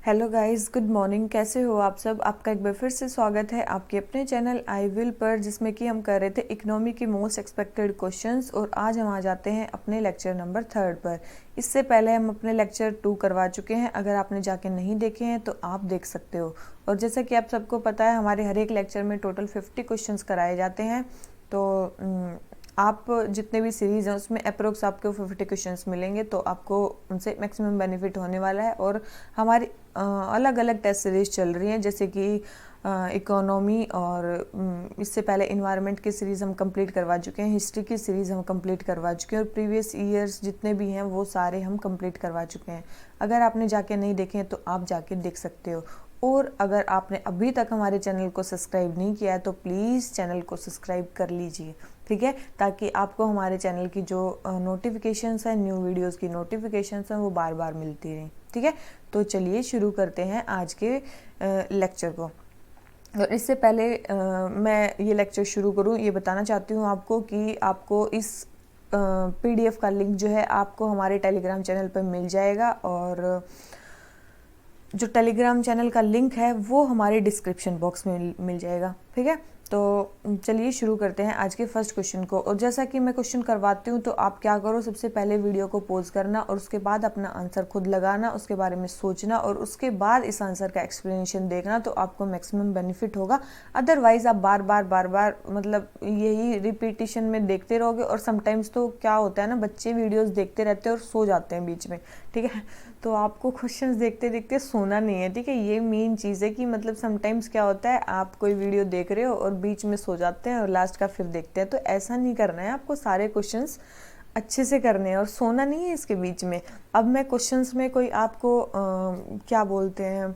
Hello guys, good morning. कैसे हो आप सब? आपका एक बार फिर से स्वागत है आपके अपने चैनल आई विल पर, जिसमें कि हम कर रहे थे इकोनॉमी की मोस्ट एक्सपेक्टेड क्वेश्चंस। और आज हम आ जाते हैं अपने लेक्चर नंबर 3 पर। इससे पहले हम अपने लेक्चर 2 करवा चुके हैं। अगर आपने जाके नहीं देखे हैं तो आप देख सकते हो। और जैसा कि आप सबको पता है, हमारे हर एक लेक्चर में टोटल 50 क्वेश्चंस कराए जाते हैं। तो आप जितने भी सीरीज़ हैं उसमें अप्रोक्स आपको 50 क्वेश्चंस मिलेंगे, तो आपको उनसे मैक्सिमम बेनिफिट होने वाला है। और हमारी अलग अलग टेस्ट सीरीज चल रही हैं, जैसे कि इकोनॉमी, और इससे पहले इन्वायरमेंट की सीरीज़ हम कंप्लीट करवा चुके हैं, हिस्ट्री की सीरीज़ हम कंप्लीट करवा चुके हैं, और प्रीवियस ईयर्स जितने भी हैं वो सारे हम कंप्लीट करवा चुके हैं। अगर आपने जाके नहीं देखे हैं तो आप जाके देख सकते हो। और अगर आपने अभी तक हमारे चैनल को सब्सक्राइब नहीं किया है तो प्लीज़ चैनल को सब्सक्राइब कर लीजिए, ठीक है, ताकि आपको हमारे चैनल की जो नोटिफिकेशंस हैं, न्यू वीडियोस की नोटिफिकेशंस हैं, वो बार बार मिलती रहें, ठीक है। तो चलिए शुरू करते हैं आज के लेक्चर को। और इससे पहले मैं ये लेक्चर शुरू करूँ, ये बताना चाहती हूँ आपको कि आपको इस PDF का लिंक जो है आपको हमारे टेलीग्राम चैनल पर मिल जाएगा। और जो टेलीग्राम चैनल का लिंक है वो हमारे डिस्क्रिप्शन बॉक्स में मिल जाएगा, ठीक है। तो चलिए शुरू करते हैं आज के फर्स्ट क्वेश्चन को। और जैसा कि मैं क्वेश्चन करवाती हूँ तो आप क्या करो, सबसे पहले वीडियो को पॉज करना और उसके बाद अपना आंसर खुद लगाना, उसके बारे में सोचना और उसके बाद इस आंसर का एक्सप्लेनेशन देखना, तो आपको मैक्सिमम बेनिफिट होगा। अदरवाइज आप बार बार मतलब यही रिपीटिशन में देखते रहोगे। और समटाइम्स तो क्या होता है ना, बच्चे वीडियोज़ देखते रहते हैं और सो जाते हैं बीच में, ठीक है। तो आपको क्वेश्चंस देखते देखते सोना नहीं है, ठीक है। ये मेन चीज़ है कि मतलब समटाइम्स क्या होता है, आप कोई वीडियो देख रहे हो और बीच में सो जाते हैं और लास्ट का फिर देखते हैं। तो ऐसा नहीं करना है, आपको सारे क्वेश्चंस अच्छे से करने हैं और सोना नहीं है इसके बीच में। अब मैं क्वेश्चंस में कोई आपको क्या बोलते हैं,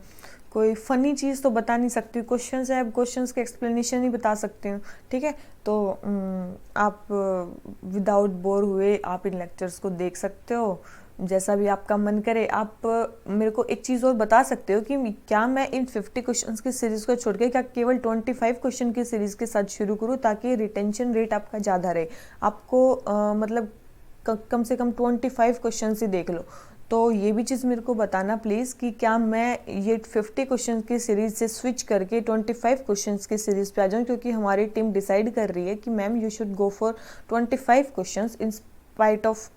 कोई फ़नी चीज़ तो बता नहीं सकती। क्वेश्चंस है, अब क्वेश्चंस के एक्सप्लेनेशन ही बता सकती हूँ, ठीक है। तो आप विदाउट बोर हुए आप इन लेक्चर्स को देख सकते हो जैसा भी आपका मन करे। आप मेरे को एक चीज़ और बता सकते हो कि क्या मैं इन 50 क्वेश्चंस की सीरीज़ को छोड़ के क्या केवल 25 क्वेश्चन की सीरीज़ के साथ शुरू करूँ, ताकि रिटेंशन रेट आपका ज़्यादा रहे। आपको मतलब कम से कम 25 क्वेश्चन ही देख लो। तो ये भी चीज़ मेरे को बताना प्लीज़ कि क्या मैं ये 50 क्वेश्चन की सीरीज़ से स्विच करके 25 क्वेश्चन की सीरीज़ पे आ जाऊँ, क्योंकि हमारी टीम डिसाइड कर रही है कि ma'am you should go for 25 question in spite of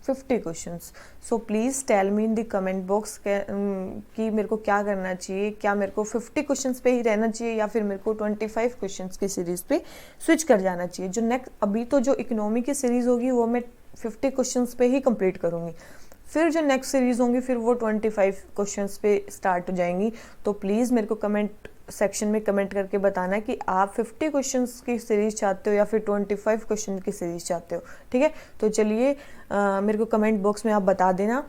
50 questions. So please tell me in the comment box कि मेरे को क्या करना चाहिए। क्या मेरे को 50 क्वेश्चंस पे ही रहना चाहिए या फिर मेरे को 25 क्वेश्चंस की सीरीज़ पे स्विच कर जाना चाहिए। जो नेक्स्ट अभी तो जो इकोनॉमी की सीरीज़ होगी वो मैं 50 क्वेश्चंस पे ही कंप्लीट करूँगी। फिर जो नेक्स्ट सीरीज़ होंगी फिर वो 25 क्वेश्चंस पे स्टार्ट हो जाएंगी। तो प्लीज़ मेरे को कमेंट सेक्शन में कमेंट करके बताना कि आप 50 क्वेश्चंस की सीरीज़ चाहते हो या फिर 25 क्वेश्चन की सीरीज़ चाहते हो, ठीक है। तो चलिए मेरे को कमेंट बॉक्स में आप बता देना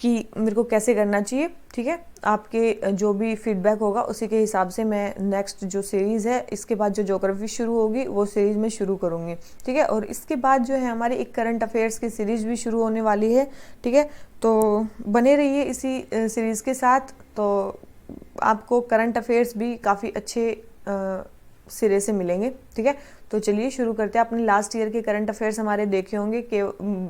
कि मेरे को कैसे करना चाहिए, ठीक है। आपके जो भी फीडबैक होगा उसी के हिसाब से मैं नेक्स्ट जो सीरीज़ है, इसके बाद जो ज्योग्राफी शुरू होगी वो सीरीज़ में शुरू करूँगी, ठीक है। और इसके बाद जो है हमारी एक करंट अफेयर्स की सीरीज़ भी शुरू होने वाली है, ठीक है। तो बने रहिए इसी सीरीज़ के साथ। तो आपको करंट अफेयर्स भी काफ़ी अच्छे सिरे से मिलेंगे, ठीक है। तो चलिए शुरू करते हैं। आपने लास्ट ईयर के करंट अफेयर्स हमारे देखे होंगे कि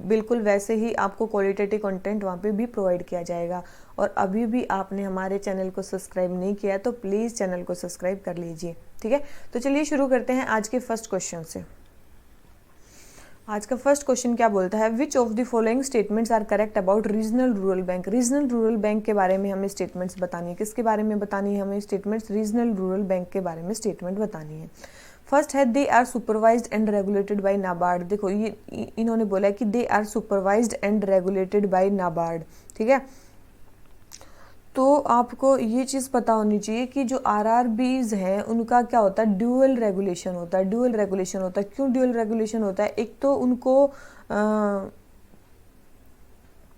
बिल्कुल वैसे ही आपको क्वालिटेटिव कंटेंट वहाँ पे भी प्रोवाइड किया जाएगा। और अभी भी आपने हमारे चैनल को सब्सक्राइब नहीं किया तो प्लीज़ चैनल को सब्सक्राइब कर लीजिए, ठीक है। तो चलिए शुरू करते हैं आज के फर्स्ट क्वेश्चन से। आज का फर्स्ट क्वेश्चन क्या बोलता है, which of the following statements are correct about regional rural bank. Regional rural bank के बारे में हमें स्टेटमेंट्स बतानी है। किसके बारे में बतानी है हमें स्टेटमेंट्स? रीजनल रूरल बैंक के बारे में स्टेटमेंट बतानी है। फर्स्ट है they are supervised and regulated by NABARD. देखो ये इन्होंने बोला है कि they are supervised and regulated by NABARD, ठीक है। तो आपको ये चीज़ पता होनी चाहिए कि जो RRBs हैं उनका क्या होता है, ड्यूअल रेगुलेशन होता है। ड्यूअल रेगुलेशन होता है, क्यों ड्यूअल रेगुलेशन होता है? एक तो उनको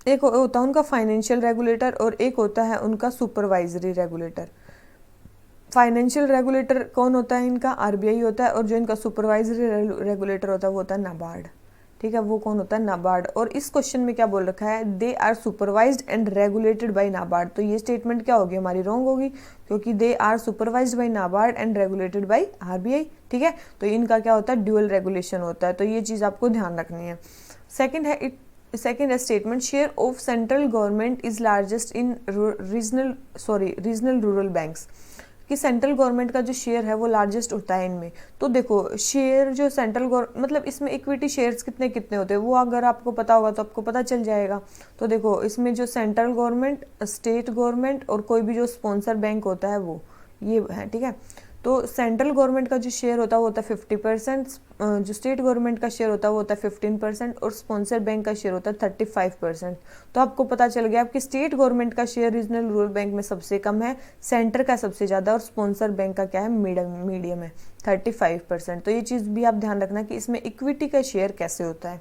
एक होता है उनका फाइनेंशियल रेगुलेटर और एक होता है उनका सुपरवाइजरी रेगुलेटर। फाइनेंशियल रेगुलेटर कौन होता है इनका? RBI होता है। और जो इनका सुपरवाइजरी रेगुलेटर होता है वो होता है नाबार्ड, ठीक है। वो कौन होता है? नाबार्ड। और इस क्वेश्चन में क्या बोल रखा है, they are supervised and regulated by NABARD. तो ये स्टेटमेंट क्या होगी हमारी? रॉन्ग होगी, क्योंकि they are supervised by NABARD and regulated by RBI, ठीक है। तो इनका क्या होता है? ड्यूअल रेगुलेशन होता है। तो ये चीज़ आपको ध्यान रखनी है। सेकेंड है second statement, share of central government is largest in regional rural banks, कि सेंट्रल गवर्नमेंट का जो शेयर है वो लार्जेस्ट होता है इनमें। तो देखो शेयर जो सेंट्रल गवर्नमेंट मतलब इसमें इक्विटी शेयर्स कितने कितने होते हैं वो अगर आपको पता होगा तो आपको पता चल जाएगा। तो देखो इसमें जो सेंट्रल गवर्नमेंट, स्टेट गवर्नमेंट और कोई भी जो स्पॉन्सर बैंक होता है वो ये है, ठीक है। तो सेंट्रल गवर्नमेंट का जो शेयर होता है वो होता है 50%, जो स्टेट गवर्नमेंट का शेयर होता है वो होता है 15% और स्पॉन्सर बैंक का शेयर होता है 35%। तो आपको पता चल गया आपकी स्टेट गवर्नमेंट का शेयर रीजनल रूरल बैंक में सबसे कम है, सेंटर का सबसे ज़्यादा और स्पॉन्सर बैंक का क्या है, मीडियम है 35%। तो ये चीज़ भी आप ध्यान रखना कि इसमें इक्विटी का शेयर कैसे होता है।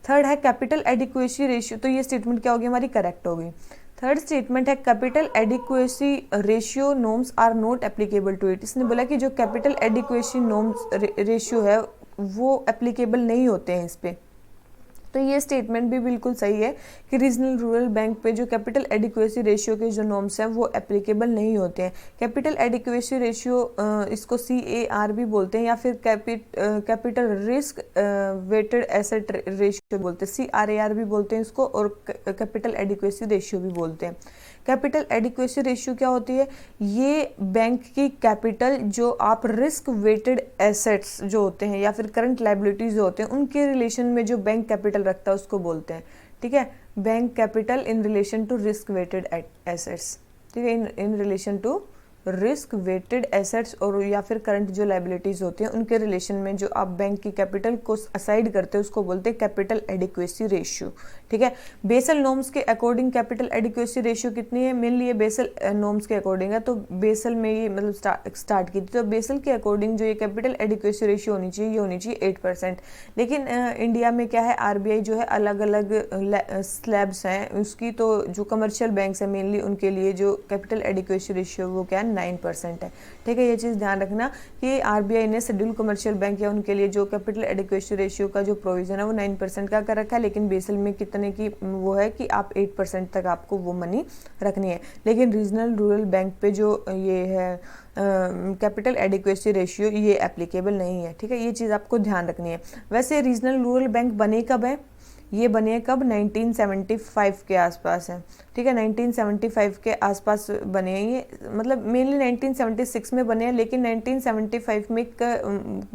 थर्ड है कैपिटल एडिक्वेसी रेशियो, तो ये स्टेटमेंट क्या होगी हमारी, करेक्ट होगी। थर्ड स्टेटमेंट है capital adequacy ratio norms are not applicable to it, इसने बोला कि जो कैपिटल एडिक्वेसी नॉर्म्स रेशियो है वो एप्लीकेबल नहीं होते हैं इस पे। तो ये स्टेटमेंट भी बिल्कुल सही है कि रीजनल रूरल बैंक पे जो कैपिटल एडिक्वेसी रेशियो के जो नॉर्म्स हैं वो एप्लीकेबल नहीं होते हैं। कैपिटल एडिक्वेसी रेशियो इसको CAR भी बोलते हैं या फिर capital risk weighted asset ratio बोलते हैं, CRAR भी बोलते हैं इसको और कैपिटल एडिक्वेसी रेशियो भी बोलते हैं। कैपिटल एडिक्वेसी रेशियो क्या होती है, ये बैंक की कैपिटल जो आप रिस्क वेटेड एसेट्स जो होते हैं या फिर करंट लाइबिलिटीज जो होते हैं उनके रिलेशन में जो बैंक कैपिटल रखता है उसको बोलते हैं, ठीक है। Bank capital in relation to risk weighted assets, ठीक है, in relation to risk weighted assets और या फिर करंट जो लाइबिलिटीज होती हैं उनके रिलेशन में जो आप बैंक की कैपिटल को असाइड करते हैं उसको बोलते हैं कैपिटल एडिक्वेसी रेशियो, ठीक है। बेसल नॉर्म्स के अकॉर्डिंग कैपिटल एडिक्वेसी रेशियो कितनी है, मेनली ये बेसल नॉर्म्स के अकॉर्डिंग है, तो बेसल में ये मतलब स्टार्ट की थी, तो बेसल के अकॉर्डिंग जो ये कैपिटल एडिक्वेसी रेशियो होनी चाहिए ये होनी चाहिए 8%। लेकिन इंडिया में क्या है, RBI जो है अलग अलग स्लैब्स हैं उसकी, तो जो कमर्शियल बैंक्स हैं मेनली उनके लिए जो कैपिटल एडिक्वेसी रेशियो वो क्या है 9% है, ठीक है। ये चीज़ ध्यान रखना कि RBI ने शेड्यूल कमर्शियल बैंक या उनके लिए जो कैपिटल एडिक्वेसी रेशियो का जो प्रोविजन है वो 9% का कर रखा है, लेकिन बेसल में कितने की वो है कि आप 8% तक आपको वो मनी रखनी है। लेकिन रीजनल रूरल बैंक पे जो ये है कैपिटल एडिक्वेसी रेशियो ये एप्लीकेबल नहीं है, ठीक है। ये चीज़ आपको ध्यान रखनी है। वैसे रीजनल रूरल बैंक बने कब है, ये बने कब, 1975 के आसपास है, ठीक है। 1975 के आसपास बने हैं ये, मतलब मेनली 1976 में बने हैं, लेकिन 1975 में एक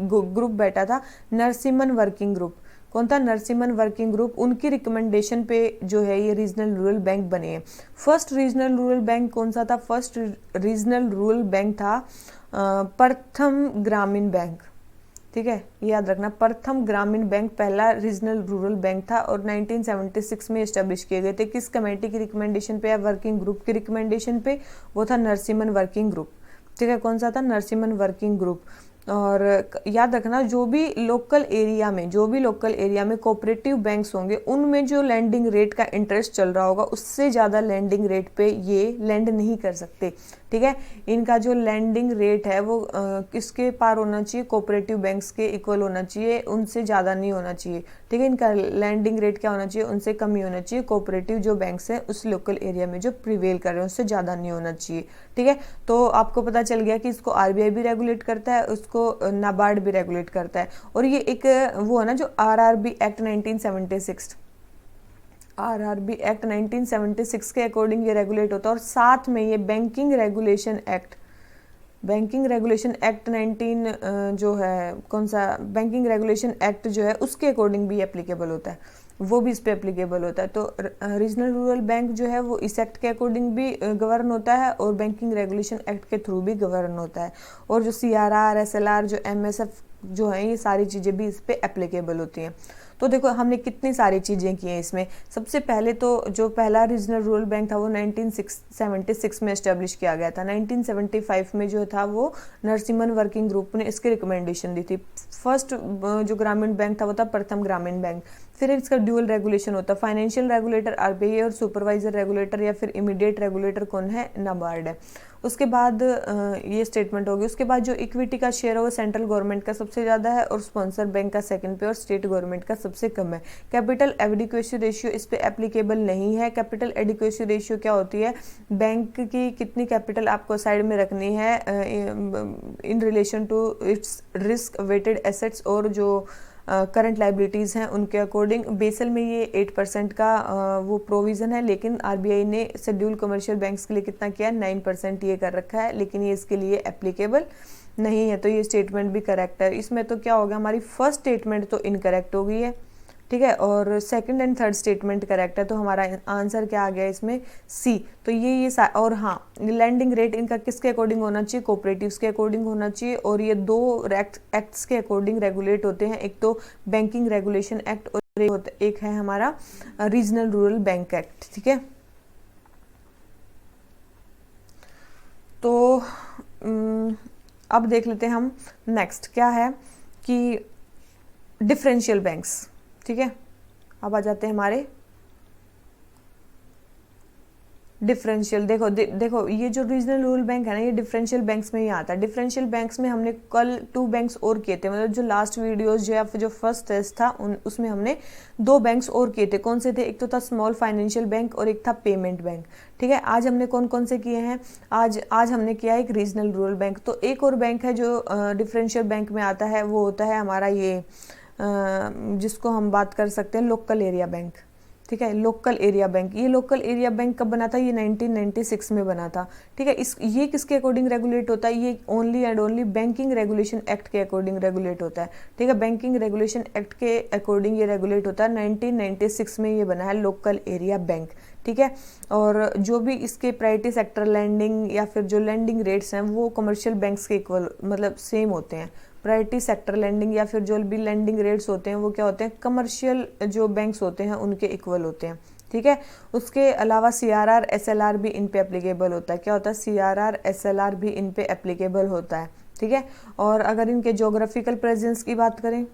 ग्रुप बैठा था नरसिम्हन वर्किंग ग्रुप। कौन था, नरसिम्हन वर्किंग ग्रुप, उनकी रिकमेंडेशन पे जो है ये रीजनल रूरल बैंक बने हैं। फर्स्ट रीजनल रूरल बैंक कौन सा था, फर्स्ट रीजनल रूरल बैंक था प्रथम ग्रामीण बैंक, ठीक है, ये याद रखना, प्रथम ग्रामीण बैंक पहला रीजनल रूरल बैंक था और 1976 में एस्टेब्लिश किए गए थे। किस कमेटी की रिकमेंडेशन पे या वर्किंग ग्रुप की रिकमेंडेशन पे, वो था नरसिम्हन वर्किंग ग्रुप, ठीक है। कौन सा था, नरसिम्हन वर्किंग ग्रुप। और याद रखना जो भी लोकल एरिया में कोऑपरेटिव बैंक्स होंगे उनमें जो लैंडिंग रेट का इंटरेस्ट चल रहा होगा उससे ज़्यादा लैंडिंग रेट पे ये लैंड नहीं कर सकते, ठीक है। इनका जो लैंडिंग रेट है वो किसके पार होना चाहिए, कोऑपरेटिव बैंक्स के इक्वल होना चाहिए, उनसे ज़्यादा नहीं होना चाहिए, ठीक है। इनका लैंडिंग रेट क्या होना चाहिए, उनसे कम ही होना चाहिए। कोऑपरेटिव जो बैंक्स हैं उस लोकल एरिया में जो प्रिवेल कर रहे हैं उससे ज़्यादा नहीं होना चाहिए, ठीक है। तो आपको पता चल गया कि इसको RBI भी रेगुलेट करता है, उसको नाबार्ड भी रेगुलेट करता है। और ये एक वो है ना जो RRB एक्ट 1976, RRB एक्ट 1976 के अकॉर्डिंग ये रेगुलेट होता है। और साथ में ये बैंकिंग रेगुलेशन एक्ट 19 जो है कौन सा, बैंकिंग रेगुलेशन एक्ट जो है उसके अकॉर्डिंग भी एप्लीकेबल होता है, वो भी इस पे एप्लीकेबल होता है। तो रीजनल रूरल बैंक जो है वो इस एक्ट के अकॉर्डिंग भी गवर्न होता है और बैंकिंग रेगुलेशन एक्ट के थ्रू भी गवर्न होता है। और जो CRR, SLR, जो MSF जो है ये सारी चीज़ें भी इस पे एप्लीकेबल होती हैं। तो देखो हमने कितनी सारी चीज़ें की हैं इसमें। सबसे पहले तो जो पहला रीजनल रूरल बैंक था वो 1976 में एस्टेब्लिश किया गया था। 1975 में जो था वो नरसिम्हन वर्किंग ग्रुप ने इसकी रिकमेंडेशन दी थी। फर्स्ट जो ग्रामीण बैंक था वो था प्रथम ग्रामीण बैंक। फिर इसका ड्यूअल रेगुलेशन होता है, फाइनेंशियल रेगुलेटर RBI और सुपरवाइजर रेगुलेटर या फिर इमीडिएट रेगुलेटर कौन है, नाबार्ड है। उसके बाद ये स्टेटमेंट होगी। उसके बाद जो इक्विटी का शेयर है वो सेंट्रल गवर्नमेंट का सबसे ज़्यादा है और स्पॉन्सर बैंक का सेकंड पे और स्टेट गवर्नमेंट का सबसे कम है। कैपिटल एडिक्वेसी रेशियो इस पे एप्लीकेबल नहीं है। कैपिटल एडिक्वेसी रेशियो क्या होती है, बैंक की कितनी कैपिटल आपको साइड में रखनी है in relation to its risk weighted assets और जो करंट लाइबिलिटीज़ हैं उनके अकॉर्डिंग। बेसल में ये 8% का वो प्रोविज़न है, लेकिन आरबीआई ने शेड्यूल कमर्शियल बैंक्स के लिए कितना किया, 9% ये कर रखा है, लेकिन ये इसके लिए एप्लीकेबल नहीं है। तो ये स्टेटमेंट भी करेक्ट है। इसमें तो क्या हो गया, हमारी फर्स्ट स्टेटमेंट तो इनकरेक्ट हो गई है, ठीक है, और second and third statement correct है। तो हमारा आंसर क्या आ गया इसमें, सी। तो ये और हाँ, लैंडिंग रेट इनका किसके अकॉर्डिंग होना चाहिए, कोऑपरेटिव्स के अकॉर्डिंग होना चाहिए। और ये दो एक्ट्स के अकॉर्डिंग रेगुलेट होते हैं, एक तो बैंकिंग रेगुलेशन एक्ट और एक है हमारा रीजनल रूरल बैंक एक्ट, ठीक है। तो अब देख लेते हैं हम नेक्स्ट क्या है कि डिफरेंशियल बैंक्स, ठीक है। अब आ जाते हैं हमारे डिफरेंशियल। देखो ये जो रीजनल रूरल बैंक है ना, ये डिफरेंशियल बैंक्स में ही आता है। डिफरेंशियल बैंक्स में हमने कल 2 बैंक्स और किए थे, मतलब जो लास्ट वीडियोस जो फर्स्ट टेस्ट था उसमें हमने 2 बैंक्स और किए थे। कौन से थे, एक तो था स्मॉल फाइनेंशियल बैंक और एक था पेमेंट बैंक, ठीक है। आज हमने कौन कौन से किए हैं, आज हमने किया एक रीजनल रूरल बैंक। तो एक और बैंक है जो डिफरेंशियल बैंक में आता है, वो होता है हमारा ये जिसको हम बात कर सकते हैं लोकल एरिया बैंक, ठीक है। लोकल एरिया बैंक, ये लोकल एरिया बैंक कब बना था, ये 1996 में बना था, ठीक है। ये किसके अकॉर्डिंग रेगुलेट होता है, ये only and only banking regulation act के अकॉर्डिंग रेगुलेट होता है, ठीक है। बैंकिंग रेगुलेशन एक्ट के अकॉर्डिंग ये रेगुलेट होता है। 1996 में ये बना है लोकल एरिया बैंक, ठीक है। और जो भी इसके प्रायोरिटी सेक्टर लैंडिंग या फिर जो लैंडिंग रेट्स हैं वो कमर्शियल बैंक्स के इक्वल, मतलब सेम होते हैं। प्रायोरिटी सेक्टर लैंडिंग या फिर जो भी लैंडिंग रेट्स होते हैं वो क्या होते हैं, कमर्शियल जो बैंक्स होते हैं उनके इक्वल होते हैं, ठीक है। उसके अलावा CRR SLR भी इन पे एप्लीकेबल होता है। क्या होता है, CRR SLR भी इन पे एप्लीकेबल होता है, ठीक है। और अगर इनके जोग्राफिकल प्रेजेंस की बात करें,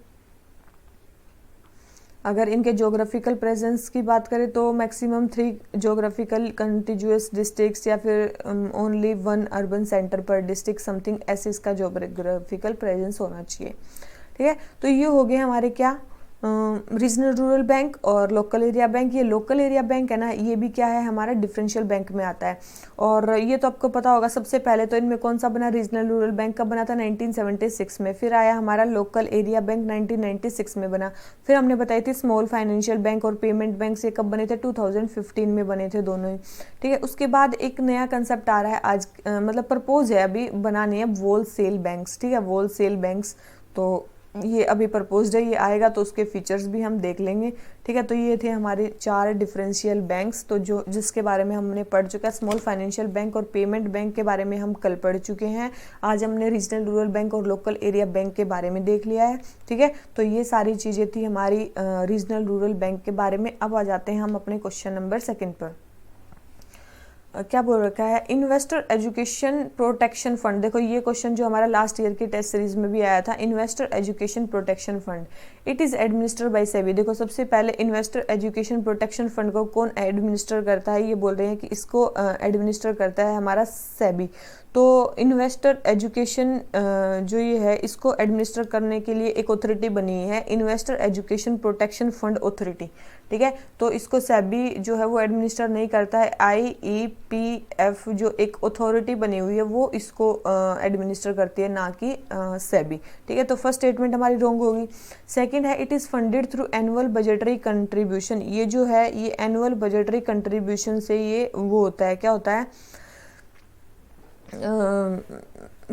की बात करें तो मैक्सिमम 3 जोग्राफिकल कंटिन्यूअस डिस्ट्रिक्ट्स या फिर ओनली 1 अर्बन सेंटर पर डिस्ट्रिक्ट समथिंग ऐसे इसका जोग्राफिकल प्रेजेंस होना चाहिए, ठीक है। तो ये हो गए हमारे क्या, रीजनल रूरल बैंक और लोकल एरिया बैंक। ये लोकल एरिया बैंक है ना, ये भी क्या है हमारा डिफरेंशियल बैंक में आता है। और ये तो आपको पता होगा, सबसे पहले तो इनमें कौन सा बना, रीजनल रूरल बैंक कब बना था, 1976 में। फिर आया हमारा लोकल एरिया बैंक 1996 में बना। फिर हमने बताई थी स्मॉल फाइनेंशियल बैंक और पेमेंट बैंक से कब बने थे, 2015 में बने थे दोनों ही, ठीक है। उसके बाद एक नया कंसेप्ट आ रहा है आज, मतलब प्रपोज है अभी बनानी है, होलसेल बैंक्स, ठीक है, होलसेल बैंक्स। तो ये अभी प्रपोज्ड है, ये आएगा तो उसके फीचर्स भी हम देख लेंगे, ठीक है। तो ये थे हमारे 4 डिफरेंशियल बैंक्स, तो जो जिसके बारे में हमने पढ़ चुका है। स्मॉल फाइनेंशियल बैंक और पेमेंट बैंक के बारे में हम कल पढ़ चुके हैं। आज हमने रीजनल रूरल बैंक और लोकल एरिया बैंक के बारे में देख लिया है, ठीक है। तो ये सारी चीज़ें थी हमारी रीजनल रूरल बैंक के बारे में। अब आ जाते हैं हम अपने क्वेश्चन नंबर 2 पर। क्या बोल रखा है, इन्वेस्टर एजुकेशन प्रोटेक्शन फंड। देखो ये क्वेश्चन जो हमारा लास्ट ईयर की टेस्ट सीरीज में भी आया था, investor education protection fund, it is administered by SEBI. देखो सबसे पहले इन्वेस्टर एजुकेशन प्रोटेक्शन फंड को कौन एडमिनिस्टर करता है, ये बोल रहे हैं कि इसको एडमिनिस्टर करता है हमारा सेबी। तो इन्वेस्टर एजुकेशन जो ये है इसको एडमिनिस्टर करने के लिए एक अथॉरिटी बनी है, investor education protection fund authority, ठीक है। तो इसको सेबी जो है वो एडमिनिस्टर नहीं करता है, IEPF जो एक अथॉरिटी बनी हुई है वो इसको एडमिनिस्टर करती है, ना कि सेबी, ठीक है। तो फर्स्ट स्टेटमेंट हमारी रॉन्ग होगी। सेकंड है, it is funded through annual budgetary contribution. ये जो है ये एनुअल बजटरी कंट्रीब्यूशन से ये वो होता है, क्या होता है,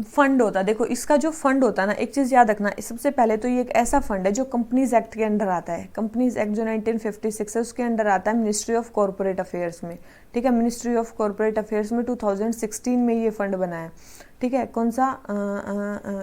फंड होता है। देखो इसका जो फंड होता है ना, एक चीज़ याद रखना, सबसे पहले तो ये एक ऐसा फंड है जो कंपनीज एक्ट के अंडर आता है। कंपनीज एक्ट जो 1956 है उसके अंडर आता है, मिनिस्ट्री ऑफ कॉर्पोरेट अफेयर्स में, ठीक है। मिनिस्ट्री ऑफ कॉर्पोरेट अफेयर्स में 2016 में ये फंड बना है, ठीक है। कौन सा,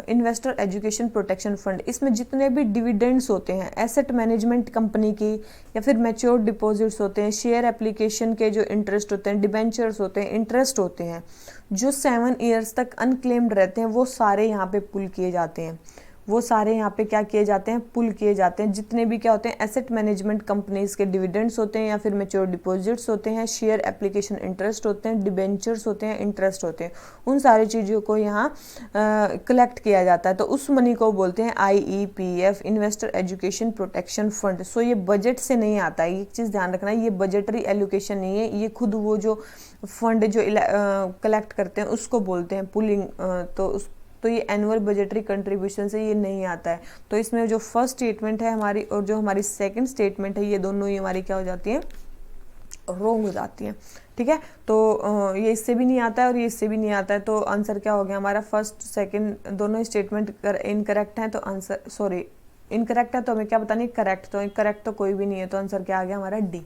इन्वेस्टर एजुकेशन प्रोटेक्शन फंड। इसमें जितने भी डिविडेंड्स होते हैं एसेट मैनेजमेंट कंपनी की या फिर मैच्योर डिपॉजिट्स होते हैं, शेयर एप्लीकेशन के जो इंटरेस्ट होते हैं, डिबेंचर्स होते हैं, इंटरेस्ट होते हैं, जो 7 ईयर्स तक अनक्लेम्ड रहते हैं, वो सारे यहाँ पे पुल किए जाते हैं। वो सारे यहाँ पे क्या किए जाते हैं, पुल किए जाते हैं। जितने भी क्या होते हैं, एसेट मैनेजमेंट कंपनीज के डिविडेंड्स होते हैं या फिर मैच्योर डिपॉजिट्स होते हैं, शेयर एप्लीकेशन इंटरेस्ट होते हैं, डिबेंचर्स होते हैं, इंटरेस्ट होते हैं, उन सारी चीज़ों को यहाँ कलेक्ट किया जाता है। तो उस मनी को बोलते हैं IEPF, investor education protection fund. So ये बजट से नहीं आता है, एक चीज़ ध्यान रखना, ये बजटरी एलोकेशन नहीं है, ये खुद वो जो फंड जो कलेक्ट करते हैं उसको बोलते हैं पुलिंग। तो तो ये एनुअल बजटरी कंट्रीब्यूशन से ये नहीं आता है। तो इसमें जो फर्स्ट स्टेटमेंट है हमारी और जो हमारी सेकंड स्टेटमेंट है, ये दोनों ही हमारी क्या हो जाती हैं, रॉन्ग हो जाती हैं। ठीक है, तो ये इससे भी नहीं आता है और ये इससे भी नहीं आता है, तो आंसर क्या हो गया हमारा, फर्स्ट सेकंड दोनों स्टेटमेंट इनकरेक्ट हैं, तो आंसर सॉरी इनकरेक्ट है तो हमें क्या बतानी, करेक्ट, तो करेक्ट तो कोई भी नहीं है, तो आंसर क्या आ गया हमारा डी।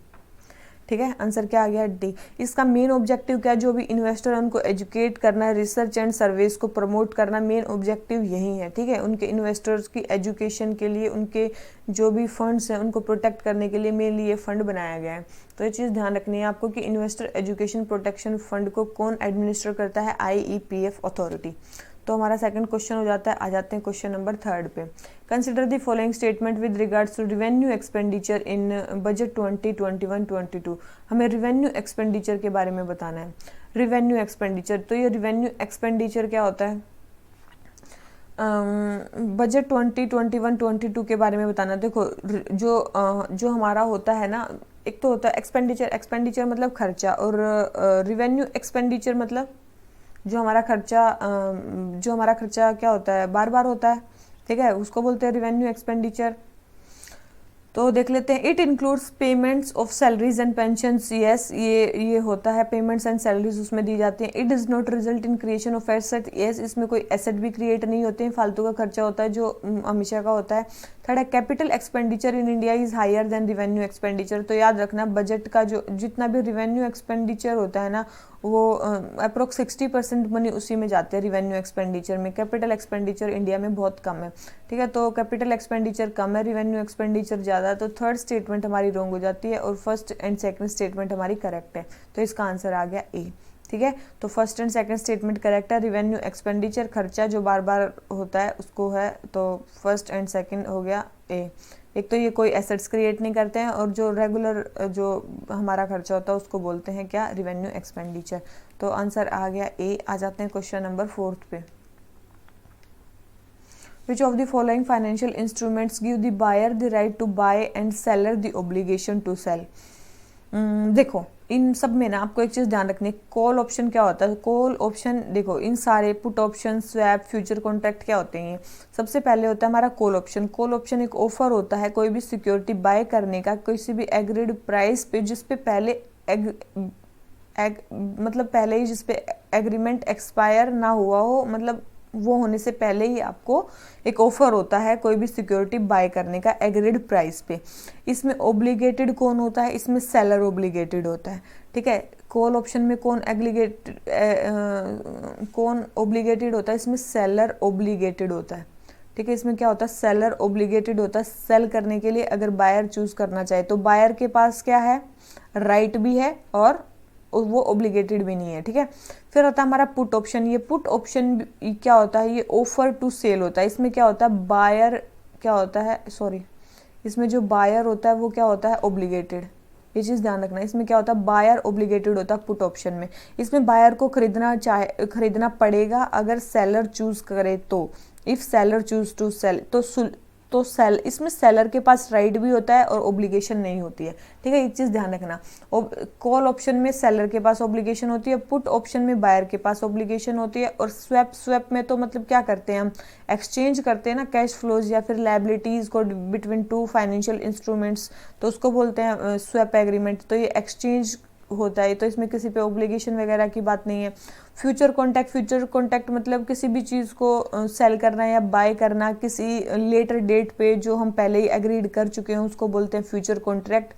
ठीक है, आंसर क्या आ गया, डी। इसका मेन ऑब्जेक्टिव क्या है, जो भी इन्वेस्टर उनको एजुकेट करना है, रिसर्च एंड सर्विस को प्रमोट करना, मेन ऑब्जेक्टिव यही है। ठीक है, उनके इन्वेस्टर्स की एजुकेशन के लिए, उनके जो भी फंड्स हैं उनको प्रोटेक्ट करने के लिए मेनली ये फंड बनाया गया है। तो ये चीज़ ध्यान रखनी है आपको कि इन्वेस्टर एजुकेशन प्रोटेक्शन फंड को कौन एडमिनिस्टर करता है, IEPF अथॉरिटी। तो हमारा सेकंड क्वेश्चन हो जाता है। आ जाते हैं क्वेश्चन नंबर 3 पे। Consider the following statement with regards to revenue expenditure in budget 2021-22। हमें रिवेन्यू एक्सपेंडिचर के बारे में बताना है। रिवेन्यू एक्सपेंडिचर, तो ये रिवेन्यू एक्सपेंडिचर क्या होता है, बजट 2021-22 के बारे में बताना। देखो जो हमारा होता है ना, एक तो होता है एक्सपेंडिचर, एक्सपेंडिचर मतलब खर्चा, और रिवेन्यू एक्सपेंडिचर मतलब जो हमारा खर्चा क्या होता है, बार बार होता है। ठीक है, उसको बोलते हैं रिवेन्यू एक्सपेंडिचर। तो देख लेते हैं। It includes payments of salaries and pensions. Yes, ये होता है, पेमेंट्स एंड सैलरीज उसमें दी जाती हैं। It does not result in creation of asset. Yes, इसमें कोई एसेट भी क्रिएट नहीं होते हैं, फालतू का खर्चा होता है जो हमेशा का होता है। थर्ड है, capital expenditure in India is higher than revenue expenditure. तो याद रखना, बजट का जो जितना भी रिवेन्यू एक्सपेंडिचर होता है ना, वो अप्रोक्स 60% मनी उसी में जाते हैं रिवेन्यू एक्सपेंडिचर में। कैपिटल एक्सपेंडिचर इंडिया में बहुत कम है। ठीक है, तो कैपिटल एक्सपेंडिचर कम है, रिवेन्यू एक्सपेंडिचर ज़्यादा, तो थर्ड स्टेटमेंट हमारी रॉन्ग हो जाती है और फर्स्ट एंड सेकंड स्टेटमेंट हमारी करेक्ट है। तो इसका आंसर आ गया ए। ठीक है, तो first and second statement correct है। रिवेन्यू एक्सपेंडिचर खर्चा जो बार बार होता है उसको है, तो फर्स्ट एंड सेकंड हो गया ए। एक तो ये कोई एसेट्स क्रिएट नहीं करते हैं, और जो रेगुलर जो हमारा खर्चा होता है उसको बोलते हैं क्या, रिवेन्यू एक्सपेंडिचर। तो आंसर आ गया ए। आ जाते हैं क्वेश्चन नंबर 4 पे। Which of the following financial instruments give the buyer the right to buy and seller the obligation to sell? देखो इन सब में ना आपको एक चीज़ ध्यान रखनी है, कॉल ऑप्शन क्या होता है। कॉल ऑप्शन देखो, इन सारे put option, swap, future contract क्या होते हैं। सबसे पहले होता है हमारा कॉल ऑप्शन। कॉल ऑप्शन एक ऑफर होता है कोई भी सिक्योरिटी बाय करने का किसी भी एग्रीड प्राइस पे, जिसपे पहले मतलब पहले ही जिसपे एग्रीमेंट एक्सपायर ना हुआ हो, मतलब वो होने से पहले ही आपको एक ऑफर होता है कोई भी सिक्योरिटी बाय करने का एग्रीड प्राइस पे। इसमें ओब्लिगेटेड कौन होता है, इसमें सेलर ओब्लिगेटेड होता है। ठीक है, कॉल ऑप्शन में कौन ओब्लिगेटेड होता है, इसमें सेलर ओब्लिगेटेड होता है। ठीक है, इसमें क्या होता है, सेलर ओब्लिगेटेड होता है सेल करने के लिए। अगर बायर चूज करना चाहे तो बायर के पास क्या है, राइट भी है और वो ओब्लिगेटेड भी नहीं है। ठीक है, फिर होता है हमारा पुट ऑप्शन। ये पुट ऑप्शन क्या होता है, ये ऑफर टू सेल होता है। इसमें क्या होता है, बायर क्या होता है, सॉरी, इसमें जो बायर होता है वो क्या होता है, ओब्लिगेटेड। ये चीज़ ध्यान रखना, इसमें क्या होता है, बायर ओब्लिगेटेड होता है पुट ऑप्शन में। इसमें बायर को खरीदना पड़ेगा अगर सेलर चूज करे तो। If seller choose to sell तो सेल, इसमें सेलर के पास राइट भी होता है और ओब्लिगेशन नहीं होती है। ठीक है, एक चीज़ ध्यान रखना, कॉल ऑप्शन में सेलर के पास ओब्लिगेशन होती है, पुट ऑप्शन में बायर के पास ओब्लिगेशन होती है, और स्वैप में तो मतलब क्या करते हैं हम, एक्सचेंज करते हैं ना कैश फ्लोज या फिर लायबिलिटीज को बिटवीन टू फाइनेंशियल इंस्ट्रूमेंट्स, तो उसको बोलते हैं स्वैप एग्रीमेंट। तो ये एक्सचेंज होता है, तो इसमें किसी पे ओब्लिगेशन वगैरह की बात नहीं है। फ्यूचर कॉन्टैक्ट मतलब किसी भी चीज़ को सेल करना या बाय करना किसी लेटर डेट पे जो हम पहले ही एग्रीड कर चुके हैं उसको बोलते हैं फ्यूचर कॉन्ट्रैक्ट।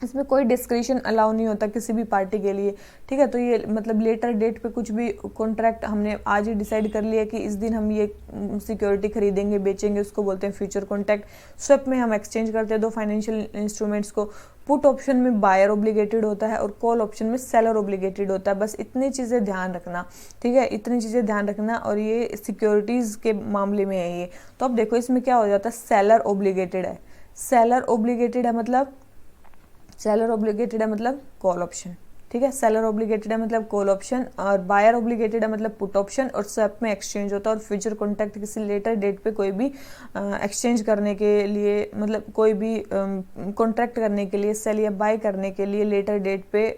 इसमें कोई डिस्क्रिशन अलाउ नहीं होता किसी भी पार्टी के लिए। ठीक है, तो ये मतलब लेटर डेट पे कुछ भी कॉन्ट्रैक्ट हमने आज ही डिसाइड कर लिया कि इस दिन हम ये सिक्योरिटी खरीदेंगे बेचेंगे, उसको बोलते हैं फ्यूचर कॉन्ट्रैक्ट। स्वैप में हम एक्सचेंज करते हैं दो फाइनेंशियल इंस्ट्रूमेंट्स को। पुट ऑप्शन में बायर ओब्लिगेटेड होता है और कॉल ऑप्शन में सेलर ओब्लिगेटेड होता है। बस इतनी चीज़ें ध्यान रखना। ठीक है, इतनी चीज़ें ध्यान रखना, और ये सिक्योरिटीज़ के मामले में है ये। तो अब देखो इसमें क्या हो जाता है, सेलर ओब्लिगेटेड है। सेलर ओब्लिगेटेड है मतलब कॉल ऑप्शन। ठीक है, सेलर ओब्लिगेटेड है मतलब कॉल ऑप्शन, और बायर ओब्लिगेटेड है मतलब पुट ऑप्शन, और स्वैप में एक्सचेंज होता है। और फ्यूचर कॉन्ट्रैक्ट किसी लेटर डेट पे कोई भी एक्सचेंज करने के लिए, मतलब कोई भी कॉन्ट्रैक्ट करने के लिए, सेल या बाय करने के लिए लेटर डेट पे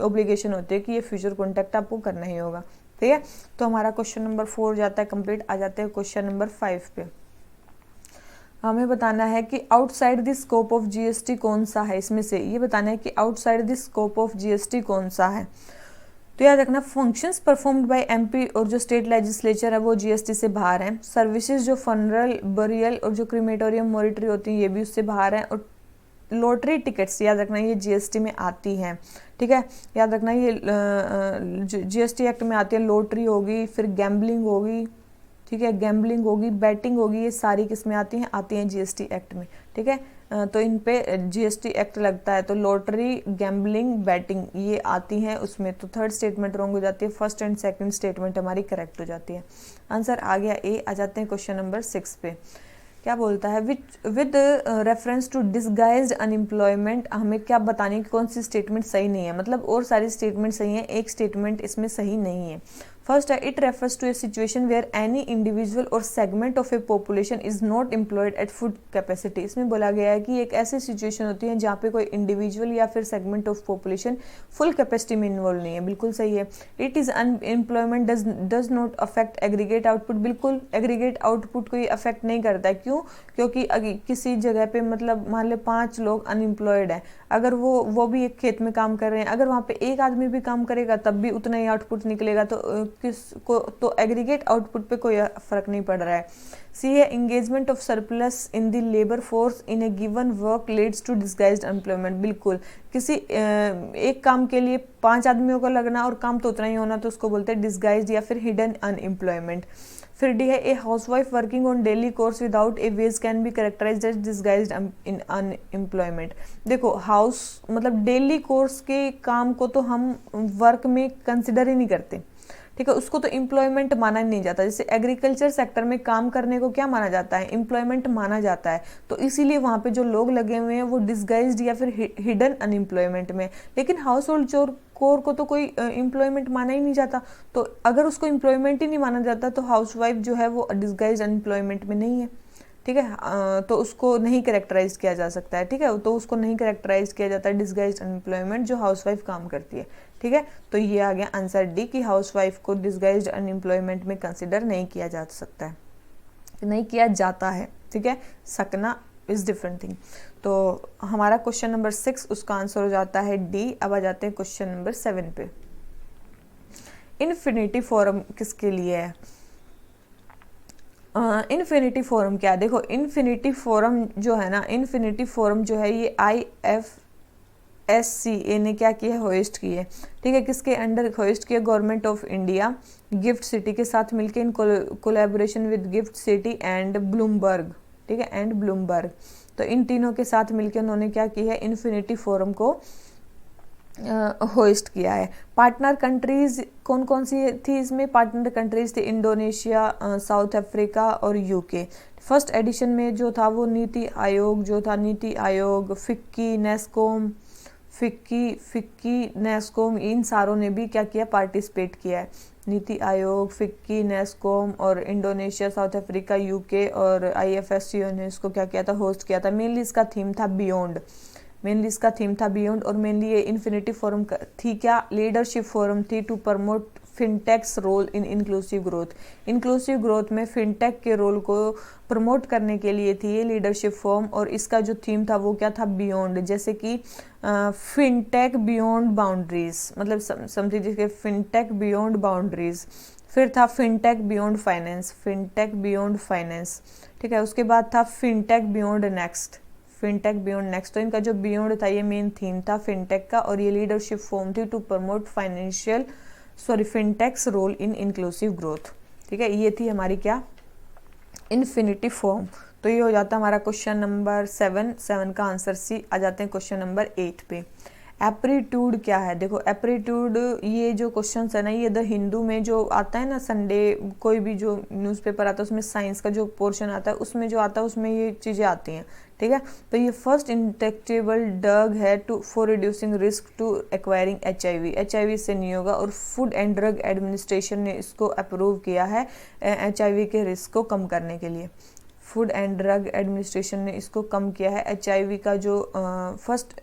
ओब्लिगेशन होती है कि ये फ्यूचर कॉन्ट्रैक्ट आपको करना ही होगा। ठीक है। तो हमारा क्वेश्चन नंबर 4 जाता है कंप्लीट। आ जाते हैं क्वेश्चन नंबर 5 पे। हमें बताना है कि outside the scope of GST कौन सा है, इसमें से ये बताना है कि outside the scope of GST कौन सा है। तो याद रखना, फंक्शंस परफॉर्म्ड बाय एमपी और जो स्टेट लेजिस्लेचर है वो जीएसटी से बाहर हैं। सर्विसेज जो फनरल, बरियल और जो क्रीमेटोरियम, मोरिटरी होती हैं ये भी उससे बाहर हैं। और लॉटरी टिकट्स याद रखना ये जीएसटी में आती हैं, ठीक है। याद रखना ये जीएसटी एक्ट में आती है। लॉटरी होगी, फिर गैम्बलिंग होगी, ठीक है, गैम्बलिंग होगी, बैटिंग होगी, ये सारी किस्में आती हैं जीएसटी एक्ट में, ठीक है। तो इन पे जीएसटी एक्ट लगता है। तो लॉटरी, गैम्बलिंग, बैटिंग ये आती हैं उसमें। तो थर्ड स्टेटमेंट रॉन्ग हो जाती है, फर्स्ट एंड सेकंड स्टेटमेंट हमारी करेक्ट हो जाती है। आंसर आ गया ए। आ जाते हैं क्वेश्चन नंबर 6 पे। क्या बोलता है, with reference to disguised unemployment, हमें क्या बताने की कौन सी स्टेटमेंट सही नहीं है। मतलब और सारी स्टेटमेंट सही है, एक स्टेटमेंट इसमें सही नहीं है। फर्स्ट है, it refers to a situation where any individual और segment of a population is not employed at full capacity. इसमें बोला गया है कि एक ऐसी सिचुएशन होती है जहाँ पे कोई इंडिविजुअल या फिर segment of population full capacity में इन्वॉल्व नहीं है। बिल्कुल सही है। It is unemployment does not affect aggregate output. बिल्कुल एग्रीगेट आउटपुट को ये अफेक्ट नहीं करता है। क्यों? क्योंकि किसी जगह पे मतलब मान लो 5 लोग अनएम्प्लॉयड हैं, अगर वो भी एक खेत में काम कर रहे हैं, अगर वहाँ पे एक आदमी भी काम करेगा तब भी उतना ही आउटपुट निकलेगा। तो एग्रीगेट आउटपुट पे कोई फर्क नहीं पड़ रहा है। सी है, engagement of surplus in the labour force in a given work leads to disguised employment. बिल्कुल, किसी एक काम के लिए 5 आदमियों को लगना और काम तो उतना ही होना, तो उसको बोलते हैं डिसगाइज्ड या फिर हिडन अनएम्प्लॉयमेंट। फिर डी है, a housewife working on daily chores without a wage can be characterised as disguised in unemployment. देखो हाउस मतलब डेली कोर्स के काम को तो हम वर्क में कंसिडर ही नहीं करते, ठीक है, उसको तो एम्प्लॉयमेंट माना ही नहीं जाता। जैसे एग्रीकल्चर सेक्टर में काम करने को क्या माना जाता है, एम्प्लॉयमेंट माना जाता है। तो इसीलिए वहाँ पे जो लोग लगे हुए हैं वो डिसगाइज्ड या फिर हिडन अनएम्प्लॉयमेंट में। लेकिन हाउस होल्ड चोर कोर को तो कोई एम्प्लॉयमेंट माना ही नहीं जाता। तो अगर उसको एम्प्लॉयमेंट ही नहीं माना जाता तो हाउसवाइफ जो है वो डिसगाइज्ड अनएम्प्लॉयमेंट में नहीं है, ठीक है। तो उसको नहीं कैरेक्टराइज किया जा सकता है, ठीक है। तो उसको नहीं कैरेक्टराइज किया जाता है डिसगाइज्ड अनएम्प्लॉयमेंट जो हाउसवाइफ काम करती है, ठीक है। तो ये आ गया आंसर डी कि हाउसवाइफ को डिसगाइज्ड अनएम्प्लॉयमेंट में कंसिडर नहीं किया जा सकता है, नहीं किया जाता है, ठीक है। सकना इज डिफरेंट थिंग। तो हमारा क्वेश्चन नंबर 6 उसका आंसर हो जाता है डी। अब आ जाते हैं क्वेश्चन नंबर 7 पे। इन्फिनिटी फॉर्म किसके लिए है? इन्फिनिटी फॉर्म क्या है? देखो इन्फिनिटी फॉर्म जो है ना, इन्फिनिटी फॉर्म जो है ये IFSCA ने क्या किया, होस्ट की है, ठीक है। किसके अंडर होस्ट किया? Government of India gift city के साथ मिलकर in collaboration with gift city and Bloomberg, ठीक है, एंड ब्लूमबर्ग। तो इन तीनों के साथ मिलकर उन्होंने क्या किया है, इन्फिनिटी फोरम को होस्ट किया है। पार्टनर कंट्रीज कौन कौन सी थी इसमें? पार्टनर कंट्रीज थी इंडोनेशिया, साउथ अफ्रीका और यूके। फर्स्ट एडिशन में जो था वो नीति आयोग जो था, नीति आयोग, फिक्की, नेस्कोम, इन सारों ने भी क्या किया, पार्टिसिपेट किया है। नीति आयोग, फिक्की, नेस्कोम और इंडोनेशिया, साउथ अफ्रीका, यूके और IFSCA ने इसको क्या किया था, होस्ट किया था। मेनली इसका थीम था बियॉन्ड, और मेनली ये इन्फिनिटी फोरम थी क्या, लीडरशिप फोरम थी to promote fintech's role in inclusive growth में फिनटेक के रोल को प्रमोट करने के लिए थी ये लीडरशिप फोरम। और इसका जो थीम था वो क्या था, बियॉन्ड। जैसे कि फिनटेक बियॉन्ड बाउंड्रीज, मतलब समझिए कि फिनटेक बियॉन्ड बाउंड्रीज। फिर था फिनटेक बियॉन्ड फाइनेंस, ठीक है। उसके बाद था फिनटेक बियॉन्ड नेक्स्ट। तो इनका जो बियॉन्ड था ये मेन थीम था फिनटेक का, और ये लीडरशिप फॉर्म थी to promote fintech's role in inclusive growth, ठीक है। ये थी हमारी क्या, इन्फिनिटी फॉर्म। तो ये हो जाता है हमारा क्वेश्चन नंबर 7 का आंसर सी। आ जाते हैं क्वेश्चन नंबर 8 पे। एप्रीट्यूड क्या है? देखो एप्रीट्यूड ये जो क्वेश्चन है ना, ये द हिंदू में जो आता है ना, संडे कोई भी जो न्यूज़पेपर आता है उसमें साइंस का जो पोर्शन आता है उसमें जो आता है उसमें ये चीज़ें आती हैं, ठीक है। तो ये फर्स्ट इंजेक्टेबल ड्रग है for reducing risk to acquiring HIV इससे नहीं होगा। और फूड एंड ड्रग एडमिनिस्ट्रेशन ने इसको अप्रूव किया है HIV के रिस्क को कम करने के लिए। फूड एंड ड्रग एडमिनिस्ट्रेशन ने इसको कम किया है। HIV का जो फर्स्ट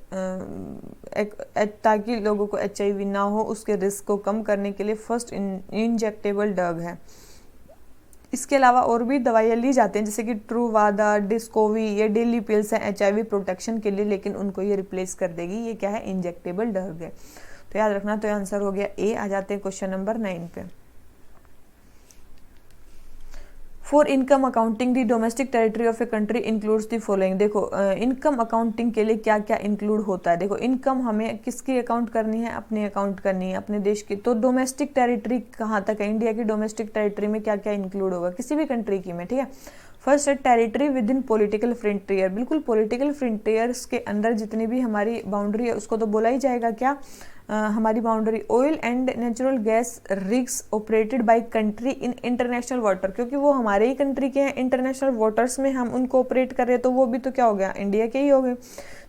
ताकि लोगों को HIV ना हो उसके रिस्क को कम करने के लिए फर्स्ट इंजेक्टेबल ड्रग है। इसके अलावा और भी दवाइयाँ ली जाती हैं जैसे कि ट्रूवादा, डिस्कोवी, ये डेली पिल्स हैं HIV प्रोटेक्शन के लिए, लेकिन उनको ये रिप्लेस कर देगी। ये क्या है? इंजेक्टेबल ड्रग है। तो याद रखना। तो आंसर हो गया ए। आ जाते हैं क्वेश्चन नंबर 9 पे। For income accounting the domestic territory of a country includes the following. देखो इनकम अकाउंटिंग के लिए क्या क्या इंक्लूड होता है। देखो इनकम हमें किसकी अकाउंट करनी है? अपनी अकाउंट करनी है, अपने देश की। तो डोमेस्टिक टेरिटरी कहाँ तक है? इंडिया की डोमेस्टिक टेरिटरी में क्या क्या इंक्लूड होगा किसी भी कंट्री की में, ठीक है। फर्स्ट है territory with in political frontier. बिल्कुल पोलिटिकल फ्रंटियर्स के अंदर जितनी भी हमारी बाउंड्री है उसको तो बोला ही जाएगा क्या? हमारी boundary. Oil and natural gas rigs operated by country in international water, क्योंकि वो हमारे ही कंट्री के हैं, इंटरनेशनल वाटर्स में हम उनको ऑपरेट कर रहे हैं, तो वो भी तो क्या हो गया? इंडिया के ही हो गए।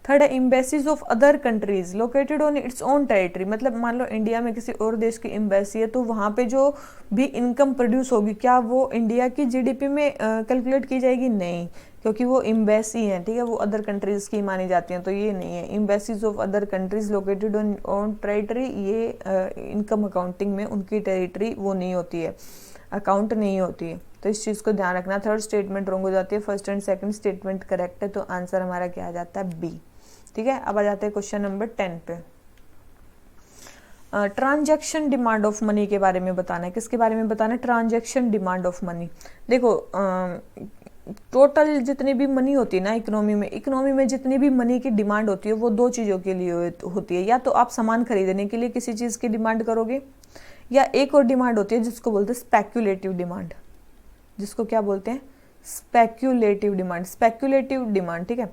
थर्ड है embassies of other countries located on its own territory. मतलब मान लो इंडिया में किसी और देश की एम्बेसी है, तो वहाँ पे जो भी इनकम प्रोड्यूस होगी क्या वो इंडिया की GDP में कैलकुलेट की जाएगी? नहीं, क्योंकि वो एम्बेसी हैं, ठीक है, वो अदर कंट्रीज की मानी जाती हैं, तो ये नहीं है। Embassies of other countries located on own territory, ये इनकम अकाउंटिंग में उनकी टेरिटरी वो नहीं होती है, अकाउंट नहीं होती है। तो इस चीज़ को ध्यान रखना। थर्ड स्टेटमेंट रॉन्ग हो जाती है, first and second statement correct है, तो आंसर हमारा क्या आ जाता है? बी। ठीक है। अब आ जाते हैं क्वेश्चन नंबर 10 पे। ट्रांजैक्शन डिमांड ऑफ मनी के बारे में बताना है। किसके बारे में बताना है? Transaction demand of money. देखो टोटल जितनी भी मनी होती है ना इकोनॉमी में जितनी भी मनी की डिमांड होती है वो दो चीज़ों के लिए होती है। या तो आप सामान खरीदने के लिए किसी चीज़ की डिमांड करोगे, या एक और डिमांड होती है जिसको बोलते हैं स्पेक्यूलेटिव डिमांड। जिसको क्या बोलते हैं? Speculative demand. स्पेक्यूलेटिव डिमांड, ठीक है।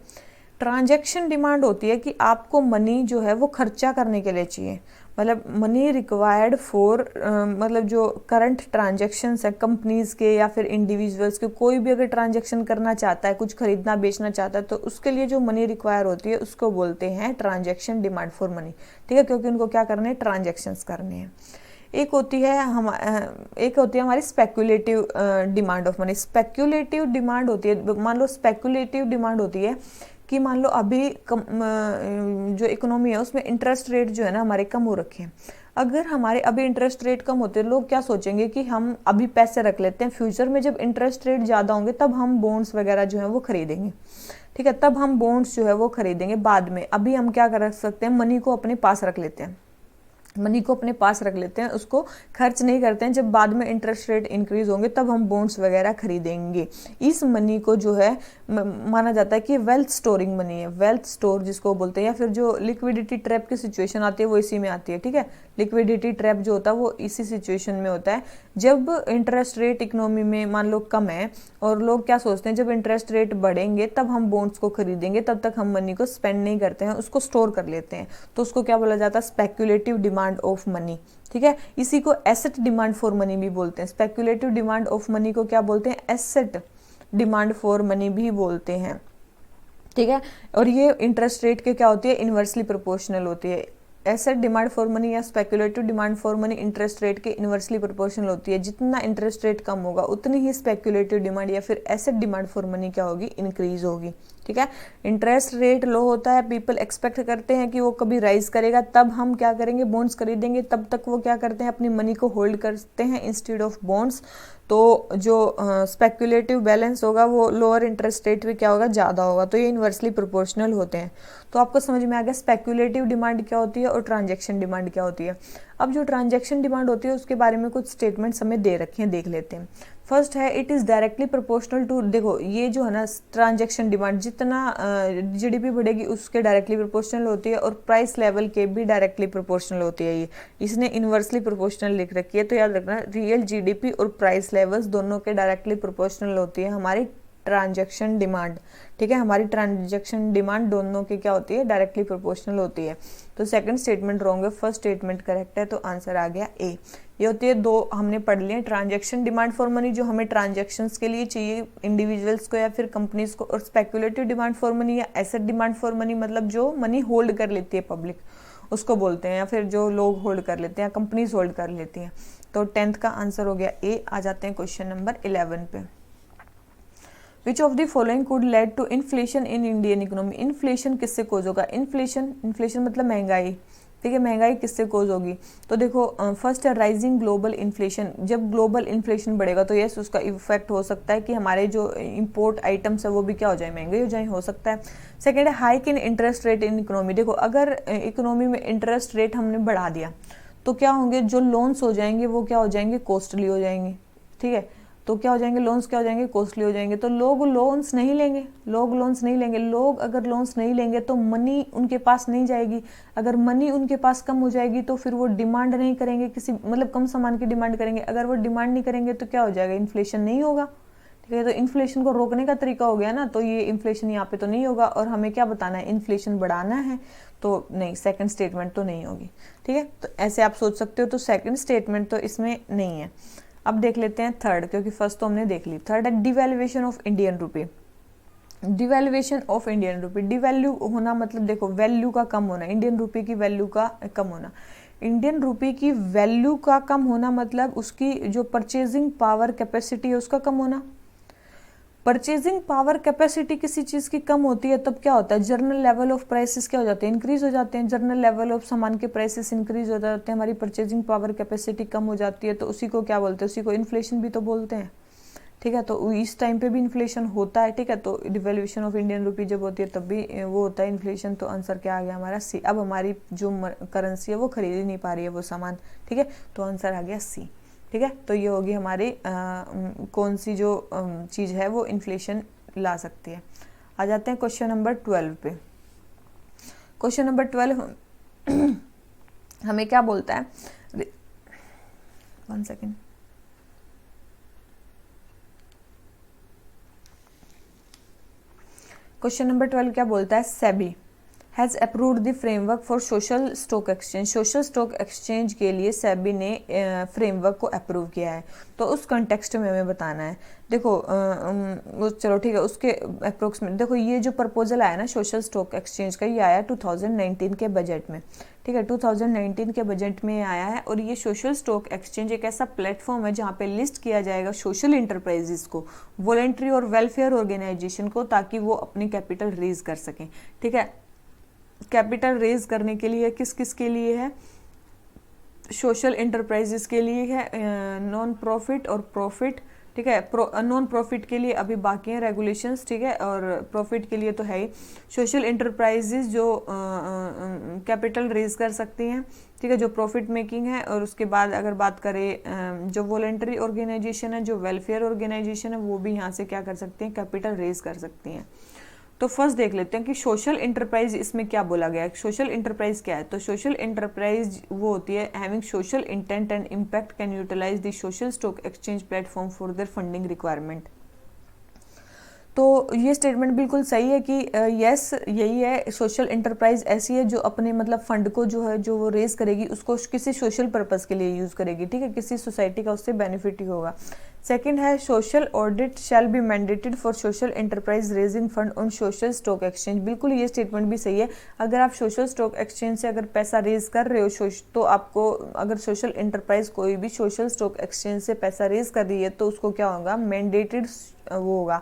ट्रांजैक्शन डिमांड होती है कि आपको मनी जो है वो खर्चा करने के लिए चाहिए, मतलब मनी रिक्वायर्ड फॉर मतलब जो करंट ट्रांजैक्शंस है कंपनीज के या फिर इंडिविजुअल्स के, कोई भी अगर ट्रांजैक्शन करना चाहता है, कुछ खरीदना बेचना चाहता है, तो उसके लिए जो मनी रिक्वायर होती है उसको बोलते हैं ट्रांजैक्शन डिमांड फॉर मनी, ठीक है, क्योंकि उनको क्या करने हैं? ट्रांजैक्शंस करने हैं। एक होती है हमारी speculative demand of money. Speculative demand होती है, मान लो स्पेक्यूलेटिव डिमांड होती है कि मान लो अभी जो इकोनॉमी है उसमें इंटरेस्ट रेट जो है ना हमारे कम हो रखे हैं। अगर हमारे अभी इंटरेस्ट रेट कम होते हैं, लोग क्या सोचेंगे कि हम अभी पैसे रख लेते हैं, फ्यूचर में जब इंटरेस्ट रेट ज़्यादा होंगे तब हम बॉन्ड्स वगैरह जो है वो खरीदेंगे, ठीक है, तब हम बॉन्ड्स जो है वो खरीदेंगे बाद में। अभी हम क्या कर सकते हैं? मनी को अपने पास रख लेते हैं, मनी को अपने पास रख लेते हैं, उसको खर्च नहीं करते हैं। जब बाद में इंटरेस्ट रेट इंक्रीज होंगे तब हम बॉन्ड्स वगैरह खरीदेंगे। इस मनी को जो है माना जाता है कि वेल्थ स्टोरिंग मनी है, वेल्थ स्टोर जिसको बोलते हैं। या फिर जो लिक्विडिटी ट्रैप की सिचुएशन आती है वो इसी में आती है, ठीक है। लिक्विडिटी ट्रैप जो होता है वो इसी सिचुएशन में होता है, जब इंटरेस्ट रेट इकोनॉमी में मान लो कम है और लोग क्या सोचते हैं जब इंटरेस्ट रेट बढ़ेंगे तब हम बॉन्ड्स को खरीदेंगे, तब तक हम मनी को स्पेंड नहीं करते हैं, उसको स्टोर कर लेते हैं, तो उसको क्या बोला जाता है? स्पेक्यूलेटिव डिमांड ऑफ मनी, ठीक है। इसी को एसेट डिमांड फॉर मनी भी बोलते हैं। स्पेक्यूलेटिव डिमांड ऑफ मनी को क्या बोलते हैं? एसेट डिमांड फॉर मनी भी बोलते हैं, ठीक है। और ये इंटरेस्ट रेट के क्या होती है? इनवर्सली प्रोपोर्शनल होती है। एसेट डिमांड फॉर मनी या speculative demand for money interest rate के इनवर्सली प्रोपोर्शनल होती है। जितना इंटरेस्ट रेट कम होगा उतनी ही स्पेक्यूलेटिव डिमांड या फिर एसेट डिमांड फॉर मनी क्या होगी? इंक्रीज होगी, ठीक है। इंटरेस्ट रेट लो होता है, पीपल एक्सपेक्ट करते हैं कि वो कभी राइज करेगा, तब हम क्या करेंगे? बॉन्ड्स खरीदेंगे। तब तक वो क्या करते हैं? अपनी मनी को होल्ड करते हैं इंस्टेड ऑफ बॉन्ड्स। तो जो स्पेक्यूलेटिव बैलेंस होगा वो लोअर इंटरेस्ट रेट पे क्या होगा? ज़्यादा होगा। तो ये इनवर्सली प्रोपोर्शनल होते हैं। तो आपको समझ में आ गया स्पेक्यूलेटिव डिमांड क्या होती है और ट्रांजैक्शन डिमांड क्या होती है। अब जो ट्रांजैक्शन डिमांड होती है उसके बारे में कुछ स्टेटमेंट्स हमें दे रखे हैं, देख लेते हैं। फर्स्ट है it is directly proportional to, देखो ये जो है ना ट्रांजैक्शन डिमांड जितना GDP बढ़ेगी उसके डायरेक्टली प्रोपोर्शनल होती है, और प्राइस लेवल के भी डायरेक्टली प्रोपोर्शनल होती है। ये इसने इनवर्सली प्रोपोर्शनल लिख रखी है, तो याद रखना रियल GDP और प्राइस लेवल्स दोनों के डायरेक्टली प्रोपोर्शनल होती है हमारी ट्रांजैक्शन डिमांड, ठीक है। हमारी ट्रांजैक्शन डिमांड दोनों की क्या होती है? डायरेक्टली प्रोपोर्शनल होती है। तो सेकंड स्टेटमेंट रॉन्ग है, फर्स्ट स्टेटमेंट करेक्ट है, तो आंसर आ गया ए। ये होती है दो हमने पढ़ लिए, ट्रांजैक्शन डिमांड फॉर मनी जो हमें ट्रांजैक्शंस के लिए चाहिए इंडिविजुअल्स को या फिर कंपनीज को, और स्पेक्यूलेटिव डिमांड फॉर मनी या एसेट डिमांड फॉर मनी मतलब जो मनी होल्ड कर लेती है पब्लिक उसको बोलते हैं, या फिर जो लोग होल्ड कर लेते हैं, कंपनीज होल्ड कर लेती हैं। तो 10th का आंसर हो गया ए। आ जाते हैं क्वेश्चन नंबर 11 पे। Which of the following could lead to inflation in Indian economy. Inflation किससे कोज होगा? इन्फ्लेशन मतलब महंगाई, ठीक है, महंगाई किससे कोज होगी? तो देखो फर्स्ट है राइजिंग ग्लोबल इन्फ्लेशन। जब ग्लोबल इन्फ्लेशन बढ़ेगा तो यस उसका इफेक्ट हो सकता है कि हमारे जो इंपोर्ट आइटम्स है वो भी क्या हो जाए, महंगे हो जाए, हो सकता है। सेकेंड है hike in interest rate in economy. देखो अगर इकोनॉमी में इंटरेस्ट रेट हमने बढ़ा दिया तो क्या होंगे, जो लोन्स हो जाएंगे वो क्या हो जाएंगे, कॉस्टली हो जाएंगे, ठीक है। तो क्या हो जाएंगे, लोन्स क्या हो जाएंगे, कॉस्टली हो जाएंगे। तो लोग लोन्स नहीं लेंगे, लोग अगर लोन्स नहीं लेंगे तो मनी उनके पास नहीं जाएगी। अगर मनी उनके पास कम हो जाएगी तो फिर वो डिमांड नहीं करेंगे, किसी मतलब कम सामान की डिमांड करेंगे। अगर वो डिमांड नहीं करेंगे तो क्या हो जाएगा, इन्फ्लेशन नहीं होगा, ठीक है। तो इन्फ्लेशन को रोकने का तरीका हो गया ना, तो ये इन्फ्लेशन यहाँ पे तो नहीं होगा। और हमें क्या बताना है, इन्फ्लेशन बढ़ाना है, तो नहीं, सेकंड स्टेटमेंट तो नहीं होगी, ठीक है। तो ऐसे आप सोच सकते हो। तो सेकंड स्टेटमेंट तो इसमें नहीं है। अब देख लेते हैं थर्ड, क्योंकि फर्स्ट तो हमने देख ली। थर्ड है devaluation of Indian rupee. Devaluation of Indian rupee, devalue होना मतलब देखो वैल्यू का कम होना, इंडियन रूपी की वैल्यू का कम होना। इंडियन रूपी की वैल्यू का कम होना मतलब उसकी जो परचेजिंग पावर कैपेसिटी है उसका कम होना। परचेजिंग पावर कैपेसिटी किसी चीज की कम होती है तब क्या होता है, जर्नल लेवल ऑफ प्राइसेस क्या हो जाते हैं, इंक्रीज हो जाते हैं। जर्नल लेवल ऑफ सामान के प्राइसेस इंक्रीज हो जाते हैं, हमारी परचेजिंग पावर कैपेसिटी कम हो जाती है, तो उसी को क्या बोलते हैं, उसी को इन्फ्लेशन भी तो बोलते हैं, ठीक है। तो इस टाइम पे भी इन्फ्लेशन होता है, ठीक है। तो डिवैल्यूएशन ऑफ इंडियन रूपी जब होती है तब भी वो होता है इन्फ्लेशन। तो आंसर क्या आ गया हमारा, सी। अब हमारी जो करेंसी है वो खरीद ही नहीं पा रही है वो सामान, ठीक है। तो आंसर आ गया सी, ठीक है। तो ये होगी हमारी कौन सी जो चीज़ है वो इन्फ्लेशन ला सकती है। आ जाते हैं क्वेश्चन नंबर 12 पे। क्वेश्चन नंबर 12 हमें क्या बोलता है, 1 सेकेंड। क्वेश्चन नंबर 12 क्या बोलता है, SEBI has approved the framework for social stock exchange. Social stock exchange के लिए सेबी ने फ्रेमवर्क को अप्रूव किया है। तो उस कंटेक्स्ट में हमें बताना है। देखो चलो ठीक है, उसके अप्रोक्सीमेट देखो ये जो प्रपोजल आया ना सोशल स्टॉक एक्सचेंज का, ये आया 2019 के बजट में, ठीक है। 2019 के बजट में आया है। और ये सोशल स्टॉक एक्सचेंज एक ऐसा प्लेटफॉर्म है जहाँ पे लिस्ट किया जाएगा सोशल इंटरप्राइजेस को, वॉलेंट्री और वेलफेयर ऑर्गेनाइजेशन को, ताकि वो अपनी कैपिटल रेज कर सकें, ठीक है। कैपिटल रेज करने के लिए किस किस के लिए है, सोशल इंटरप्राइजेस के लिए है, नॉन प्रॉफिट और प्रॉफिट, ठीक है। नॉन प्रॉफिट के लिए अभी बाकी हैं रेगुलेशंस, ठीक है। और प्रॉफिट के लिए तो है ही। सोशल इंटरप्राइजेस जो कैपिटल रेज कर सकती हैं, ठीक है, जो प्रॉफिट मेकिंग है। और उसके बाद अगर बात करें जो वॉलेंटरी ऑर्गेनाइजेशन है, जो वेलफेयर ऑर्गेनाइजेशन है, वो भी यहाँ से क्या कर सकती हैं, कैपिटल रेज कर सकती हैं। तो फर्स्ट देख लेते हैं कि सोशल इंटरप्राइज इसमें क्या बोला गया है। सोशल इंटरप्राइज क्या है, तो सोशल इंटरप्राइज वो होती है having social intent and impact can utilise the social stock exchange platform for their funding requirement. तो ये स्टेटमेंट बिल्कुल सही है कि यस यही है, सोशल इंटरप्राइज ऐसी है जो अपने मतलब फंड को जो है जो वो रेज करेगी उसको किसी सोशल पर्पस के लिए यूज करेगी, ठीक है, किसी सोसाइटी का उससे बेनिफिट ही होगा। सेकंड है social audit shall be mandated for social enterprise raising fund on social stock exchange. बिल्कुल ये स्टेटमेंट भी सही है। अगर आप सोशल स्टॉक एक्सचेंज से अगर पैसा रेज कर रहे हो तो आपको, अगर सोशल एंटरप्राइज कोई भी सोशल स्टॉक एक्सचेंज से पैसा रेज कर रही है तो उसको क्या होगा, मैंडेटेड वो होगा,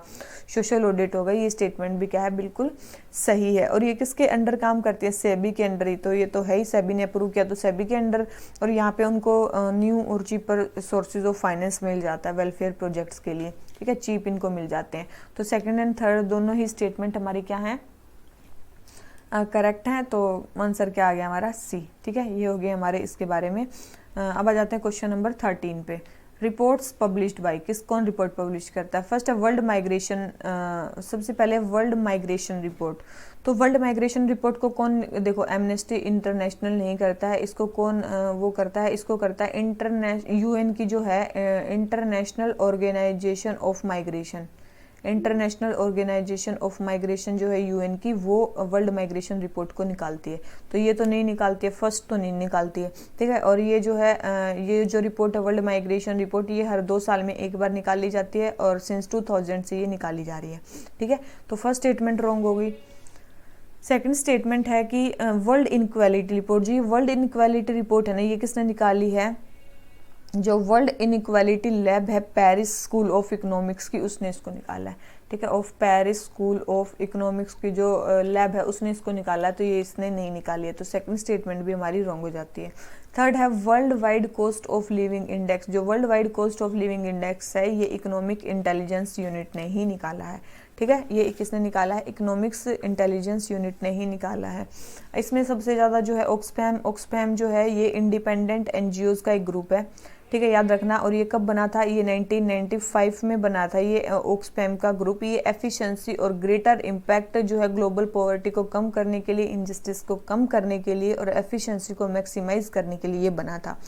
सोशल ऑडिट होगा। ये स्टेटमेंट भी क्या है, बिल्कुल सही है। और ये किसके अंडर काम करती है, सेबी के अंडर ही। तो ये तो है ही, सेबी ने अप्रूव किया तो सेबी के अंडर। और यहाँ पे उनको न्यू और चीपर सोर्सेज ऑफ फाइनेंस मिल जाता है वेलफेयर प्रोजेक्ट्स के लिए, ठीक है, चीप इनको मिल जाते हैं। तो सेकंड एंड थर्ड दोनों ही स्टेटमेंट हमारी क्या है, करेक्ट है। तो आंसर क्या आ गया हमारा, सी, ठीक है। ये हो गया हमारे इसके बारे में। अब आ जाते हैं क्वेश्चन नंबर 13 पे। रिपोर्ट्स पब्लिश्ड बाय, कौन रिपोर्ट पब्लिश करता है। फर्स्ट है वर्ल्ड माइग्रेशन, सबसे पहले वर्ल्ड माइग्रेशन रिपोर्ट। तो वर्ल्ड माइग्रेशन रिपोर्ट को कौन, देखो एमनेस्टी इंटरनेशनल नहीं करता है, इसको कौन वो करता है, इसको करता है यूएन की जो है international organisation of migration. International organisation of migration जो है यूएन की, वो वर्ल्ड माइग्रेशन रिपोर्ट को निकालती है। तो ये तो नहीं निकालती है, फर्स्ट तो नहीं निकालती है, ठीक है। और ये जो है ये जो रिपोर्ट है वर्ल्ड माइग्रेशन रिपोर्ट, ये हर 2 साल में एक बार निकाली जाती है और सिंस 2000 से ये निकाली जा रही है, ठीक है। तो फर्स्ट स्टेटमेंट रॉन्ग होगी। सेकंड स्टेटमेंट है कि वर्ल्ड इनक्वालिटी रिपोर्ट, जी वर्ल्ड इनक्वालिटी रिपोर्ट है ना, ये किसने निकाली है, जो वर्ल्ड इनइक्वालिटी लैब है पेरिस स्कूल ऑफ इकोनॉमिक्स की, उसने इसको निकाला है, ठीक है। Of Paris school of economics की जो लैब है उसने इसको निकाला है, तो ये इसने नहीं निकाली है, तो सेकंड स्टेटमेंट भी हमारी रॉन्ग हो जाती है। थर्ड है world wide cost of living index. जो world wide cost of living index है ये इकोनॉमिक इंटेलिजेंस यूनिट ने ही निकाला है, ठीक है। ये किसने निकाला है? इकोनॉमिक्स इंटेलिजेंस यूनिट ने ही निकाला है। इसमें सबसे ज़्यादा जो है ऑक्सफैम जो है ये इंडिपेंडेंट एनजीओज का एक ग्रुप है, ठीक है, याद रखना। और ये कब बना था? ये 1995 में बना था ये ऑक्सफैम का ग्रुप। ये एफिशिएंसी और ग्रेटर इम्पैक्ट जो है ग्लोबल पॉवर्टी को कम करने के लिए, इनजस्टिस को कम करने के लिए और एफिशिएंसी को मैक्सिमाइज करने के लिए ये बना था।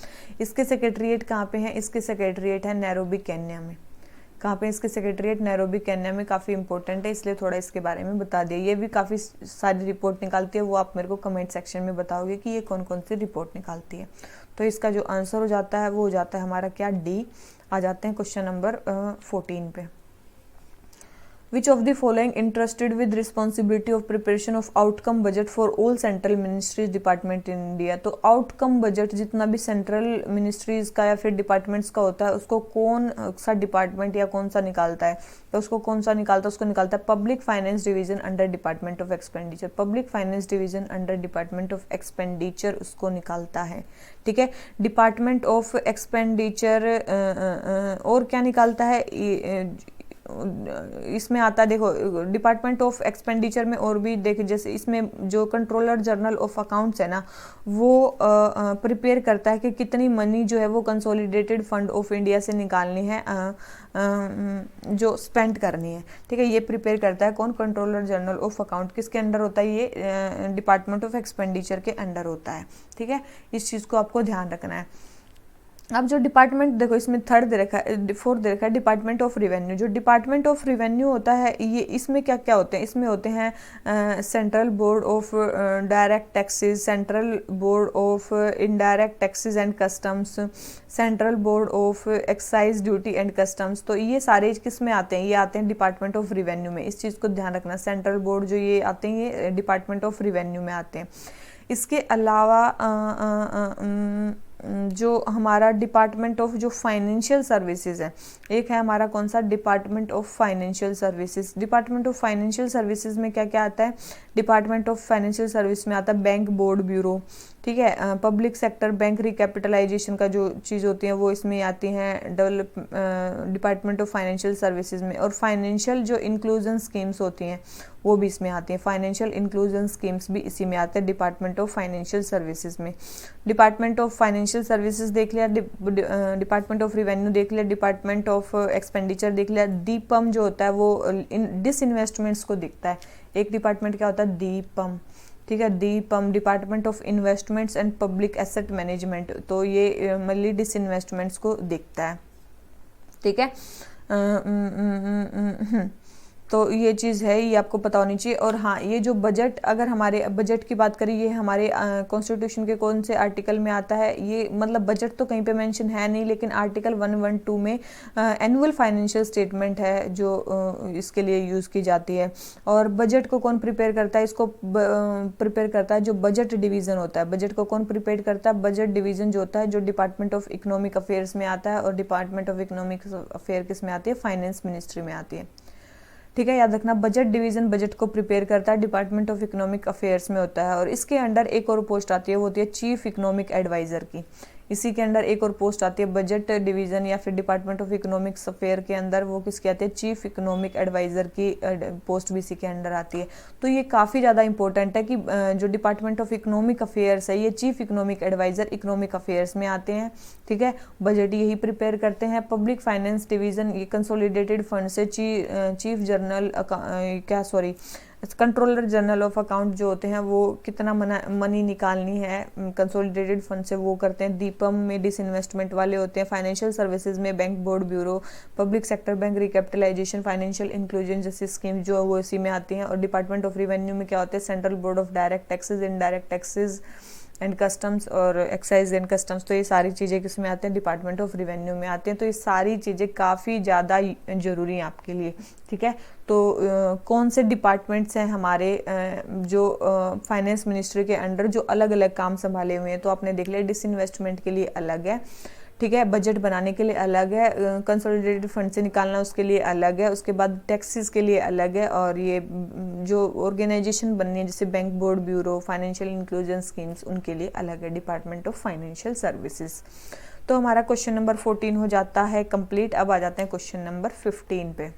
इसके सेक्रेटरीट कहाँ पे है? इसके सेक्रेटरीट है नैरोबी केन्या में। कहाँ पे इसके सेक्रेटरीट? नैरोबी केन्या में। काफ़ी इंपॉर्टेंट है, इसलिए थोड़ा इसके बारे में बता दिया। ये भी काफ़ी सारी रिपोर्ट निकालती है, वो आप मेरे को कमेंट सेक्शन में बताओगे कि ये कौन कौन सी रिपोर्ट निकालती है। तो इसका जो आंसर हो जाता है वो हो जाता है हमारा क्या? डी। आ जाते हैं क्वेश्चन नंबर 14 पे। Which of the following entrusted with responsibility of preparation of outcome budget for all central ministries department in India? तो outcome budget जितना भी central ministries का या फिर departments का होता है उसको कौन सा department या कौन सा निकालता है? तो उसको कौन सा निकालता है? उसको निकालता है Public Finance Division under Department of Expenditure। Public Finance Division under Department of Expenditure उसको निकालता है, ठीक है। डिपार्टमेंट ऑफ एक्सपेंडिचर और क्या निकालता है? इसमें आता है, देखो डिपार्टमेंट ऑफ एक्सपेंडिचर में और भी देखिए, जैसे इसमें जो कंट्रोलर जनरल ऑफ अकाउंट्स है ना वो प्रिपेयर करता है कि कितनी मनी जो है वो कंसोलिडेटेड फंड ऑफ इंडिया से निकालनी है, जो स्पेंड करनी है, ठीक है। ये प्रिपेयर करता है कौन? Controller general of account. किसके अंडर होता है ये? डिपार्टमेंट ऑफ एक्सपेंडिचर के अंडर होता है, ठीक है। इस चीज़ को आपको ध्यान रखना है। अब जो डिपार्टमेंट, देखो इसमें थर्ड दे रखा है, फोर्थ दे रखा है डिपार्टमेंट ऑफ रिवेन्यू। जो डिपार्टमेंट ऑफ रिवेन्यू होता है ये, इसमें क्या क्या होते हैं? इसमें होते हैं central board of direct taxes, central board of indirect taxes and customs, central board of excise duty and customs. तो ये सारे किस में आते हैं? ये आते हैं डिपार्टमेंट ऑफ रिवेन्यू में। इस चीज़ को ध्यान रखना, सेंट्रल बोर्ड जो ये आते हैं ये डिपार्टमेंट ऑफ रिवेन्यू में आते हैं। इसके अलावा जो हमारा डिपार्टमेंट ऑफ जो फाइनेंशियल सर्विसेज है, एक है हमारा कौन सा? Department of financial services. Department of financial services में क्या क्या आता है? डिपार्टमेंट ऑफ फाइनेंशियल सर्विस में आता है बैंक बोर्ड ब्यूरो, ठीक है। पब्लिक सेक्टर बैंक रिकैपिटलाइजेशन का जो चीज़ होती है वो इसमें आती हैं डिपार्टमेंट ऑफ फाइनेंशियल सर्विसेज में। और फाइनेंशियल जो इंक्लूजन स्कीम्स होती हैं वो भी इसमें आती हैं। फाइनेंशियल इंक्लूजन स्कीम्स भी इसी में आते हैं डिपार्टमेंट ऑफ फाइनेंशियल सर्विसेज में। डिपार्टमेंट ऑफ फाइनेंशियल सर्विसेज देख लिया, डिपार्टमेंट ऑफ रिवेन्यू देख लिया, डिपार्टमेंट ऑफ एक्सपेंडिचर देख लिया। डीपम जो होता है वो डिसइन्वेस्टमेंट्स को दिखता है। एक डिपार्टमेंट क्या होता है? डीपम, ठीक है। DIPAM department of investments and public asset management, तो ये मल्ली डिसइन्वेस्टमेंट्स को दिखता है, ठीक है। तो ये चीज़ है, ये आपको पता होनी चाहिए। और हाँ, ये जो बजट, अगर हमारे बजट की बात करें, ये हमारे कॉन्स्टिट्यूशन के कौन से आर्टिकल में आता है? ये मतलब बजट तो कहीं पे मेंशन है नहीं, लेकिन आर्टिकल 112 में एनुअल फाइनेंशियल स्टेटमेंट है जो इसके लिए यूज़ की जाती है। और बजट को कौन प्रिपेयर करता है? इसको प्रिपेयर करता है जो बजट डिवीज़न होता है। बजट को कौन प्रिपेयर करता है? बजट डिवीज़न जो होता है, जो डिपार्टमेंट ऑफ इकोनॉमिक अफेयर्स में आता है। और डिपार्टमेंट ऑफ इकोनॉमिक अफेयर किस में आती है? फाइनेंस मिनिस्ट्री में आती है, ठीक है। याद रखना, बजट डिवीजन बजट को प्रिपेयर करता है, डिपार्टमेंट ऑफ इकोनॉमिक अफेयर्स में होता है। और इसके अंडर एक और पोस्ट आती है, वो होती है चीफ इकोनॉमिक एडवाइजर की। इसी के अंडर एक और पोस्ट आती है बजट डिवीजन या फिर डिपार्टमेंट ऑफ इकोनॉमिक्स अफेयर के अंदर, वो किसकी आती है? चीफ इकोनॉमिक एडवाइजर की पोस्ट भी इसी के अंडर आती है। तो ये काफ़ी ज़्यादा इंपॉर्टेंट है कि जो डिपार्टमेंट ऑफ इकोनॉमिक अफेयर्स है, ये chief economic adviser economic affairs में आते हैं, ठीक है। बजट यही प्रिपेयर करते हैं। पब्लिक फाइनेंस डिवीजन ये कंसोलिडेटेड फंड से chief general controller general of account जो होते हैं वो कितना मनी निकालनी है कंसोलिडेटेड फंड से, वो करते हैं। दीपम में डिसइन्वेस्टमेंट वाले होते हैं। फाइनेंशियल सर्विसेज में bank board bureau, public sector bank recapitalisation, financial inclusion जैसी स्कीम जो है वो इसी में आती हैं। और डिपार्टमेंट ऑफ रिवेन्यू में क्या होते हैं? Central board of direct taxes, indirect taxes and customs और एक्साइज एंड कस्टम्स। तो ये सारी चीज़ें किस में आते हैं? डिपार्टमेंट ऑफ रिवेन्यू में आते हैं। तो ये सारी चीज़ें काफ़ी ज़्यादा ज़रूरी हैं आपके लिए, ठीक है। तो कौन से डिपार्टमेंट्स हैं हमारे जो फाइनेंस मिनिस्ट्री के अंडर जो अलग अलग काम संभाले हुए हैं? तो आपने देख लिया डिसइन्वेस्टमेंट के लिए अलग है, ठीक है, बजट बनाने के लिए अलग है, कंसोलिडेटेड फंड से निकालना उसके लिए अलग है, उसके बाद टैक्सेस के लिए अलग है, और ये जो ऑर्गेनाइजेशन बननी है जैसे bank, board, bureau, financial inclusion schemes, उनके लिए अलग है, डिपार्टमेंट ऑफ फाइनेंशियल सर्विसेज। तो हमारा क्वेश्चन नंबर 14 हो जाता है कंप्लीट। अब आ जाते हैं क्वेश्चन नंबर 15 पे।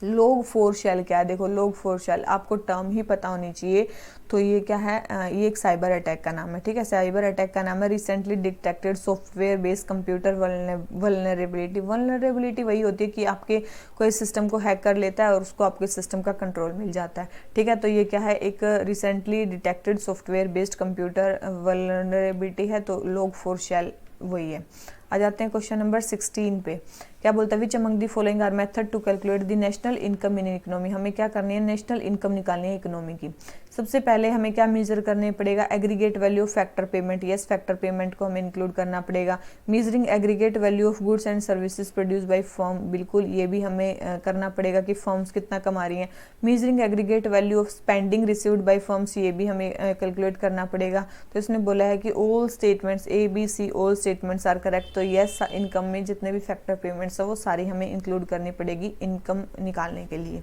लोग फोर शेल क्या है? देखो, लोग फोर शेल आपको टर्म ही पता होनी चाहिए। तो ये क्या है? ये एक साइबर अटैक का नाम है, ठीक है, साइबर अटैक का नाम है recently detected software based computer vulnerability. Vulnerability वही होती है कि आपके कोई सिस्टम को हैक कर लेता है और उसको आपके सिस्टम का कंट्रोल मिल जाता है, ठीक है। तो ये क्या है? एक recently detected software based computer vulnerability है, तो लोग फोर शेल वही है। आ जाते हैं क्वेश्चन नंबर 16 पे। क्या बोलता है? Which among the following are method to calculate the national income in economy. हमें क्या करनी है? नेशनल इनकम निकालनी है इकोनॉमी की। सबसे पहले हमें क्या मेजर करने पड़ेगा? Aggregate value of factor payment. Yes, factor payment को हमें इंक्लूड करना पड़ेगा। Measuring aggregate value of goods and services produce by firm, बिल्कुल ये भी हमें करना पड़ेगा कि फर्म्स कितना कमा रही हैं। Measuring aggregate value of spending received by firms, ये भी हमें कैलकुलेट करना पड़ेगा। तो इसने बोला है कि all statements ABC, all statements are correct. तो यस, इनकम में जितने भी फैक्टर पेमेंट्स है वो सारी हमें इंक्लूड करनी पड़ेगी इनकम निकालने के लिए।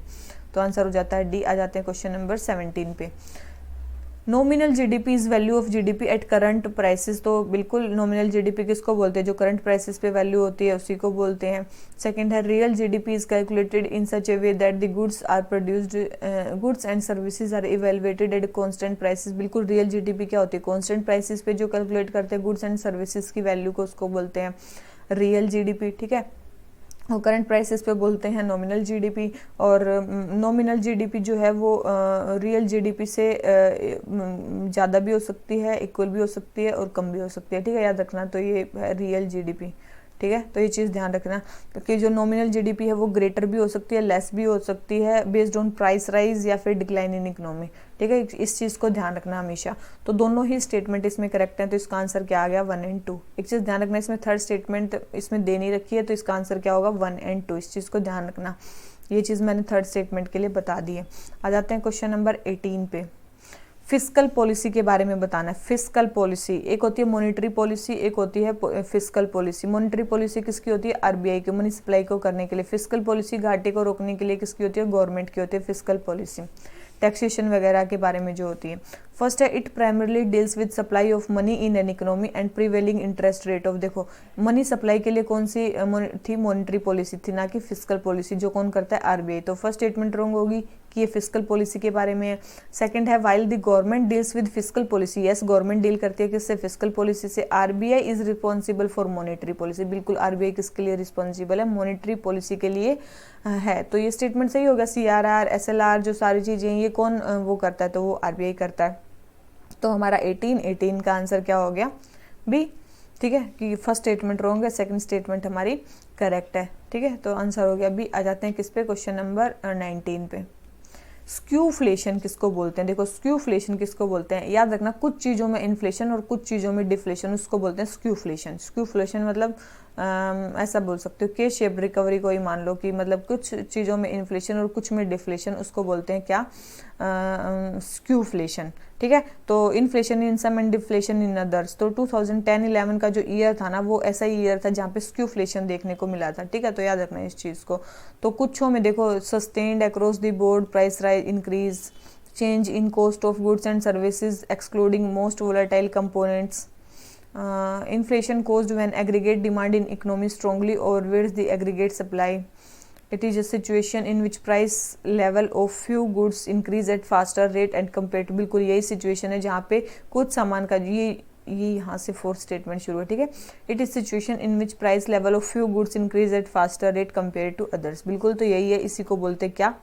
तो आंसर हो जाता है डी। आ जाते हैं क्वेश्चन नंबर 17 पे। Nominal GDP is value of GDP at current prices. तो बिल्कुल नॉमिनल जीडीपी किसको बोलते हैं? जो करंट प्राइसेस पे वैल्यू होती है उसी को बोलते हैं। सेकंड है real GDP is calculated in such a way that the goods are produced, goods and services are evaluated at constant prices. बिल्कुल रियल जीडीपी क्या होती है? कांस्टेंट प्राइसेस पे जो कैलकुलेट करते हैं गुड्स एंड सर्विसेज की वैल्यू को, उसको बोलते हैं रियल जीडीपी, ठीक है। और करंट प्राइसेस पे बोलते हैं नॉमिनल जीडीपी। और नॉमिनल जीडीपी जो है वो रियल जीडीपी से ज़्यादा भी हो सकती है, इक्वल भी हो सकती है और कम भी हो सकती है, ठीक है, याद रखना। तो ये है रियल जीडीपी, ठीक है। तो ये चीज़ ध्यान रखना क्योंकि जो नॉमिनल जीडीपी है वो ग्रेटर भी हो सकती है, लेस भी हो सकती है, बेस्ड ऑन प्राइस राइज या फिर डिक्लाइन इन इकोनॉमी, ठीक है। इस चीज़ को ध्यान रखना हमेशा। तो दोनों ही स्टेटमेंट इसमें करेक्ट हैं, तो इसका आंसर क्या आ गया? 1 और 2। एक चीज़ ध्यान रखना, इसमें थर्ड स्टेटमेंट इसमें दे नहीं रखी है, तो इसका आंसर क्या होगा? 1 और 2। इस चीज़ को ध्यान रखना, ये चीज़ मैंने थर्ड स्टेटमेंट के लिए बता दी है। आ जाते हैं क्वेश्चन नंबर 18 पे। फिस्कल पॉलिसी के बारे में बताना है। फिस्कल पॉलिसी, एक होती है मॉनेटरी पॉलिसी, एक होती है फिस्कल पॉलिसी। मॉनेटरी पॉलिसी किसकी होती है? आरबीआई की, मनी सप्लाई को करने के लिए। फिस्कल पॉलिसी घाटे को रोकने के लिए किसकी होती है? गवर्नमेंट की होती है फिस्कल पॉलिसी। टैक्सेशन वगैरह के बारे में जो होती है। फर्स्ट है it primarily deals with supply of money in an economy and prevailing interest rate of. देखो, मनी सप्लाई के लिए कौन सी थी? मॉनेटरी पॉलिसी थी, ना कि फिस्कल पॉलिसी, जो कौन करता है? आरबीआई। तो फर्स्ट स्टेटमेंट रॉन्ग होगी कि ये फिस्कल पॉलिसी के बारे में है। सेकंड है while the government deals with fiscal policy. Yes, government deal करती है किससे? फिस्कल पॉलिसी से। RBI is responsible for monetary policy. बिल्कुल, आरबीआई किसके लिए रिस्पॉन्सिबल है? मॉनेटरी पॉलिसी के लिए है। तो ये स्टेटमेंट सही होगा। सीआरआर, एसएलआर, जो सारी चीजें ये कौन वो करता है? तो वो आरबीआई करता है। तो हमारा 18 का आंसर क्या हो गया? बी, ठीक है, कि फर्स्ट स्टेटमेंट रॉन्ग है, सेकंड स्टेटमेंट हमारी करेक्ट है, ठीक है। तो आंसर हो गया बी। आ जाते हैं किस पे? क्वेश्चन नंबर 19 पे। स्क्यूफ्लेशन किसको बोलते हैं? देखो, स्क्यूफ्लेशन किसको बोलते हैं? याद रखना, कुछ चीज़ों में इन्फ्लेशन और कुछ चीज़ों में डिफ्लेशन, उसको बोलते हैं स्क्यूफ्लेशन। स्क्यूफ्लेशन मतलब ऐसा बोल सकते हो के शेप रिकवरी को ही मान लो कि मतलब कुछ चीज़ों में इन्फ्लेशन और कुछ में डिफ्लेशन, उसको बोलते हैं क्या? स्क्यूफ्लेशन, ठीक है। तो inflation in some and deflation in others. तो 2010-11 का जो ईयर था ना, वो ऐसा ही ईयर था जहाँ पे स्क्यूफ्लेशन देखने को मिला था, ठीक है। तो याद रखना इस चीज़ को। तो कुछों में देखो, sustained across the board price rise increase, change in cost of goods and services excluding most volatile components, inflation caused when aggregate demand in economy strongly outweighs the aggregate supply. It is a situation in which price level of few goods increase at faster rate and compared to। बिल्कुल यही situation है जहाँ पे कुछ सामान का ये यहाँ से फोर्थ स्टेटमेंट शुरू है, ठीक है। It is situation in which price level of few goods increase at faster rate compare to others. बिल्कुल, तो यही है, इसी को बोलते हैं क्या?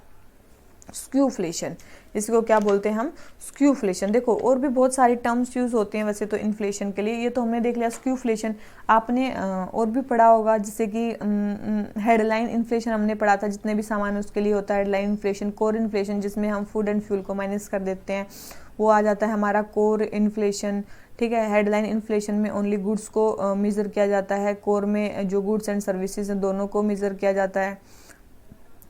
स्क्यूफ्लेशन। इसको क्या बोलते हैं हम? स्क्यूफ्लेशन। देखो, और भी बहुत सारी टर्म्स यूज होते हैं वैसे तो इन्फ्लेशन के लिए, ये तो हमने देख लिया स्क्यूफ्लेशन। आपने और भी पढ़ा होगा, जैसे कि हेडलाइन इन्फ्लेशन हमने पढ़ा था, जितने भी सामान उसके लिए होता है हेडलाइन इन्फ्लेशन। कोर इन्फ्लेशन, जिसमें हम फूड एंड फ्यूल को माइनस कर देते हैं, वो आ जाता है हमारा कोर इन्फ्लेशन, ठीक है। हेडलाइन इन्फ्लेशन में ओनली गुड्स को मेजर किया जाता है, कोर में जो गुड्स एंड सर्विसेज हैं दोनों को मेजर किया जाता है।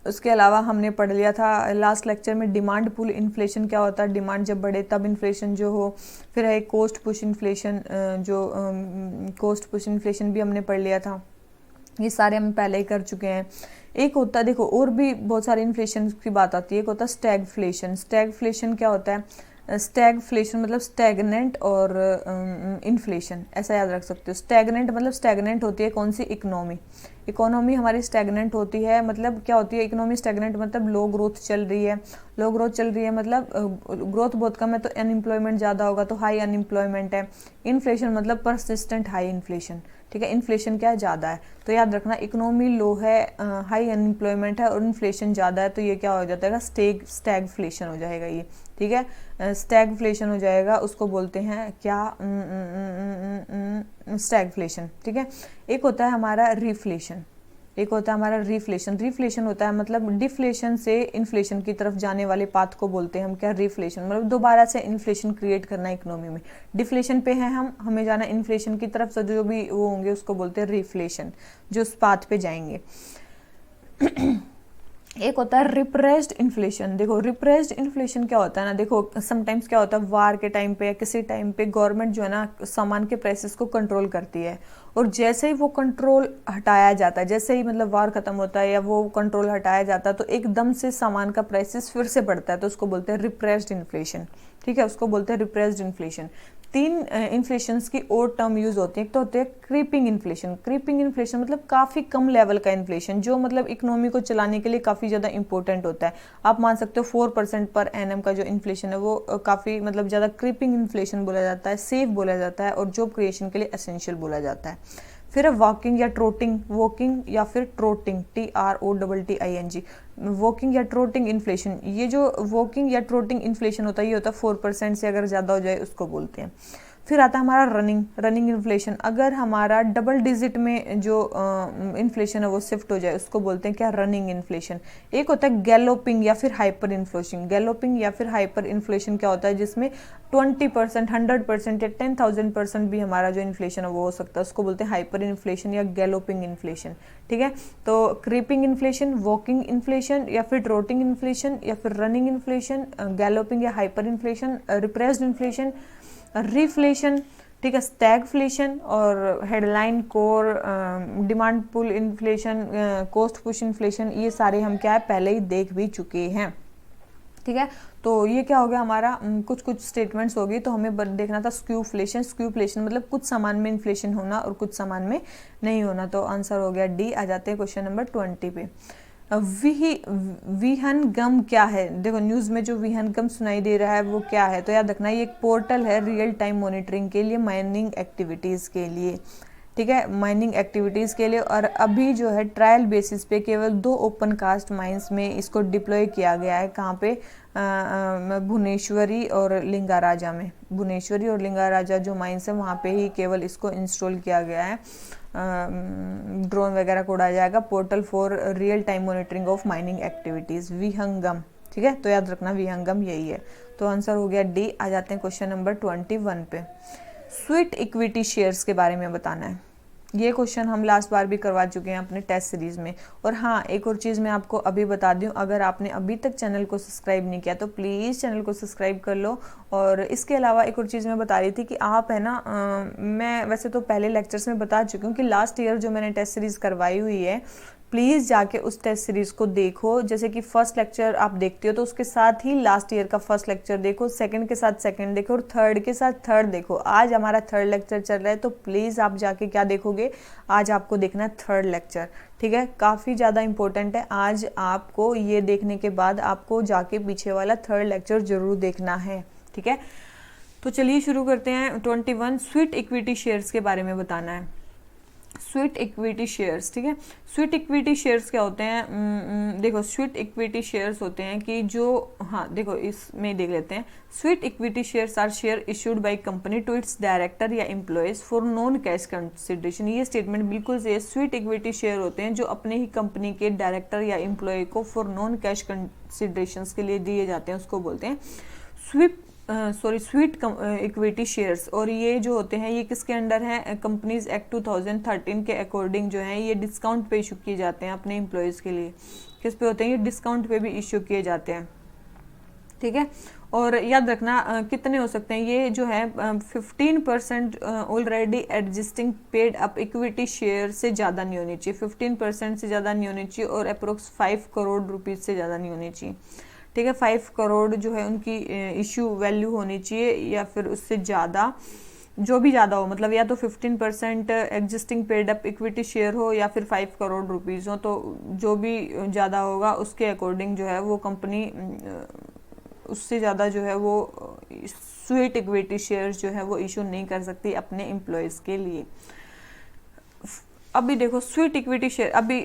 उसके अलावा हमने पढ़ लिया था लास्ट लेक्चर में डिमांड पुल इन्फ्लेशन क्या होता है, डिमांड जब बढ़े तब इन्फ्लेशन जो हो। फिर है कोस्ट पुश इन्फ्लेशन, जो कोस्ट पुश इन्फ्लेशन भी हमने पढ़ लिया था, ये सारे हम पहले ही कर चुके हैं। एक होता है, देखो और भी बहुत सारे इन्फ्लेशन की बात आती है। एक होता है स्टैगफ्लेशन। स्टैगफ्लेशन क्या होता है, स्टैगफ्लेशन मतलब स्टैगनेंट और इन्फ्लेशन, ऐसा याद रख सकते हो। स्टैगनेंट मतलब स्टैगनेंट होती है कौन सी, इकोनॉमी। इकोनॉमी हमारी स्टैगनेंट होती है, मतलब क्या होती है इकोनॉमी स्टैगनेंट, मतलब लो ग्रोथ चल रही है। लो ग्रोथ चल रही है मतलब ग्रोथ बहुत कम है तो अनएम्प्लॉयमेंट ज़्यादा होगा, तो हाई अनएम्प्लॉयमेंट है। इन्फ्लेशन मतलब परसिस्टेंट हाई इन्फ्लेशन, ठीक है। इन्फ्लेशन क्या है, ज़्यादा है, तो याद रखना इकोनॉमी लो है, हाई अनएम्प्लॉयमेंट है और इन्फ्लेशन ज़्यादा है, तो ये क्या हो जाता है, स्टैगफ्लेशन हो जाएगा ये, ठीक है। स्टैगफ्लेशन हो जाएगा, उसको बोलते हैं क्या, स्टैगफ्लेशन, ठीक है। एक होता है हमारा रिफ्लेशन। एक होता है हमारा रिफ्लेशन। रिफ्लेशन होता है मतलब डिफ्लेशन से इन्फ्लेशन की तरफ जाने वाले पाथ को बोलते हैं हम क्या, रिफ्लेशन, मतलब दोबारा से इन्फ्लेशन क्रिएट करना इकोनॉमी में। डिफ्लेशन पे है हम, हमें जाना इन्फ्लेशन की तरफ, तो जो भी वो होंगे उसको बोलते हैं रिफ्लेशन, जो उस पाथ पे जाएंगे। एक होता है रिप्रेस्ड इन्फ्लेशन। देखो रिप्रेस्ड इन्फ्लेशन क्या होता है ना, देखो समटाइम्स क्या होता है, वार के टाइम पे या किसी टाइम पे गवर्नमेंट जो है ना सामान के प्राइसेस को कंट्रोल करती है, और जैसे ही वो कंट्रोल हटाया जाता है, जैसे ही मतलब वार खत्म होता है या वो कंट्रोल हटाया जाता है, तो एकदम से सामान का प्राइसेस फिर से बढ़ता है, तो उसको बोलते हैं रिप्रेस्ड इन्फ्लेशन, ठीक है, उसको बोलते हैं रिप्रेस्ड इन्फ्लेशन। तीन इन्फ्लेशंस की और टर्म यूज होती है। एक तो होती है क्रीपिंग इन्फ्लेशन। क्रीपिंग इन्फ्लेशन मतलब काफ़ी कम लेवल का इन्फ्लेशन, जो मतलब इकोनॉमी को चलाने के लिए काफ़ी ज़्यादा इंपॉर्टेंट होता है। आप मान सकते हो 4% पर एनएम का जो इन्फ्लेशन है वो काफ़ी मतलब ज़्यादा क्रीपिंग इन्फ्लेशन बोला जाता है, सेफ बोला जाता है और जॉब क्रिएशन के लिए एसेंशियल बोला जाता है। फिर है वॉकिंग या ट्रोटिंग, वॉकिंग या फिर ट्रोटिंग, TROTTING, वॉकिंग या ट्रोटिंग इन्फ्लेशन। ये जो वॉकिंग या ट्रोटिंग इन्फ्लेशन होता है ये होता है 4% से अगर ज़्यादा हो जाए उसको बोलते हैं। फिर आता है हमारा रनिंग इन्फ्लेशन। अगर हमारा डबल डिजिट में जो इन्फ्लेशन है वो शिफ्ट हो जाए उसको बोलते हैं क्या, रनिंग इन्फ्लेशन। एक होता है गैलोपिंग या फिर हाइपर इन्फ्लेशन। गैलोपिंग या फिर हाइपर इन्फ्लेशन क्या होता है, जिसमें 20%, 100% या 10,000% भी हमारा जो इन्फ्लेशन है वो हो सकता है, उसको बोलते हैं हाइपर इन्फ्लेशन या गैलोपिंग इन्फ्लेशन, ठीक है। तो क्रीपिंग इन्फ्लेशन, वॉकिंग इन्फ्लेशन या फिर ट्रोटिंग इन्फ्लेशन या फिर रनिंग इन्फ्लेशन, गैलोपिंग या hyper inflation, repressed inflation, reflation, ठीक है, स्टैगफ्लेशन और headline core, demand pull inflation, cost push inflation, ये सारे हम क्या है पहले ही देख भी चुके हैं, ठीक है। तो ये क्या हो गया हमारा, कुछ स्टेटमेंट्स हो गई। तो हमें देखना था स्क्यूफ्लेशन। स्क्यूफ्लेशन मतलब कुछ सामान में इन्फ्लेशन होना और कुछ सामान में नहीं होना। तो आंसर हो गया डी। आ जाते हैं क्वेश्चन नंबर 20 पे। विहंगम क्या है, देखो न्यूज़ में जो विहंगम सुनाई दे रहा है वो क्या है, तो याद रखना ये एक पोर्टल है रियल टाइम मॉनिटरिंग के लिए, माइनिंग एक्टिविटीज़ के लिए, ठीक है, माइनिंग एक्टिविटीज़ के लिए। और अभी जो है ट्रायल बेसिस पे केवल 2 ओपन कास्ट माइंस में इसको डिप्लॉय किया गया है। कहाँ पे, भुवनेश्वरी और लिंगाराजा में। भुवनेश्वरी और लिंगाराजा जो माइंस है वहाँ पे ही केवल इसको इंस्टॉल किया गया है। ड्रोन वगैरह को उड़ाया जाएगा। Portal for real time monitoring of mining activities, विहंगम, ठीक है। तो याद रखना विहंगम यही है। तो आंसर हो गया डी। आ जाते हैं क्वेश्चन नंबर 21 पे। स्वीट इक्विटी शेयर्स के बारे में बताना है। ये क्वेश्चन हम लास्ट बार भी करवा चुके हैं अपने टेस्ट सीरीज में। और हाँ, एक और चीज़ मैं आपको अभी बता दूं, अगर आपने अभी तक चैनल को सब्सक्राइब नहीं किया तो प्लीज़ चैनल को सब्सक्राइब कर लो। और इसके अलावा एक और चीज़ मैं बता रही थी कि आप है ना, मैं वैसे तो पहले लेक्चर्स में बता चुकी हूँ कि लास्ट ईयर जो मैंने टेस्ट सीरीज़ करवाई हुई है, प्लीज़ जाके उस टेस्ट सीरीज़ को देखो। जैसे कि फर्स्ट लेक्चर आप देखते हो तो उसके साथ ही लास्ट ईयर का फर्स्ट लेक्चर देखो, सेकंड के साथ सेकंड देखो और थर्ड के साथ थर्ड देखो। आज हमारा थर्ड लेक्चर चल रहा है तो प्लीज़ आप जाके क्या देखोगे, आज आपको देखना है थर्ड लेक्चर, ठीक है। काफ़ी ज़्यादा इंपॉर्टेंट है। आज आपको ये देखने के बाद आपको जाके पीछे वाला थर्ड लेक्चर ज़रूर देखना है, ठीक है। तो चलिए शुरू करते हैं। 21 स्वीट इक्विटी शेयर्स के बारे में बताना है। स्वीट इक्विटी शेयर्स, ठीक है। स्वीट इक्विटी शेयर्स क्या होते हैं, देखो स्वीट इक्विटी शेयर्स होते हैं कि जो, हाँ देखो इसमें देख लेते हैं। Sweet equity shares are share issued by company to its director या employees for non cash consideration. ये स्टेटमेंट बिल्कुल सही है। स्वीट इक्विटी शेयर होते हैं जो अपने ही कंपनी के डायरेक्टर या एम्प्लॉय को फॉर नॉन कैश कंसिडरेशन के लिए दिए जाते हैं, उसको बोलते हैं स्वीट इक्विटी शेयर्स, और ये जो होते हैं ये किसके अंडर हैं, कंपनीज एक्ट 2013 के अकॉर्डिंग जो है ये डिस्काउंट पे इशू किए जाते हैं अपने एम्प्लॉयज़ के लिए। किस पे होते हैं ये, डिस्काउंट पे भी इशू किए जाते हैं, ठीक है। और याद रखना कितने हो सकते हैं ये जो है 15% already existing paid up equity share से ज़्यादा नहीं होनी चाहिए, 15% से ज़्यादा नहीं होनी चाहिए, और अप्रोक्स 5 करोड़ रुपीज़ से ज़्यादा नहीं होनी चाहिए, ठीक है। 5 करोड़ जो है उनकी इशू वैल्यू होनी चाहिए, या फिर उससे ज़्यादा, जो भी ज़्यादा हो, मतलब या तो 15% existing paid up equity share हो या फिर 5 करोड़ रुपीज़ हो, तो जो भी ज़्यादा होगा उसके अकॉर्डिंग जो है वो कंपनी उससे ज़्यादा जो है वो स्वीट इक्विटी शेयर्स जो है वो इशू नहीं कर सकती अपने एम्प्लॉयज़ के लिए। अभी देखो स्वीट इक्विटी शेयर, अभी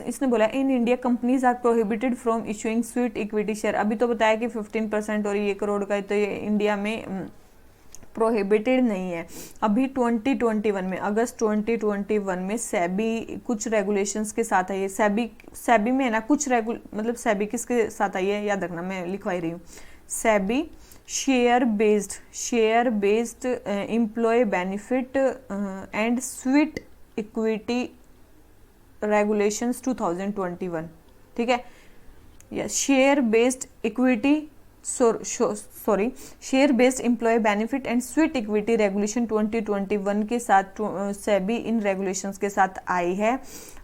इसने बोला in India companies are prohibited from issuing sweat equity share. अभी तो बताया कि 15% और ये करोड़ का, तो ये इंडिया में प्रोहिबिटेड नहीं है। अभी 2021 में, अगस्त 2021 में सेबी कुछ रेगुलेशंस के साथ आई है। सेबी में है ना कुछ मतलब सेबी किसके साथ आई है, याद रखना, मैं लिखवाई रही हूँ। SEBI share based employee benefit and sweat equity regulations 2021, ठीक है। Yes, share based employee benefit and sweat equity regulation 2021 के साथ सेबी इन रेगुलेशंस के साथ आई है,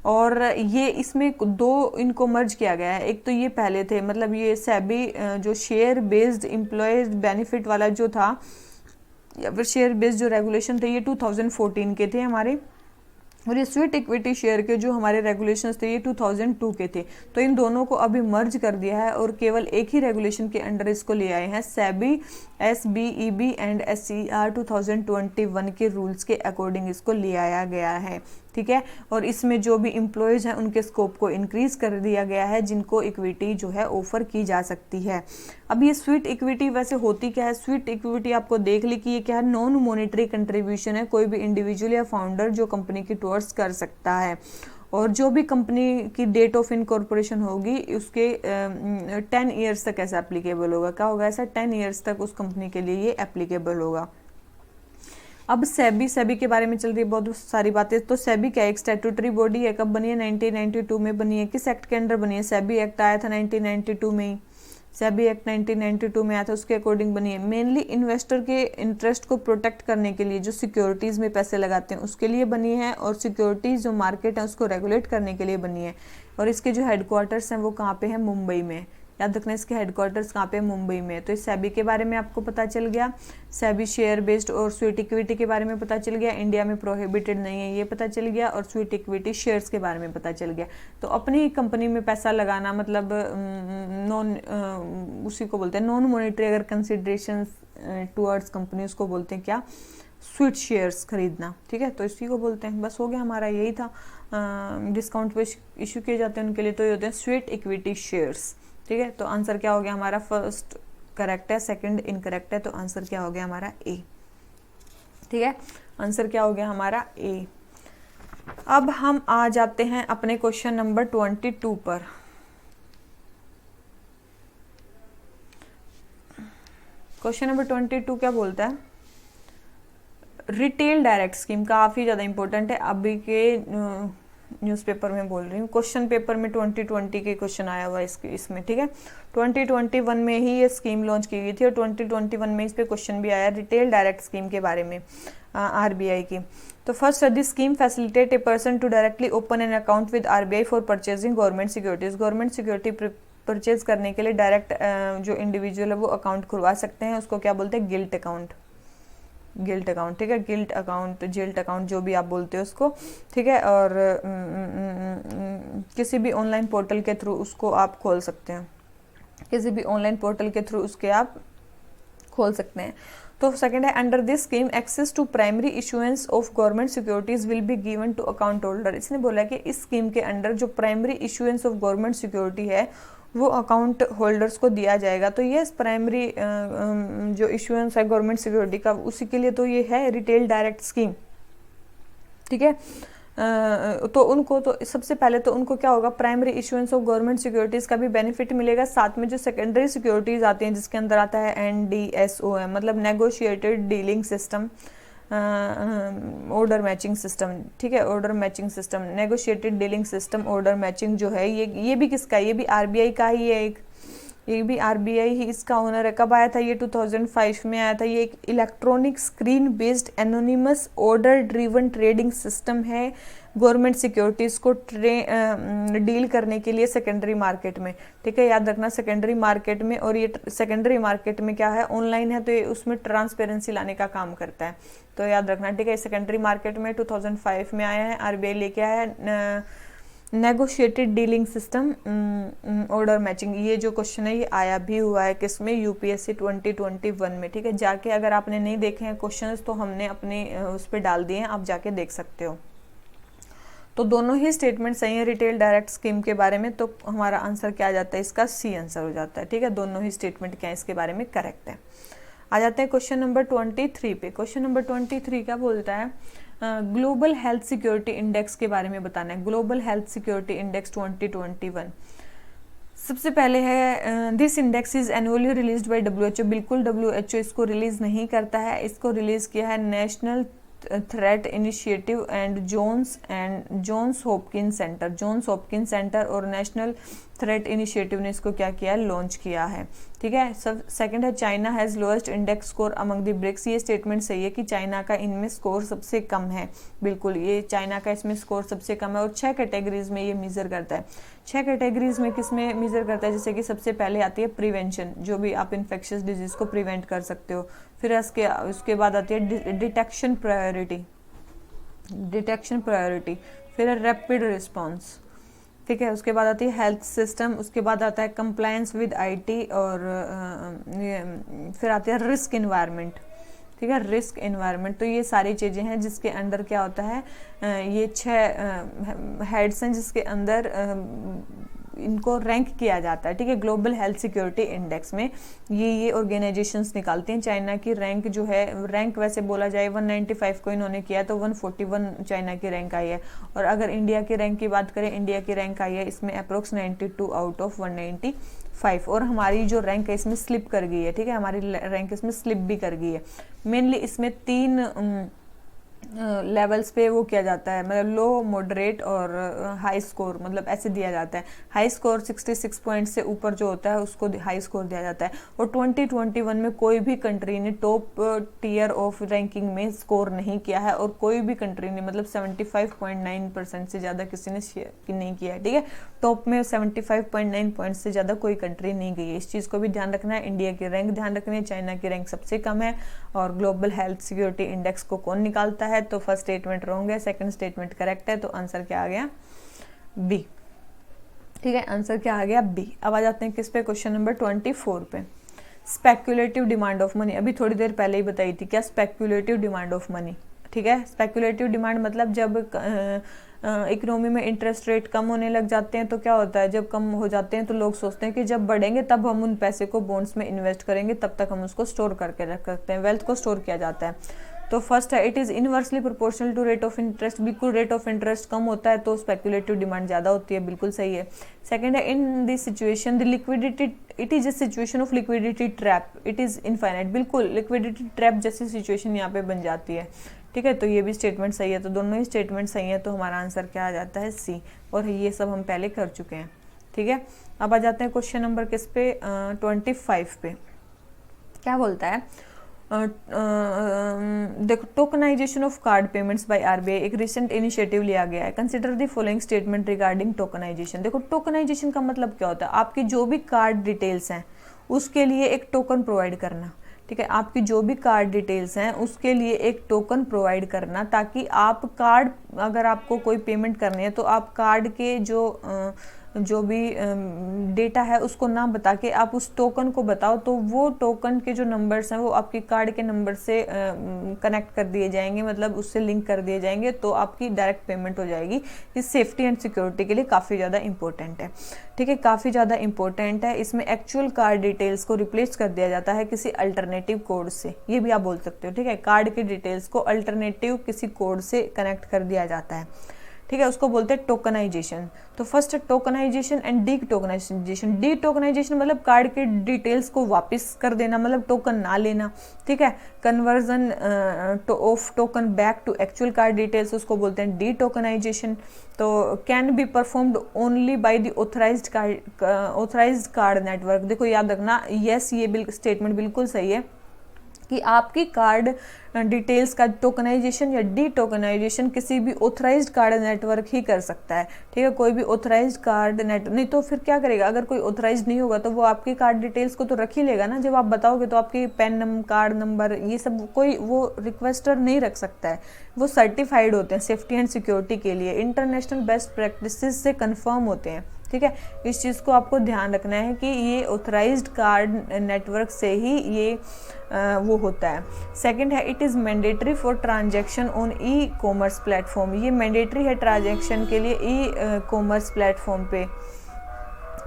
और ये इसमें दो इनको मर्ज किया गया है। एक तो ये पहले थे, मतलब ये सेबी जो शेयर बेस्ड एम्प्लॉय बेनिफिट वाला जो था, या फिर शेयर बेस्ड जो रेगुलेशन थे, ये 2014 के थे हमारे, और ये स्वीट इक्विटी शेयर के जो हमारे रेगुलेशंस थे ये 2002 के थे। तो इन दोनों को अभी मर्ज कर दिया है और केवल एक ही रेगुलेशन के अंडर इसको ले आए हैं। सेबी SBEB एंड SCR 2021 के रूल्स के अकॉर्डिंग इसको ले आया गया है, ठीक है। और इसमें जो भी एम्प्लॉयज़ हैं उनके स्कोप को इंक्रीज कर दिया गया है, जिनको इक्विटी जो है ऑफर की जा सकती है। अब ये स्वीट इक्विटी वैसे होती क्या है? स्वीट इक्विटी आपको देख ली कि ये क्या है, नॉन मॉनेटरी कंट्रीब्यूशन है, कोई भी इंडिविजुअल या फाउंडर जो कंपनी की टुवर्ड्स कर सकता है, और जो भी कंपनी की डेट ऑफ इनकॉर्पोरेशन होगी उसके 10 ईयर्स तक ऐसा एप्लीकेबल होगा। क्या होगा ऐसा? 10 ईयर्स तक उस कंपनी के लिए ये एप्लीकेबल होगा। अब सेबी के बारे में चल रही है बहुत सारी बातें। तो सेबी क्या एक स्टैट्यूटरी बॉडी है, कब बनी है? 1992 में बनी है। किस एक्ट के अंडर बनी है? सेबी एक्ट आया था 1992 में ही, सेबी एक्ट 1992 में आया था, उसके अकॉर्डिंग बनी है। मेनली इन्वेस्टर के इंटरेस्ट को प्रोटेक्ट करने के लिए, जो सिक्योरिटीज़ में पैसे लगाते हैं उसके लिए बनी है, और सिक्योरिटीज़ जो मार्केट है उसको रेगुलेट करने के लिए बनी है। और इसके जो हेडक्वार्टर्स हैं वो कहाँ पे हैं? मुंबई में। याद रखना इसके हेडक्वार्टर्स कहाँ पे? मुंबई में। तो इस सेबी के बारे में आपको पता चल गया, सेबी शेयर बेस्ड और स्वीट इक्विटी के बारे में पता चल गया, इंडिया में प्रोहिबिटेड नहीं है ये पता चल गया, और स्वीट इक्विटी शेयर्स के बारे में पता चल गया। तो अपनी कंपनी में पैसा लगाना मतलब उसी को बोलते हैं नॉन मॉनेटरी अगर कंसिडरेशन टुवर्ड्स कंपनी, उसको बोलते हैं क्या? स्वीट शेयर्स खरीदना, ठीक है। तो इसी को बोलते हैं। बस हो गया हमारा, यही था। डिस्काउंट पे इशू किए जाते हैं उनके लिए, तो ये होते हैं स्वीट इक्विटी शेयर्स, ठीक है। तो आंसर क्या हो गया हमारा? फर्स्ट करेक्ट है, सेकंड इनकरेक्ट है, तो आंसर क्या हो गया हमारा? ए, ठीक है। आंसर क्या हो गया हमारा? ए। अब हम आ जाते हैं अपने क्वेश्चन नंबर 22 पर। क्वेश्चन नंबर 22 क्या बोलता है? रिटेल डायरेक्ट स्कीम काफी ज्यादा इंपॉर्टेंट है, अभी के न्यूज़पेपर में बोल रही हूँ, क्वेश्चन पेपर में 2020 के क्वेश्चन आया हुआ इसमें, ठीक है। 2021 में ही ये स्कीम लॉन्च की गई थी, और 2021 में इस पे क्वेश्चन भी आया रिटेल डायरेक्ट स्कीम के बारे में, RBI की। तो first this scheme facilitate a person to directly open an account with RBI for purchasing government securities. Government security purchase करने के लिए डायरेक्ट जो इंडिविजुअल है वो अकाउंट खुलवा सकते हैं, उसको क्या बोलते हैं? गिल्ट अकाउंट, ठीक है। गिल्ट अकाउंट जो भी आप बोलते हो उसको, ठीक है। और किसी भी ऑनलाइन पोर्टल के थ्रू उसको आप खोल सकते हैं, किसी भी ऑनलाइन पोर्टल के थ्रू उसके आप खोल सकते हैं। तो सेकंड है under this scheme access to primary issuance of government securities will be given to account holder. इसने बोला कि इस स्कीम के अंडर जो primary issuance of government security है वो अकाउंट होल्डर्स को दिया जाएगा। तो ये प्राइमरी जो इशुएंस है गवर्नमेंट सिक्योरिटी का, उसी के लिए तो ये है रिटेल डायरेक्ट स्कीम, ठीक है। तो उनको तो सबसे पहले तो उनको क्या होगा, primary issuance of government securities का भी बेनिफिट मिलेगा, साथ में जो सेकेंडरी सिक्योरिटीज़ आती हैं जिसके अंदर आता है NDSOM मतलब negotiated dealing system, order matching system, ठीक है, order matching system, negotiated dealing system, order matching जो है ये भी किसका है, ये भी RBI का ही है, ये भी RBI ही इसका ओनर है। कब आया था ये? 2005 में आया था। ये एक electronic screen based anonymous order driven trading system है गवर्नमेंट सिक्योरिटीज़ को डील करने के लिए सेकेंडरी मार्केट में, ठीक है, याद रखना सेकेंडरी मार्केट में। और ये सेकेंडरी मार्केट में क्या है, ऑनलाइन है, तो ये उसमें ट्रांसपेरेंसी लाने का काम करता है, तो याद रखना, ठीक है। सेकेंडरी मार्केट में 2005 में आया है, RBI लेके आया है negotiated dealing system order matching. ये जो क्वेश्चन है ये आया भी हुआ है किसमें, UPSC 2021 में, ठीक है। जाके अगर आपने नहीं देखे हैं क्वेश्चंस तो हमने अपने उस पर डाल दिए हैं, आप जाके देख सकते हो। तो दोनों ही स्टेटमेंट सही है रिटेल डायरेक्ट स्कीम के बारे में, तो हमारा आंसर क्या आ जाता है, इसका C आंसर हो जाता है, ठीक है। दोनों ही स्टेटमेंट क्या है इसके बारे में करेक्ट है। आ जाते हैं क्वेश्चन नंबर 23 पे। क्वेश्चन नंबर 23 क्या बोलता है, ग्लोबल हेल्थ सिक्योरिटी इंडेक्स के बारे में बताना है। ग्लोबल हेल्थ सिक्योरिटी इंडेक्स 2021 सबसे पहले है, this index is annually released by WHO। बिल्कुल WHO इसको रिलीज नहीं करता है, इसको रिलीज किया है national threat initiative and Johns Hopkins centre और नेशनल थ्रेट इनिशिएटिव ने इसको क्या किया, लॉन्च किया है, ठीक है। सब सेकंड है, China has lowest index score among the BRICS. ये स्टेटमेंट सही है कि चाइना का इनमें स्कोर सबसे कम है, बिल्कुल, ये चाइना का इसमें स्कोर सबसे कम है। और 6 कैटेगरीज में ये मेजर करता है। 6 कैटेगरीज में किस में मेजर करता है, जैसे कि सबसे पहले आती है प्रिवेंशन, जो भी आप इन्फेक्शियस डिजीज को प्रिवेंट कर सकते हो। फिर उसके बाद आती है डिटेक्शन प्रायोरिटी, फिर है रैपिड रिस्पॉन्स, ठीक है। उसके बाद आती है हेल्थ सिस्टम, उसके बाद आता है कंप्लायंस विद IT और फिर आती है रिस्क इन्वायरमेंट, ठीक है, रिस्क इन्वायरमेंट। तो ये सारी चीज़ें हैं जिसके अंदर क्या होता है, ये 6 हेड्स हैं जिसके अंदर इनको रैंक किया जाता है, ठीक है। ग्लोबल हेल्थ सिक्योरिटी इंडेक्स में ये ऑर्गेनाइजेशंस निकालते हैं। चाइना की रैंक जो है, रैंक वैसे बोला जाए 195 को इन्होंने किया तो 141 चाइना की रैंक आई है। और अगर इंडिया की रैंक की बात करें, इंडिया की रैंक आई है इसमें अप्रोक्स 92 आउट ऑफ 195। और हमारी जो रैंक है इसमें स्लिप कर गई है, ठीक है, हमारी रैंक इसमें स्लिप भी कर गई है। मेनली इसमें 3 लेवल्स पे वो किया जाता है, मतलब लो, मॉडरेट और हाई स्कोर, मतलब ऐसे दिया जाता है। हाई स्कोर 66 पॉइंट से ऊपर जो होता है उसको हाई स्कोर दिया जाता है। और 2021 में कोई भी कंट्री ने टॉप टियर ऑफ रैंकिंग में स्कोर नहीं किया है, और कोई भी कंट्री ने, मतलब 75.9% से ज़्यादा किसी ने नहीं किया है, ठीक है। टॉप में 75.9 पॉइंट से ज़्यादा कोई कंट्री नहीं गई है, इस चीज़ को भी ध्यान रखना है। इंडिया की रैंक ध्यान रखनी है, चाइना की रैंक सबसे कम है। और ग्लोबल हेल्थ सिक्योरिटी इंडेक्स को कौन निकालता है, तो फर्स्ट स्टेटमेंट रॉन्ग है, सेकंड स्टेटमेंट करेक्ट है, तो आंसर क्या आ गया, B, ठीक है, आंसर क्या आ गया, B। अब आ जाते हैं किस पे, क्वेश्चन नंबर 24 पे। स्पेक्युलेटिव डिमांड ऑफ मनी, अभी थोड़ी देर पहले ही बताई थी, क्या स्पेक्युलेटिव डिमांड ऑफ मनी, ठीक है। स्पेक्युलेटिव डिमांड मतलब जब इकोनॉमी में इंटरेस्ट रेट कम होने लग जाते हैं तो क्या होता है, जब कम हो जाते हैं तो लोग सोचते हैं कि जब बढ़ेंगे तब हम उन पैसे को बॉन्ड्स में इन्वेस्ट करेंगे, तब तक हम उसको स्टोर करके रख सकते हैं, वेल्थ को स्टोर किया जाता है। तो फर्स्ट है, it is inversely proportional to rate of interest, बिल्कुल रेट ऑफ इंटरेस्ट कम होता है तो स्पेक्युलेटिव डिमांड ज़्यादा होती है, बिल्कुल सही है। सेकंड है, in this situation the liquidity, it is a situation of liquidity trap, it is infinite, बिल्कुल लिक्विडिटी ट्रैप जैसी सिचुएशन यहाँ पे बन जाती है, ठीक है। तो ये भी स्टेटमेंट सही है, तो दोनों ही स्टेटमेंट सही है, तो हमारा आंसर क्या आ जाता है, C। और ये सब हम पहले कर चुके हैं, ठीक है। अब आ जाते हैं क्वेश्चन नंबर किस पे, 25 पे। क्या बोलता है, देखो, tokenisation of card payments by RBI एक रिसेंट इनिशिएटिव लिया गया है। Consider the following statement regarding tokenisation. देखो, टोकनाइजेशन का मतलब क्या होता है, आपकी जो भी कार्ड डिटेल्स हैं उसके लिए एक टोकन प्रोवाइड करना, ठीक है। आपकी जो भी कार्ड डिटेल्स हैं उसके लिए एक टोकन प्रोवाइड करना, ताकि आप कार्ड, अगर आपको कोई पेमेंट करनी है तो आप कार्ड के जो भी डेटा है उसको ना बता के आप उस टोकन को बताओ, तो वो टोकन के जो नंबर्स हैं वो आपके कार्ड के नंबर से कनेक्ट कर दिए जाएंगे, मतलब उससे लिंक कर दिए जाएंगे, तो आपकी डायरेक्ट पेमेंट हो जाएगी। इस सेफ्टी एंड सिक्योरिटी के लिए काफ़ी ज़्यादा इंपॉर्टेंट है, ठीक है, काफ़ी ज़्यादा इंपॉर्टेंट है। इसमें एक्चुअल कार्ड डिटेल्स को रिप्लेस कर दिया जाता है किसी अल्टरनेटिव कोड से, ये भी आप बोल सकते हो, ठीक है। कार्ड की डिटेल्स को अल्टरनेटिव किसी कोड से कनेक्ट कर दिया जाता है, ठीक है, उसको बोलते हैं टोकनाइजेशन। तो फर्स्ट है tokenisation and de tokenisation. De tokenisation मतलब कार्ड के डिटेल्स को वापस कर देना, मतलब टोकन ना लेना, ठीक है। Conversion of token back to actual card details, उसको बोलते हैं डी टोकनाइजेशन। तो can be performed only by the authorised card network. देखो याद रखना, यस ये स्टेटमेंट बिल्कुल सही है कि आपकी कार्ड डिटेल्स का टोकनाइजेशन या डी टोकनाइजेशन किसी भी ऑथराइज्ड कार्ड नेटवर्क ही कर सकता है, ठीक है। कोई भी ऑथराइज्ड कार्ड नहीं तो फिर क्या करेगा, अगर कोई ऑथराइज्ड नहीं होगा तो वो आपकी कार्ड डिटेल्स को तो रख ही लेगा ना, जब आप बताओगे तो आपके पैन नंबर, कार्ड नंबर, ये सब कोई वो रिक्वेस्टर नहीं रख सकता है। वो सर्टिफाइड होते हैं सेफ्टी एंड सिक्योरिटी के लिए, इंटरनेशनल बेस्ट प्रैक्टिसेस से कन्फर्म होते हैं, ठीक है। इस चीज़ को आपको ध्यान रखना है कि ये ऑथराइज्ड कार्ड नेटवर्क से ही ये वो होता है। सेकंड है it is mandatory for transaction on e commerce platform. ये मैंडेटरी है ट्रांजैक्शन के लिए ई कॉमर्स प्लेटफॉर्म पे।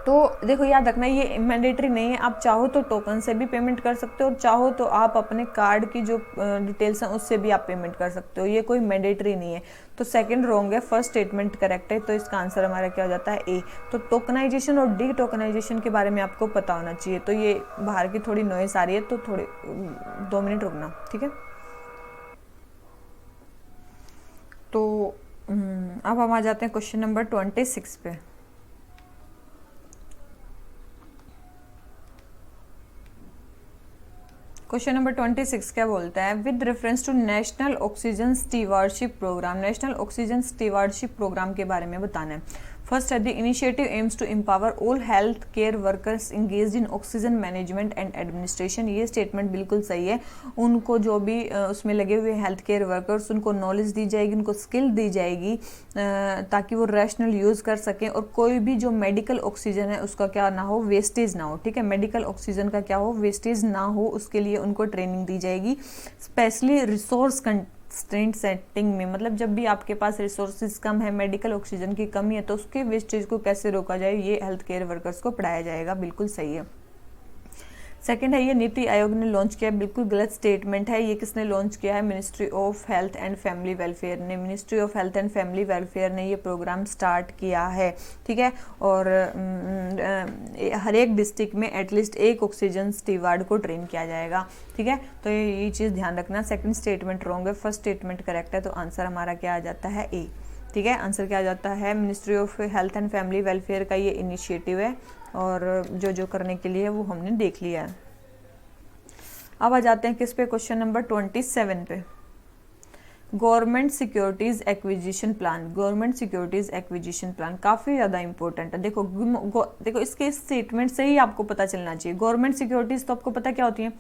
तो देखो याद रखना ये मैंडेटरी नहीं है, आप चाहो तो टोकन से भी पेमेंट कर सकते हो और चाहो तो आप अपने कार्ड की जो डिटेल्स हैं उससे भी आप पेमेंट कर सकते हो, ये कोई मैंडेटरी नहीं है। तो सेकंड रॉन्ग है, फर्स्ट स्टेटमेंट करेक्ट है। तो इसका आंसर हमारा क्या हो जाता है, ए। तो टोकनाइजेशन और डी टोकनाइजेशन के बारे में आपको पता होना चाहिए। तो ये बाहर की थोड़ी नॉइस आ रही है तो थोड़े 2 मिनट रुकना, ठीक है। तो अब हम आ जाते हैं क्वेश्चन नंबर 26 पे। क्वेश्चन नंबर 26 क्या बोलता है, with reference to national oxygen stewardship program. National oxygen stewardship program के बारे में बताना है। फर्स्ट है the initiative aims to empower all health care workers engaged in oxygen management and administration. ये स्टेटमेंट बिल्कुल सही है। उनको जो भी उसमें लगे हुए हेल्थ केयर वर्कर्स, उनको नॉलेज दी जाएगी, उनको स्किल दी जाएगी ताकि वो रैशनल यूज़ कर सकें और कोई भी जो मेडिकल ऑक्सीजन है उसका क्या ना हो, वेस्टेज ना हो, ठीक है। मेडिकल ऑक्सीजन का क्या हो, वेस्टेज ना हो, उसके लिए उनको ट्रेनिंग दी जाएगी। स्पेशली रिसोर्स कंस्ट्रेंट सेटिंग में, मतलब जब भी आपके पास रिसोर्सेज कम है, मेडिकल ऑक्सीजन की कमी है, तो उसके वेस्टेज को कैसे रोका जाए ये हेल्थ केयर वर्कर्स को पढ़ाया जाएगा, बिल्कुल सही है। सेकंड है ये नीति आयोग ने लॉन्च किया, बिल्कुल गलत स्टेटमेंट है। ये किसने लॉन्च किया है, ministry of health and family welfare ने। Ministry of health and family welfare ने ये प्रोग्राम स्टार्ट किया है, ठीक है। और हर एक डिस्ट्रिक्ट में एटलीस्ट एक ऑक्सीजन स्टीवार्ड को ट्रेन किया जाएगा, ठीक है। तो ये चीज़ ध्यान रखना। सेकंड स्टेटमेंट रॉन्ग है, फर्स्ट स्टेटमेंट करेक्ट है। तो आंसर हमारा क्या आ जाता है, ए, ठीक है। आंसर क्या आ जाता है, ministry of health and family welfare का ये इनिशिएटिव है और जो करने के लिए वो हमने देख लिया है। अब आ जाते हैं किस पे, क्वेश्चन नंबर 27 पे। Government securities acquisition plan. Government securities acquisition plan काफ़ी ज़्यादा इंपॉर्टेंट है। देखो इसके स्टेटमेंट से ही आपको पता चलना चाहिए। गवर्नमेंट सिक्योरिटीज तो आपको पता क्या होती है,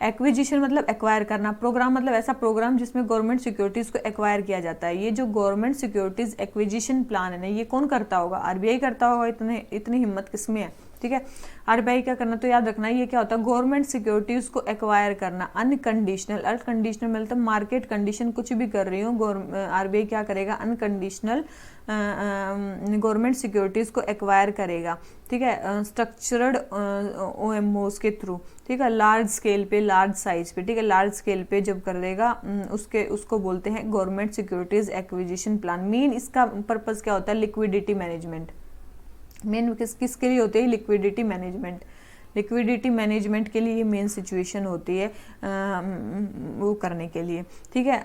एक्विजिशन मतलब एक्वायर करना, प्रोग्राम मतलब ऐसा प्रोग्राम जिसमें गवर्नमेंट सिक्योरिटीज को एक्वायर किया जाता है। ये जो गवर्नमेंट सिक्योरिटीज एक्विजिशन प्लान है ना, ये कौन करता होगा, आरबीआई करता होगा। इतनी हिम्मत किसमें है, ठीक है। आरबीआई क्या करना, तो याद रखना ये क्या होता है, गवर्नमेंट सिक्योरिटीज को एक्वायर करना अनकंडीशनल। अनकंडीशनल मतलब मार्केट कंडीशन कुछ भी कर रही हूँ, आरबीआई क्या करेगा, अनकंडीशनल गवर्नमेंट सिक्योरिटीज को एक्वायर करेगा, ठीक है, स्ट्रक्चर्ड ओएमओस के थ्रू, ठीक है, लार्ज स्केल पे, लार्ज साइज पे, ठीक है। लार्ज स्केल पे जब कर देगा उसको बोलते हैं government securities acquisition plan. Main इसका पर्पज क्या होता है, लिक्विडिटी मैनेजमेंट। मेन किसके लिए होती है, लिक्विडिटी मैनेजमेंट। लिक्विडिटी मैनेजमेंट के लिए मेन सिचुएशन होती है वो करने के लिए, ठीक है।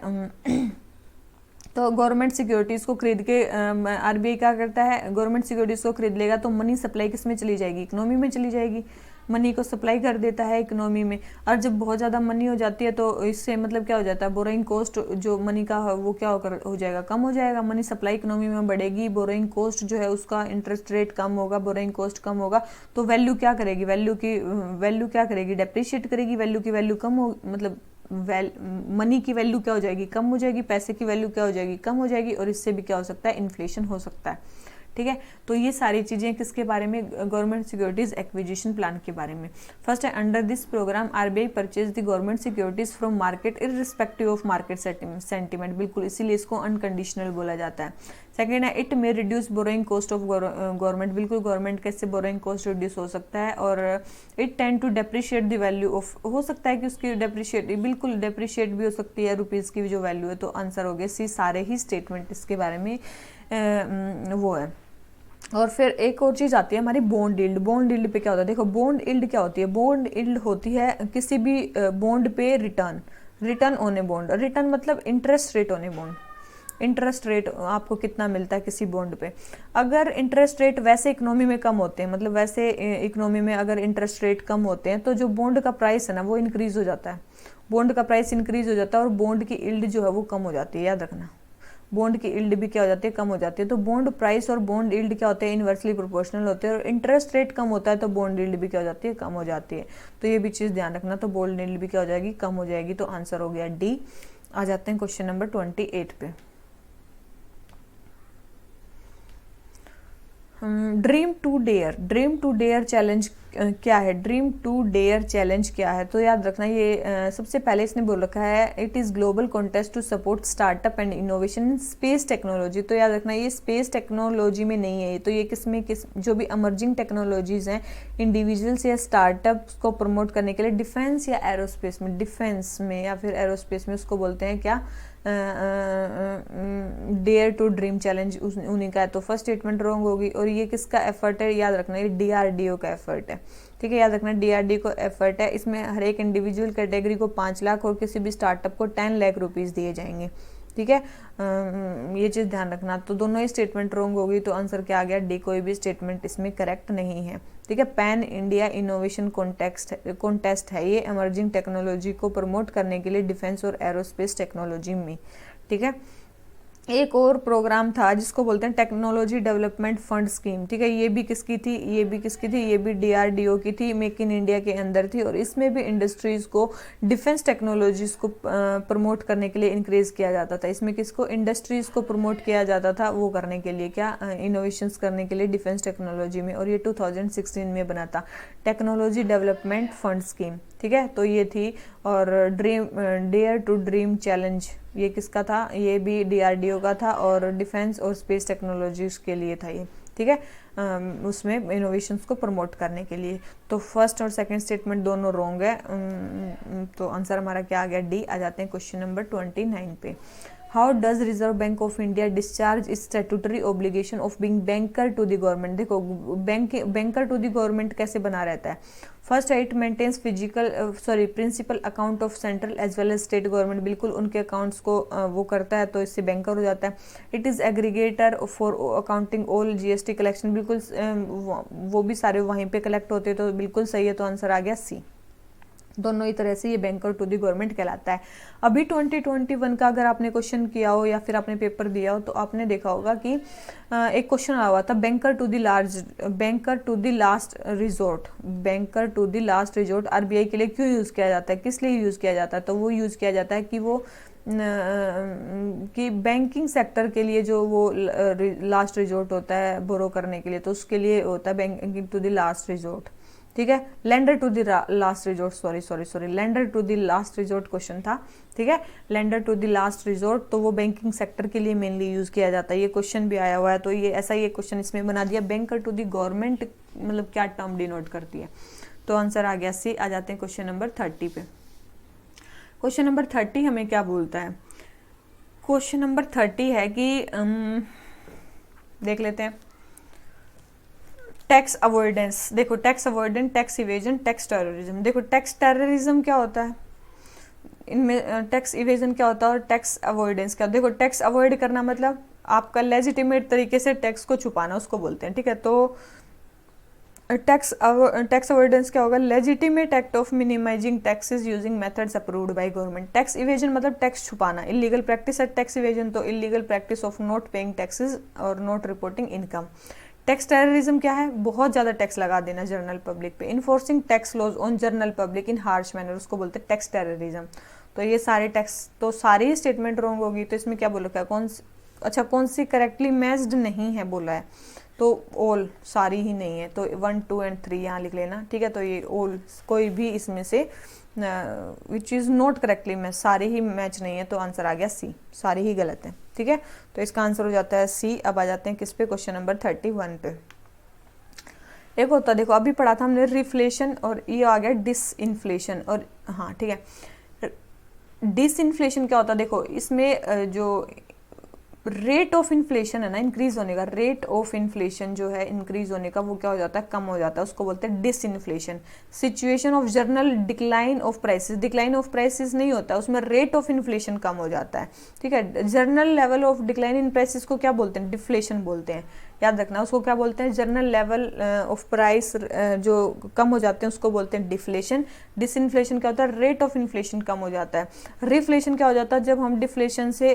तो गवर्नमेंट सिक्योरिटीज़ को खरीद के आरबीआई क्या करता है, गवर्नमेंट सिक्योरिटीज़ को खरीद लेगा तो मनी सप्लाई किस में चली जाएगी, इकोनॉमी में चली जाएगी। मनी को सप्लाई कर देता है इकोनॉमी में, और जब बहुत ज़्यादा मनी हो जाती है तो इससे मतलब क्या हो जाता है, बोरोइंग कॉस्ट जो मनी का वो क्या हो जाएगा, कम हो जाएगा। मनी सप्लाई इकोनॉमी में बढ़ेगी, बोरोइंग कॉस्ट जो है उसका इंटरेस्ट रेट कम होगा, बोरोइंग कॉस्ट कम होगा, तो वैल्यू क्या करेगी, वैल्यू क्या करेगी, डेप्रिशिएट करेगी। वैल्यू की वैल्यू कम हो, मतलब मनी की वैल्यू क्या हो जाएगी, कम हो जाएगी। पैसे की वैल्यू क्या हो जाएगी, कम हो जाएगी। और इससे भी क्या हो सकता है, इन्फ्लेशन हो सकता है, ठीक है। तो ये सारी चीजें किसके बारे में, गवर्नमेंट सिक्योरिटीज एक्विजिशन प्लान के बारे में। फर्स्ट है under this programme RBI purchase the government securities from market irrespective of market sentiment, बिल्कुल इसीलिए इसको अनकंडीशनल बोला जाता है। सेकेंड है it may reduce borrowing cost of government, बिल्कुल गवर्नमेंट कैसे बोरोइंग कॉस्ट रिड्यूस हो सकता है। और it tend to depreciate the value of, हो सकता है कि उसकी बिल्कुल डेप्रिशिएट भी हो सकती है रुपीज़ की जो वैल्यू है। तो आंसर हो गया सी, सारे ही स्टेटमेंट इसके बारे में वो है। और फिर एक और चीज़ आती है हमारी बॉन्ड यील्ड। बॉन्ड यील्ड पे क्या होता है, देखो बॉन्ड यील्ड क्या होती है, बॉन्ड यील्ड होती है किसी भी बॉन्ड पे रिटर्न ऑन बॉन्ड। रिटर्न मतलब interest rate on bond, interest rate आपको कितना मिलता है किसी बॉन्ड पे। अगर इंटरेस्ट रेट वैसे इकोनॉमी में कम होते हैं, मतलब वैसे इकोनॉमी में अगर इंटरेस्ट रेट कम होते हैं तो जो बॉन्ड का प्राइस है ना वो इंक्रीज हो जाता है, बॉन्ड का प्राइस इंक्रीज हो जाता है और बॉन्ड की यील्ड जो है वो कम हो जाती है। याद रखना, बॉन्ड की यील्ड भी क्या हो जाती है, कम हो जाती है। तो बॉन्ड प्राइस और बॉन्ड यील्ड क्या होते हैं, इनवर्सली प्रोपोर्शनल होते हैं। और इंटरेस्ट रेट कम होता है तो बॉन्ड यील्ड भी क्या हो जाती है, कम हो जाती है। तो ये भी चीज़ ध्यान रखना। तो बॉन्ड यील्ड भी क्या हो जाएगी, कम हो जाएगी। तो आंसर हो गया डी। आ जाते हैं क्वेश्चन नंबर 28 पे। ड्रीम टू डेयर चैलेंज क्या है, ड्रीम टू डेयर चैलेंज क्या है। तो याद रखना ये सबसे पहले इसने बोल रखा है it is global contest to support startup and innovation in space technology. तो याद रखना ये स्पेस टेक्नोलॉजी में नहीं है, तो ये किस जो भी अमर्जिंग टेक्नोलॉजीज हैं इंडिविजुअल्स या स्टार्टअप्स को प्रमोट करने के लिए डिफेंस या एरोस्पेस में, डिफेंस में या फिर एरोस्पेस में उसको बोलते हैं क्या, डेयर टू ड्रीम चैलेंज उन्हीं का है। तो फर्स्ट स्टेटमेंट रॉन्ग होगी। और ये किसका एफर्ट है, याद रखना ये DRDO का एफर्ट है। ठीक है, याद रखना DRDO को एफर्ट है। इसमें हर एक इंडिविजुअल कैटेगरी को 5 लाख और किसी भी स्टार्टअप को 10 लाख रुपीज़ दिए जाएंगे। ठीक है, ये चीज़ ध्यान रखना। तो दोनों ही स्टेटमेंट रॉन्ग होगी। तो आंसर क्या आ गया, डी। कोई भी स्टेटमेंट इसमें करेक्ट नहीं है। ठीक है, पैन इंडिया इनोवेशन कॉन्टेस्ट है ये इमर्जिंग टेक्नोलॉजी को प्रमोट करने के लिए डिफेंस और एरोस्पेस टेक्नोलॉजी में। ठीक है, एक और प्रोग्राम था जिसको बोलते हैं टेक्नोलॉजी डेवलपमेंट फंड स्कीम। ठीक है, ये भी किसकी थी, ये भी DRDO की थी, मेक इन इंडिया के अंदर थी। और इसमें भी इंडस्ट्रीज को डिफेंस टेक्नोलॉजीज को प्रमोट करने के लिए इंक्रेज किया जाता था। इसमें किसको, इंडस्ट्रीज को प्रमोट किया जाता था वो करने के लिए, क्या, इनोवेशंस करने के लिए डिफेंस टेक्नोलॉजी में। और ये 2016 में बना था टेक्नोलॉजी डेवलपमेंट फंड स्कीम। ठीक है, तो ये थी। और डेयर टू ड्रीम चैलेंज ये किसका था, ये भी DRDO का था और डिफेंस और स्पेस टेक्नोलॉजीज के लिए था ये। ठीक है, उसमें इनोवेशंस को प्रमोट करने के लिए। तो फर्स्ट और सेकंड स्टेटमेंट दोनों रॉन्ग है। तो आंसर हमारा क्या आ गया, डी। आ जाते हैं क्वेश्चन नंबर 29 पे। How does Reserve Bank of India discharge its statutory obligation of being banker to the government. देखो बैंकर टू द गवर्नमेंट कैसे बना रहता है। फर्स्ट है it maintains principal account of central as well as state government, बिल्कुल उनके accounts को वो करता है, तो इससे बैंकर हो जाता है। It is aggregator for accounting all GST collection, बिल्कुल वो भी सारे वहीं पे कलेक्ट होते हैं, तो बिल्कुल सही है। तो आंसर आ गया सी। दोनों ही तरह से ये बैंकर टू द गवर्नमेंट कहलाता है। अभी 2021 का अगर आपने क्वेश्चन किया हो या फिर आपने पेपर दिया हो तो आपने देखा होगा कि एक क्वेश्चन आया हुआ था banker to the last resort RBI के लिए क्यों यूज़ किया जाता है, किस लिए यूज़ किया जाता है। तो वो यूज़ किया जाता है कि वो कि बैंकिंग सेक्टर के लिए जो वो लास्ट रिजोर्ट होता है बोरो करने के लिए, तो उसके लिए होता है banking to the last resort. ठीक है, lender to the last resort, sorry lender to the last resort question था। ठीक है, lender to the last resort, तो वो बैंकिंग सेक्टर के लिए मेनली यूज किया जाता है। ये क्वेश्चन भी आया हुआ है, तो ये ऐसा ही एक क्वेश्चन इसमें बना दिया। बैंकर टू द गवर्नमेंट मतलब क्या टर्म डिनोट करती है। तो आंसर आ गया सी। आ जाते हैं क्वेश्चन नंबर 30 पे। क्वेश्चन नंबर 30 हमें क्या बोलता है, क्वेश्चन नंबर 30 है कि देख लेते हैं टैक्स अवॉइडेंस। देखो tax avoidance, tax evasion, tax terrorism. देखो टैक्स टेररिज्म क्या होता है, इनमें टैक्स इवेजन क्या होता है और टैक्स अवॉइडेंस क्या। देखो टैक्स अवॉइड करना मतलब आपका लेजिटिमेट तरीके से टैक्स को छुपाना, उसको बोलते हैं। ठीक है, तो टैक्स अवॉइडेंस क्या होगा, legitimate act of minimising taxes using methods approved by government. Tax evasion मतलब टैक्स छुपाना, इलीगल प्रैक्टिस है टैक्स इवेजन, तो illegal practice of not paying taxes और not reporting income. Tax terrorism क्या है, बहुत ज्यादा टैक्स लगा देना जनरल पब्लिक पे। Enforcing tax laws on general public in harsh manner, उसको बोलते हैं टैक्स टेररिज्म। तो ये सारे टैक्स, तो सारी ही स्टेटमेंट रॉन्ग होगी। तो इसमें क्या बोला क्या, कौन सी करेक्टली मैच्ड नहीं है बोला है, तो ऑल सारी ही नहीं है। तो 1, 2 एंड 3 यहाँ लिख लेना। ठीक है, तो ये ऑल कोई भी इसमें से which is not correctly match, सारे ही मैच नहीं है। तो आंसर आ गया सी, सारी ही गलत है। ठीक है, तो इसका आंसर हो जाता है सी। अब आ जाते हैं किस पे, क्वेश्चन नंबर 31 पे। एक होता देखो अभी पढ़ा था हमने रिफ्लेशन और ये आ गया डिसइन्फ्लेशन। और हाँ ठीक है, डिसइन्फ्लेशन क्या होता है, देखो इसमें जो रेट ऑफ इन्फ्लेशन है ना इंक्रीज होने का, रेट ऑफ इन्फ्लेशन जो है इंक्रीज होने का वो क्या हो जाता है, कम हो जाता है, उसको बोलते हैं disinflation. Situation of journal decline of prices, decline of prices नहीं होता, उसमें रेट ऑफ इन्फ्लेशन कम हो जाता है, ठीक है। Journal level of decline in prices को क्या बोलते हैं, डिफ्लेशन बोलते हैं, याद रखना उसको क्या बोलते हैं, जर्नल लेवल ऑफ प्राइस जो कम हो जाते हैं उसको बोलते हैं डिफ्लेशन। डिसइन्फ्लेशन क्या होता है, रेट ऑफ इन्फ्लेशन कम हो जाता है। रिफ्लेशन क्या हो जाता है, जब हम डिफ्लेशन से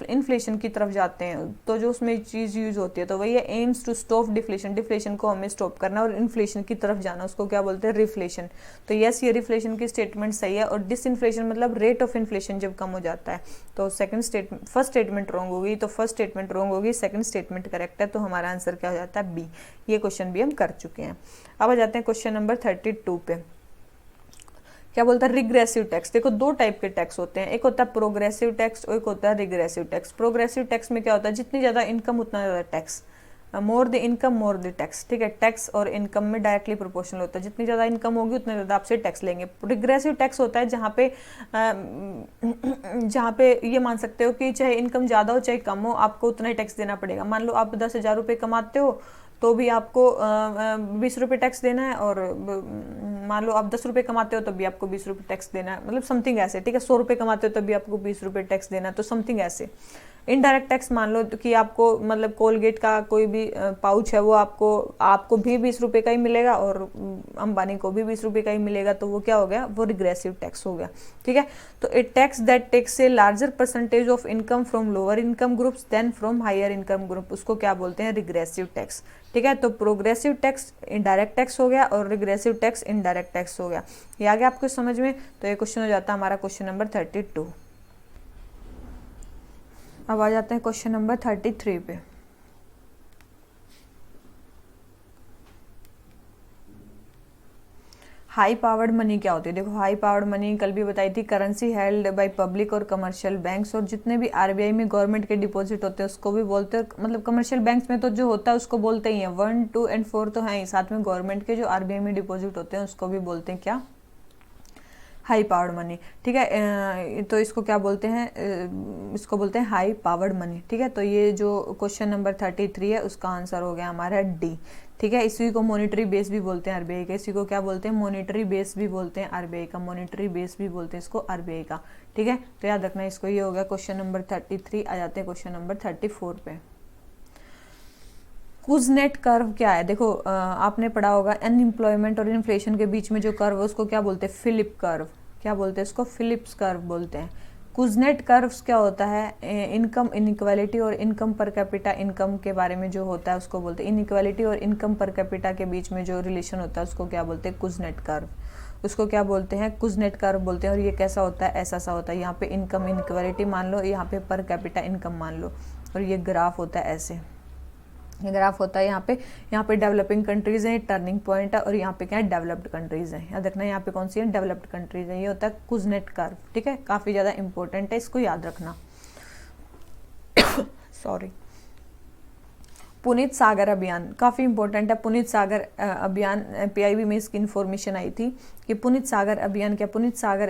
इन्फ्लेशन की तरफ जाते हैं तो जो उसमें चीज़ यूज होती है, तो वही है aims to stop deflation, deflation को हमें स्टॉप करना और इन्फ्लेशन की तरफ जाना, उसको क्या बोलते हैं, रिफ्लेशन। तो यस, ये रिफ्लेशन की स्टेटमेंट सही है। और डिसइन्फ्लेशन मतलब रेट ऑफ इन्फ्लेशन जब कम हो जाता है। तो फर्स्ट स्टेटमेंट रॉन्ग होगी, तो फर्स्ट स्टेटमेंट रॉन्ग होगी, सेकंड स्टेटमेंट करेक्ट है, तो हमारा आंसर क्या हो जाता है, बी। ये क्वेश्चन भी हम कर चुके हैं। अब आ जाते हैं क्वेश्चन नंबर 32 पे। क्या बोलता है, रिग्रेसिव टैक्स। देखो दो टाइप के टैक्स होते हैं, एक होता है प्रोग्रेसिव टैक्स और एक होता है रिग्रेसिव टैक्स। प्रोग्रेसिव टैक्स में क्या होता है, जितनी ज़्यादा इनकम उतना ज़्यादा tax, more the income more the tax, ठीक है। टैक्स और इनकम में डायरेक्टली प्रोपोर्शनल होता है, जितनी ज़्यादा इनकम होगी उतने ज़्यादा आपसे टैक्स लेंगे। रिग्रेसिव टैक्स होता है जहाँ पे ये मान सकते हो कि चाहे इनकम ज़्यादा हो चाहे कम हो, आपको उतना ही टैक्स देना पड़ेगा। मान लो आप 10,000 रुपये कमाते हो तो भी आपको 20 रुपये टैक्स देना है, और मान लो आप 10 रुपये कमाते हो तो भी आपको 20 रुपये टैक्स देना है, मतलब समथिंग ऐसे, ठीक है। 100 रुपये कमाते हो तो भी आपको 20 रुपये टैक्स देना है, तो समथिंग ऐसे। इनडायरेक्ट टैक्स मान लो कि आपको मतलब कोलगेट का कोई भी पाउच है वो आपको भी 20 रुपये का ही मिलेगा और अंबानी को भी 20 रुपये का ही मिलेगा, तो वो क्या हो गया, वो रिग्रेसिव टैक्स हो गया, ठीक है। तो it tax that takes a larger percentage of income from lower income groups than from higher income group, उसको क्या बोलते हैं, रिग्रेसिव टैक्स, ठीक है। तो प्रोग्रेसिव टैक्स इनडायरेक्ट टैक्स हो गया और रिग्रेसिव टैक्स इनडायरेक्ट टैक्स हो गया। ये आ गया आपको समझ में। तो ये क्वेश्चन हो जाता है हमारा क्वेश्चन नंबर 32। अब आ जाते हैं क्वेश्चन नंबर 33 पे। हाई पावर्ड मनी क्या होती है, देखो हाई पावर्ड मनी कल भी बताई थी, करेंसी हेल्ड बाय पब्लिक और कमर्शियल बैंक्स, और जितने भी आरबीआई में गवर्नमेंट के डिपॉजिट होते हैं उसको भी बोलते हैं, मतलब कमर्शियल बैंक्स में तो जो होता है उसको बोलते ही हैं, 1, 2 और 4 तो हैं ही, साथ में गवर्नमेंट के जो आरबीआई में डिपॉजिट होते हैं उसको भी बोलते हैं क्या, हाई पावर्ड मनी, ठीक है। तो इसको क्या बोलते हैं, इसको बोलते हैं हाई पावर्ड मनी, ठीक है। तो ये जो क्वेश्चन नंबर 33 है उसका आंसर हो गया हमारा डी, ठीक है। इसी को मॉनिटरी बेस भी बोलते हैं आरबीआई का, इसी को क्या बोलते हैं, मॉनिटरी बेस भी बोलते हैं आरबीआई का, मॉनिटरी बेस भी बोलते हैं इसको आरबीआई का, ठीक है। तो याद रखना इसको। ये हो गया क्वेश्चन नंबर 33। आ जाते हैं क्वेश्चन नंबर 34 पे। कुजनेट कर्व क्या है, देखो आपने पढ़ा होगा अनएम्प्लॉयमेंट और इन्फ्लेशन के बीच में जो कर्व है उसको क्या बोलते हैं, फिलिप कर्व, क्या बोलते हैं इसको, फिलिप्स कर्व बोलते हैं। कुजनेट कर्व्स क्या होता है, इनकम इनइक्वालिटी और इनकम पर कैपिटा इनकम के बारे में जो होता है उसको बोलते हैं, इनइक्वालिटी और इनकम पर कैपिटा के बीच में जो रिलेशन होता है उसको क्या बोलते हैं, कुजनेट कर्व, उसको क्या बोलते हैं, कुजनेट कर्व बोलते हैं। और ये कैसा होता है, ऐसा सा होता है, यहाँ पे इनकम इनइक्वालिटी मान लो, यहाँ पे पर कैपिटा इनकम मान लो, और ये ग्राफ होता है ऐसे, ये ग्राफ होता है। यहाँ पे डेवलपिंग कंट्रीज है, टर्निंग पॉइंट है, और यहाँ पे क्या है, डेवलप्ड कंट्रीज है। याद रखना यहाँ पे कौन सी है, डेवलप्ड कंट्रीज है। ये होता है कुजनेट कर्व, ठीक है, काफी ज्यादा इंपॉर्टेंट है, इसको याद रखना। सॉरी। पुनीत सागर अभियान काफी इंपॉर्टेंट है। पुनीत सागर अभियान, पीआईबी में इसकी इन्फॉर्मेशन आई थी कि पुनीत सागर अभियान क्या, पुनीत सागर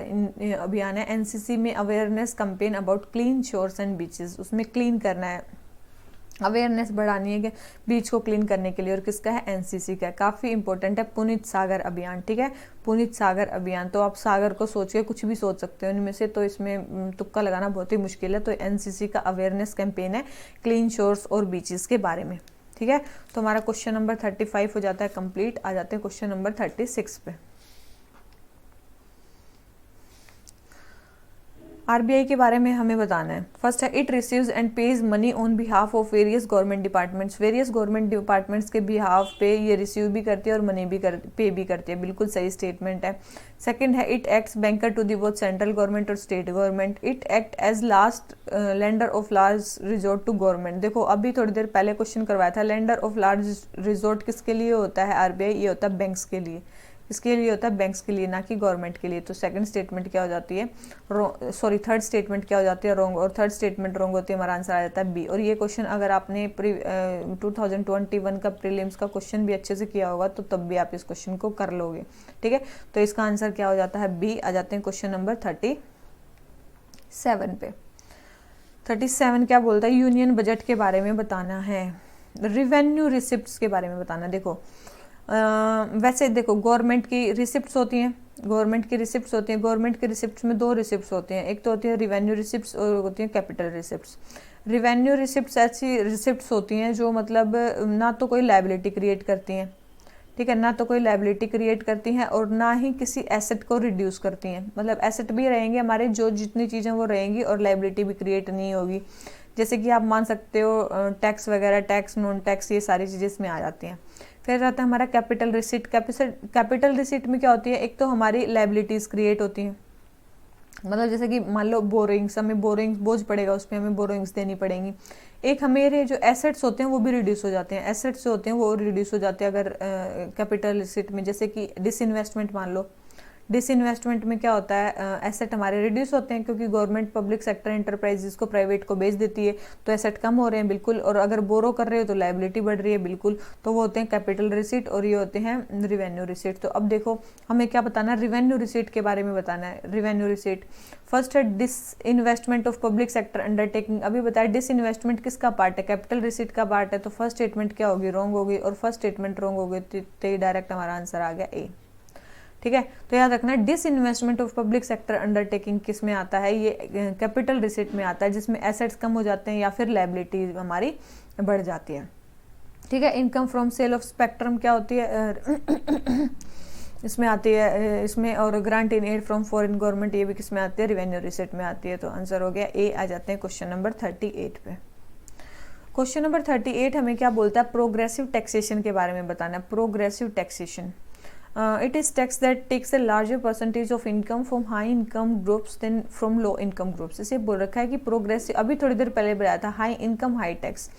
अभियान है एनसीसी में awareness campaign about clean shores and beaches, उसमें क्लीन करना है, अवेयरनेस बढ़ानी है कि बीच को क्लीन करने के लिए, और किसका है, एनसीसी का। काफी इंपॉर्टेंट है पुनीत सागर अभियान, ठीक है, पुनीत सागर अभियान। तो आप सागर को सोच के कुछ भी सोच सकते हो इनमें से, तो इसमें तुक्का लगाना बहुत ही मुश्किल है। तो एनसीसी का अवेयरनेस कैंपेन है क्लीन शोर्स और बीचेस के बारे में, ठीक है। तो हमारा क्वेश्चन नंबर 35 हो जाता है कंप्लीट। आ जाते हैं क्वेश्चन नंबर 36 पे। आरबीआई के बारे में हमें बताना है। फर्स्ट है, it receives and page money on behalf of various government departments, various government departments के बिहाफ पे ये रिसीव भी करती है और मनी भी पे भी करती है, बिल्कुल सही स्टेटमेंट है। सेकंड है, it acts banker to the both central government और state government, it act as last lender of large resort to government. देखो अभी थोड़ी देर पहले क्वेश्चन करवाया था, लेंडर ऑफ लार्ज रिजोर्ट किसके लिए होता है, आरबीआई, ये होता है बैंक्स के लिए, इसके लिए होता है बैंक्स के लिए, ना कि गवर्नमेंट के लिए। तो सेकंड स्टेटमेंट क्या हो जाती है, थर्ड स्टेटमेंट क्या हो जाती है, रॉन्ग, और थर्ड स्टेटमेंट रॉन्ग होती है, हमारा आंसर आ जाता है बी। और ये क्वेश्चन अगर आपने 2021 का प्रीलिम्स का क्वेश्चन भी अच्छे से किया होगा तो तब भी आप इस क्वेश्चन को कर लोगे, ठीक है। तो इसका आंसर क्या हो जाता है, बी। आ जाते हैं क्वेश्चन नंबर 37 पे। 37 क्या बोलता है, यूनियन बजट के बारे में बताना है, रिवेन्यू रिसिप्ट्स के बारे में बताना। देखो वैसे देखो गवर्नमेंट की रिसिप्ट्स होती हैं, गवर्नमेंट की रिसिप्ट्स होती हैं, गवर्नमेंट की रिसिप्ट्स में दो रिसिप्ट्स होती हैं, एक तो होती है रिवेन्यू रिसिप्ट्स और होती है कैपिटल रिसिप्ट्स। रिवेन्यू रिसिप्ट्स ऐसी रिसिप्ट्स होती हैं जो मतलब ना तो कोई लायबिलिटी क्रिएट करती हैं, ठीक है, ना तो कोई लायबिलिटी क्रिएट करती हैं और ना ही किसी एसेट को रिड्यूस करती हैं। मतलब एसेट भी रहेंगे हमारे, जो जितनी चीज़ें वो रहेंगी, और लायबिलिटी भी क्रिएट नहीं होगी। जैसे कि आप मान सकते हो टैक्स वगैरह, टैक्स नॉन टैक्स, ये सारी चीज़ें इसमें आ जाती हैं। फिर आता है हमारा कैपिटल रिसिट। कैपिटल रिसिट में क्या होती है, एक तो हमारी लायबिलिटीज़ क्रिएट होती हैं, मतलब जैसे कि मान लो बोरिंग्स, हमें बोरिंग्स बोझ पड़ेगा, उसमें हमें बोरिंग्स देनी पड़ेंगी। एक हमारे जो एसेट्स होते हैं वो भी रिड्यूस हो जाते हैं, एसेट्स जो होते हैं वो रिड्यूस हो जाते हैं अगर कैपिटल रिसिट में। जैसे कि डिसइन्वेस्टमेंट मान लो, डिसइन्वेस्टमेंट में क्या होता है, एसेट हमारे रिड्यूस होते हैं क्योंकि गवर्नमेंट पब्लिक सेक्टर एंटरप्राइजेस को प्राइवेट को बेच देती है, तो एसेट कम हो रहे हैं बिल्कुल, और अगर बोरो कर रहे हो तो लायबिलिटी बढ़ रही है बिल्कुल, तो वो होते हैं कैपिटल रिसीट और ये होते हैं रिवेन्यू रिसीट। तो अब देखो हमें क्या बताना है, रिवेन्यू रिसीट के बारे में बताना है। रिवेन्यू रिसीट फर्स्ट है disinvestment of public sector undertaking. अभी बताया डिसइन्वेस्टमेंट किसका पार्ट है, कैपिटल रिसीट का पार्ट है, तो फर्स्ट स्टेटमेंट क्या होगी, रॉन्ग होगी, और फर्स्ट स्टेटमेंट रॉन्ग होगी, तो डायरेक्ट हमारा आंसर आ गया ए। ठीक है, तो याद रखना disinvestment of public sector undertaking किस में आता है, ये कैपिटल रिसीट में आता है, जिसमें एसेट्स कम हो जाते हैं या फिर लायबिलिटी हमारी बढ़ जाती है। ठीक है, income from sale of spectrum क्या होती है इसमें आती है, इसमें, और grant in aid from foreign government ये भी किस में आती है, रिवेन्यू रिसीट में आती है। तो आंसर हो गया ए। आ जाते हैं क्वेश्चन नंबर 38 पे। क्वेश्चन नंबर 38 हमें क्या बोलता है, प्रोग्रेसिव टैक्सेशन के बारे में बताना है। Progressive taxation it is tax that takes a larger percentage of income from high income groups than from low income groups। इसे बोल रखा है कि प्रोग्रेसिव, अभी थोड़ी देर पहले बताया था हाई इनकम हाई टैक्स,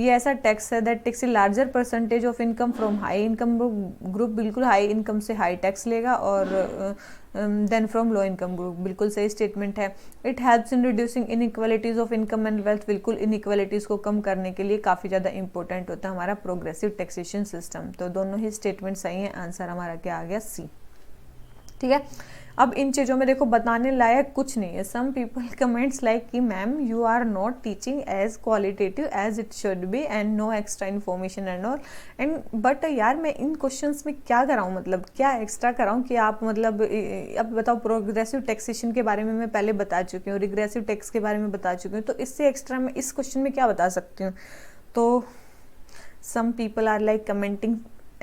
ये ऐसा टैक्स है that takes a larger percentage of income from high income group, बिल्कुल हाई इनकम से हाई टैक्स लेगा, और than from low income group, बिल्कुल सही स्टेटमेंट है। It helps in reducing inequalities of income and wealth, बिल्कुल inequalities को कम करने के लिए काफ़ी ज़्यादा इंपॉर्टेंट होता है हमारा प्रोग्रेसिव टैक्सेशन सिस्टम। तो दोनों ही स्टेटमेंट सही है, आंसर हमारा क्या आ गया, सी। ठीक है, अब इन चीज़ों में देखो बताने लायक कुछ नहीं है। सम पीपल कमेंट्स लाइक कि ma'am you are not teaching as qualitative as it should be and no extra information and all and, but यार मैं इन क्वेश्चंस में क्या कराऊँ, मतलब क्या एक्स्ट्रा कराऊँ कि आप मतलब अब बताओ, प्रोग्रेसिव टैक्सेशन के बारे में मैं पहले बता चुकी हूँ, रिग्रेसिव टैक्स के बारे में बता चुकी हूँ, तो इससे एक्स्ट्रा मैं इस क्वेश्चन में क्या बता सकती हूँ। तो some people are like commenting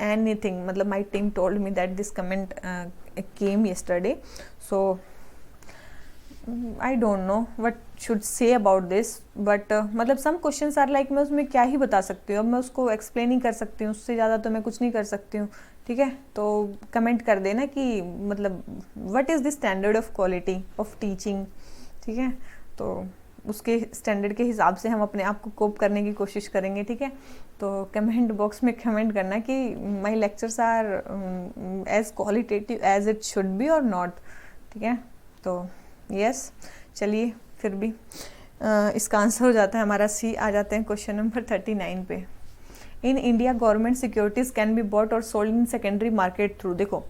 anything, मतलब my team told me that this comment came yesterday, so I don't know what should say about this, but मतलब some questions are like मैं उसमें क्या ही बता सकती हूँ, अब मैं उसको एक्सप्लेन ही कर सकती हूँ, उससे ज़्यादा तो मैं कुछ नहीं कर सकती हूँ। ठीक है, तो कमेंट कर देना कि मतलब what is the standard of quality of teaching। ठीक है, तो उसके स्टैंडर्ड के हिसाब से हम अपने आप को कोप करने की कोशिश करेंगे। ठीक है, तो कमेंट बॉक्स में कमेंट करना कि my lectures are as qualitative as it should be और नॉट। ठीक है, तो यस, चलिए फिर भी इसका आंसर हो जाता है हमारा सी। आ जाते हैं क्वेश्चन नंबर 39 पे। In India government securities can be bought और sold in secondary market through. देखो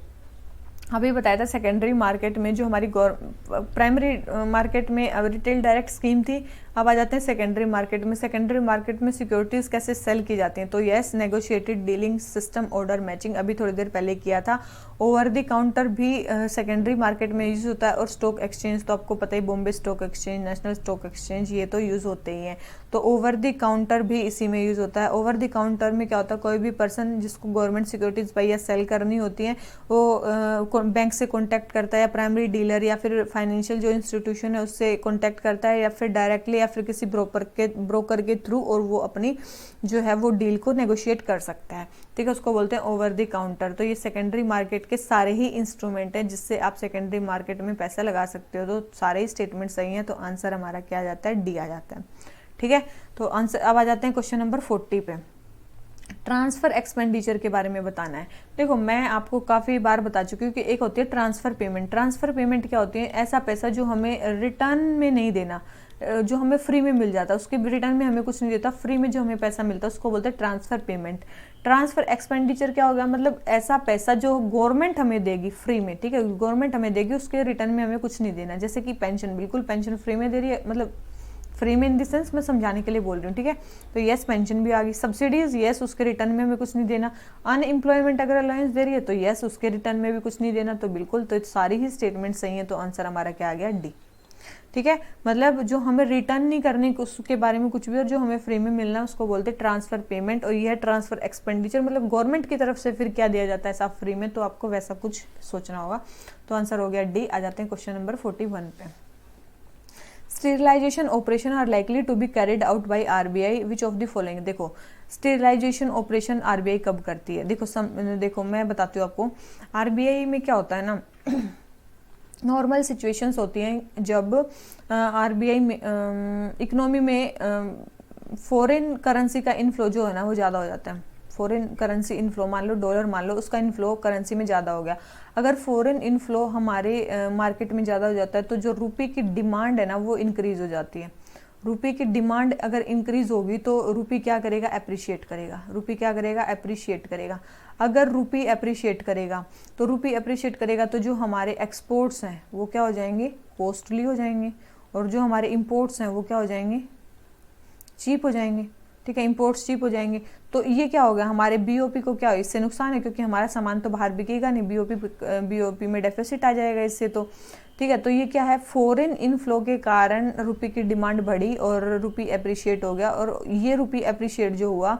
अभी बताया था सेकेंडरी मार्केट में जो हमारी प्राइमरी मार्केट में रिटेल डायरेक्ट स्कीम थी, अब आ जाते हैं सेकेंडरी मार्केट में। सेकेंडरी मार्केट में सिक्योरिटीज़ कैसे सेल की जाती हैं, तो yes, negotiated dealing system, order matching, अभी थोड़ी देर पहले किया था। ओवर द काउंटर भी सेकेंडरी मार्केट में यूज़ होता है, और स्टॉक एक्सचेंज तो आपको पता ही, Bombay stock exchange, national stock exchange, ये तो यूज़ होते ही हैं। तो ओवर द काउंटर भी इसी में यूज़ होता है। ओवर द काउंटर में क्या होता है, कोई भी पर्सन जिसको गवर्नमेंट सिक्योरिटीज़ बाई या सेल करनी होती है वो बैंक से कॉन्टैक्ट करता है, या प्राइमरी डीलर या फिर फाइनेंशियल जो इंस्टीट्यूशन है उससे कॉन्टैक्ट करता है, या फिर डायरेक्टली या फिर किसी ब्रोकर के थ्रू, और वो अपनी जो है वो डील को नेगोशिएट कर सकता है। ठीक है, उसको बोलते हैं ओवर द काउंटर। तो ये सेकेंडरी मार्केट के सारे ही इंस्ट्रूमेंट हैं जिससे आप सेकेंडरी मार्केट में पैसा लगा सकते हो। तो सारे ही स्टेटमेंट सही हैं, तो आंसर हमारा क्या आ जाता है, डी आ जाता है। ठीक है, तो आंसर अब आ जाते हैं क्वेश्चन नंबर 40 पे। ट्रांसफ़र एक्सपेंडिचर के बारे में बताना है। देखो मैं आपको काफ़ी बार बता चुकी हूँ कि एक होती है ट्रांसफ़र पेमेंट। ट्रांसफ़र पेमेंट क्या होती है, ऐसा पैसा जो हमें रिटर्न में नहीं देना, जो हमें फ्री में मिल जाता है, उसके रिटर्न में हमें कुछ नहीं देता, फ्री में जो हमें पैसा मिलता है उसको बोलते हैं ट्रांसफ़र पेमेंट। ट्रांसफ़र एक्सपेंडिचर क्या होगा, मतलब ऐसा पैसा जो गवर्नमेंट हमें देगी फ्री में। ठीक है, गवर्नमेंट हमें देगी, उसके रिटर्न में हमें कुछ नहीं देना। जैसे कि पेंशन, बिल्कुल पेंशन फ्री में दे रही है, मतलब फ्री में इन द सेंस मैं समझाने के लिए बोल रही हूँ, ठीक है। तो यस पेंशन भी आ गई, सब्सिडीज यस उसके रिटर्न में हमें कुछ नहीं देना, अनएम्प्लॉयमेंट अगर अलाउंस दे रही है तो यस उसके रिटर्न में भी कुछ नहीं देना, तो बिल्कुल, तो सारी ही स्टेटमेंट सही है, तो आंसर हमारा क्या आ गया डी, ठीक है। मतलब जो हमें रिटर्न नहीं करने उसके बारे में कुछ भी, और जो हमें फ्री में मिलना है उसको बोलते हैं ट्रांसफर पेमेंट, और यह ट्रांसफर एक्सपेंडिचर, मतलब गवर्नमेंट की तरफ से फिर क्या दिया जाता है साफ फ्री में, तो आपको वैसा कुछ सोचना होगा। तो आंसर हो गया डी। आ जाते हैं क्वेश्चन नंबर 41 पे। Sterilization operation are likely to be carried out by RBI which of the following. देखो स्टेरिलाइजेशन ऑपरेशन आरबीआई कब करती है, देखो मैं बताती हूँ आपको। आरबीआई में क्या होता है ना, नॉर्मल सिचुएशंस होती हैं जब आरबीआई में इकोनॉमी में फॉरेन करेंसी का इनफ्लो जो है ना वो ज़्यादा हो जाता है। फॉरेन करेंसी इनफ्लो, मान लो डॉलर, मान लो उसका इनफ्लो करेंसी में ज़्यादा हो गया। अगर फॉरेन इनफ्लो हमारे मार्केट में ज़्यादा हो जाता है तो जो रुपये की डिमांड है ना वो इंक्रीज हो जाती है। रुपये की डिमांड अगर इंक्रीज होगी तो रुपये क्या करेगा, अप्रिशिएट करेगा। रुपये क्या करेगा, अप्रिशिएट करेगा। अगर रुपये अप्रिशिएट करेगा तो रुपये अप्रिशिएट करेगा तो जो हमारे एक्सपोर्ट्स हैं वो क्या हो जाएंगे, कॉस्टली हो जाएंगे, और जो हमारे इंपोर्ट्स हैं वो क्या हो जाएंगे, चीप हो जाएंगे, ठीक है। इंपोर्ट्स चीप हो जाएंगे तो ये क्या होगा, हमारे बीओपी को क्या हो, इससे नुकसान है, क्योंकि हमारा सामान तो बाहर बिकेगा नहीं, बीओपी में डेफिसिट आ जाएगा इससे, तो ठीक है। तो ये क्या है, फॉरेन इनफ्लो के कारण रुपये की डिमांड बढ़ी और रुपये अप्रिशिएट हो गया, और ये रुपये अप्रिशिएट जो हुआ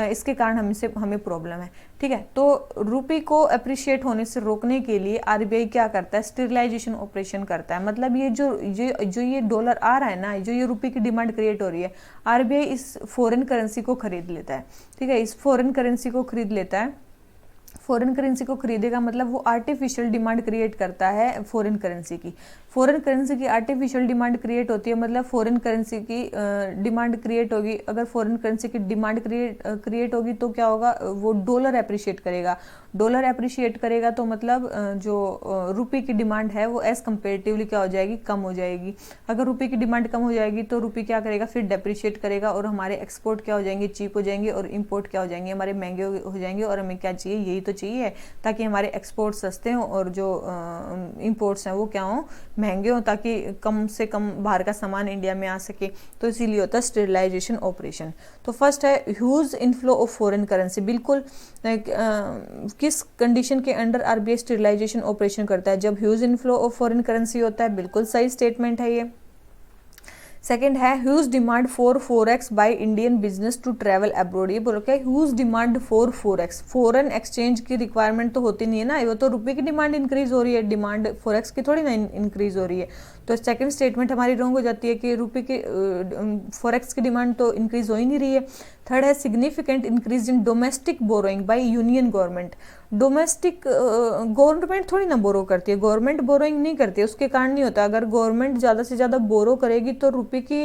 इसके कारण हमें प्रॉब्लम है, ठीक है। तो रुपये को अप्रिशिएट होने से रोकने के लिए आरबीआई क्या करता है, स्टेरिलाइजेशन ऑपरेशन करता है। मतलब ये जो ये डॉलर आ रहा है ना, जो ये रुपये की डिमांड क्रिएट हो रही है, आरबीआई इस फॉरेन करेंसी को खरीद लेता है, ठीक है। इस फॉरेन करेंसी को खरीद लेता है। फॉरेन करेंसी को खरीदेगा मतलब वो आर्टिफिशियल डिमांड क्रिएट करता है फॉरेन करेंसी की। फॉरेन करेंसी की आर्टिफिशियल डिमांड क्रिएट होती है, मतलब फॉरेन करेंसी की डिमांड क्रिएट होगी। अगर फॉरेन करेंसी की डिमांड क्रिएट होगी तो क्या होगा, वो डॉलर अप्रिशिएट करेगा। डॉलर अप्रिशिएट करेगा तो मतलब जो रुपये की डिमांड है वो एज कंपेरेटिवली क्या हो जाएगी, कम हो जाएगी। अगर रुपये की डिमांड कम हो जाएगी तो रुपये क्या करेगा, फिर डेप्रिशिएट करेगा, और हमारे एक्सपोर्ट क्या हो जाएंगे, चीप हो जाएंगे, और इंपोर्ट क्या हो जाएंगे, हमारे महंगे हो जाएंगे। और हमें क्या चाहिए, यही तो चाहिए, ताकि हमारे एक्सपोर्ट सस्ते हों और जो इंपोर्ट्स हैं वो क्या हों, महंगे हों, ताकि कम से कम बाहर का सामान इंडिया में आ सके। तो इसीलिए होता है स्टेरिलाइजेशन ऑपरेशन। तो फर्स्ट है huge inflow of foreign currency. बिल्कुल किस कंडीशन के अंडर आरबीआई स्टेरिलाइजेशन ऑपरेशन करता है, जब huge inflow of foreign currency होता है। बिल्कुल सही स्टेटमेंट है ये। सेकेंड है huge demand for forex by Indian business to travel abroad. ये बोलो क्या, huge demand for forex, foreign exchange की रिक्वायरमेंट तो होती नहीं है ना, वो तो रुपये की डिमांड इंक्रीज हो रही है, डिमांड फॉरेक्स की थोड़ी ना इंक्रीज हो रही है। तो सेकंड स्टेटमेंट हमारी रॉन्ग हो जाती है कि रुपये की फॉरेक्स की डिमांड तो इंक्रीज हो ही नहीं रही है। थर्ड है significant increase in domestic borrowing by union government. Domestic government थोड़ी ना बोरो करती है, गवर्नमेंट बोरोइंग नहीं करती है, उसके कारण नहीं होता। अगर गवर्नमेंट ज़्यादा से ज़्यादा बोरो करेगी तो रुपये की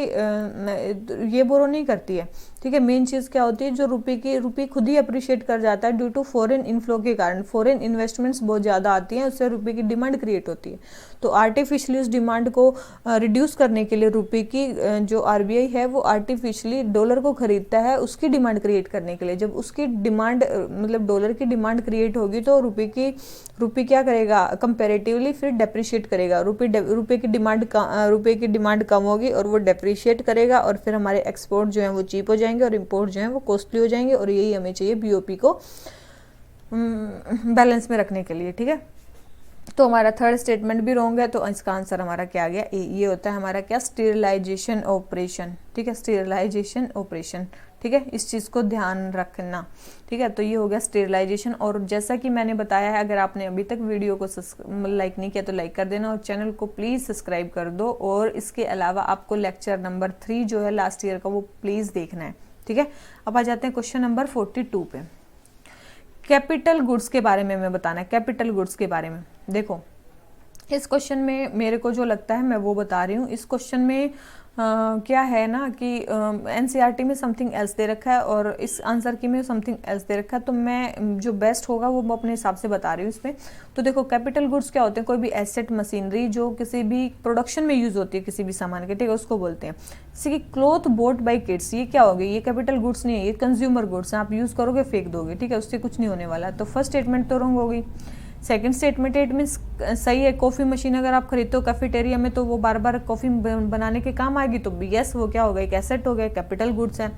ये बोरो नहीं करती है, ठीक है। मेन चीज़ क्या होती है, जो रुपये खुद ही अप्रिशिएट कर जाता है ड्यू टू फॉरेन इनफ्लो के कारण। फॉरेन इन्वेस्टमेंट्स बहुत ज़्यादा आती हैं, उससे रुपये की डिमांड क्रिएट होती है। तो आर्टिफिशियली उस डिमांड को रिड्यूस करने के लिए रुपये की जो आरबीआई है वो आर्टिफिशियली डॉलर को खरीदता है उसकी डिमांड क्रिएट करने के लिए। जब उसकी डिमांड मतलब डॉलर की डिमांड क्रिएट होगी तो रुपये क्या करेगा, कंपेरेटिवली फिर डेप्रिशिएट करेगा। रुपये की डिमांड कम होगी और वो डेप्रिशिएट करेगा, और फिर हमारे एक्सपोर्ट जो है वो चीप हो जाएंगे और इंपोर्ट जो है वो कॉस्टली हो जाएंगे। और यही हमें चाहिए बीओपी को बैलेंस में रखने के लिए, ठीक है। तो हमारा थर्ड स्टेटमेंट भी रॉन्ग है, तो इसका आंसर हमारा क्या आ गया, ए। ये होता है हमारा क्या, स्टेरिलाइजेशन ऑपरेशन, ठीक है, स्टेरिलाइजेशन ऑपरेशन, ठीक है। इस चीज़ को ध्यान रखना, ठीक है। तो ये हो गया स्टेरिलाइजेशन। और जैसा कि मैंने बताया है, अगर आपने अभी तक वीडियो को लाइक नहीं किया तो लाइक कर देना, और चैनल को प्लीज़ सब्सक्राइब कर दो। और इसके अलावा आपको लेक्चर नंबर 3 जो है लास्ट ईयर का वो प्लीज़ देखना है, ठीक है। अब आ जाते हैं क्वेश्चन नंबर 42 पे। कैपिटल गुड्स के बारे में मैं बताना है, कैपिटल गुड्स के बारे में। देखो इस क्वेश्चन में मेरे को जो लगता है मैं वो बता रही हूँ। इस क्वेश्चन में क्या है ना कि एनसीईआरटी में समथिंग एल्स दे रखा है और इस आंसर की में समथिंग एल्स दे रखा है, तो मैं जो बेस्ट होगा वो मैं अपने हिसाब से बता रही हूँ इसमें। तो देखो कैपिटल गुड्स क्या होते हैं, कोई भी एसेट मशीनरी जो किसी भी प्रोडक्शन में यूज होती है किसी भी सामान के, ठीक है, उसको बोलते हैं। जैसे कि क्लॉथ बोट बाई किड्स, ये क्या होगी, ये कैपिटल गुड्स नहीं है, ये कंज्यूमर गुड्स हैं, आप यूज करोगे फेंक दोगे, ठीक है, उससे कुछ नहीं होने वाला। तो फर्स्ट स्टेटमेंट तो रॉन्ग होगी। सेकंड स्टेटमेंट इट मीन्स सही है, कॉफ़ी मशीन अगर आप खरीदते हो कैफेटेरिया में तो वो बार बार कॉफ़ी बनाने के काम आएगी, तो यस वो क्या हो गया, एक एसेट हो गया, कैपिटल गुड्स है।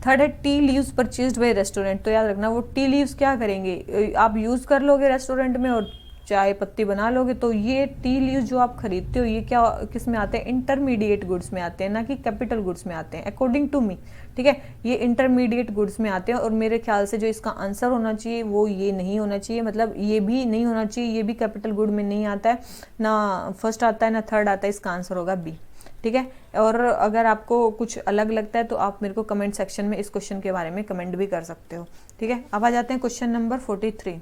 थर्ड है tea leaves purchased bye restaurant, तो याद रखना वो टी लीव्स क्या करेंगे, आप यूज़ कर लोगे रेस्टोरेंट में और चाय पत्ती बना लोगे, तो ये टी लीव्स जो आप खरीदते हो ये क्या किस में आते हैं, इंटरमीडिएट गुड्स में आते हैं, ना कि कैपिटल गुड्स में आते हैं अकॉर्डिंग टू मी। ठीक है, ये इंटरमीडिएट गुड्स में आते हैं और मेरे ख्याल से जो इसका आंसर होना चाहिए वो ये नहीं होना चाहिए, मतलब ये भी नहीं होना चाहिए, ये भी कैपिटल गुड में नहीं आता है, ना फर्स्ट आता है ना थर्ड आता है, इसका आंसर होगा बी। ठीक है, और अगर आपको कुछ अलग लगता है तो आप मेरे को कमेंट सेक्शन में इस क्वेश्चन के बारे में कमेंट भी कर सकते हो। ठीक है, अब आ जाते हैं क्वेश्चन नंबर 43।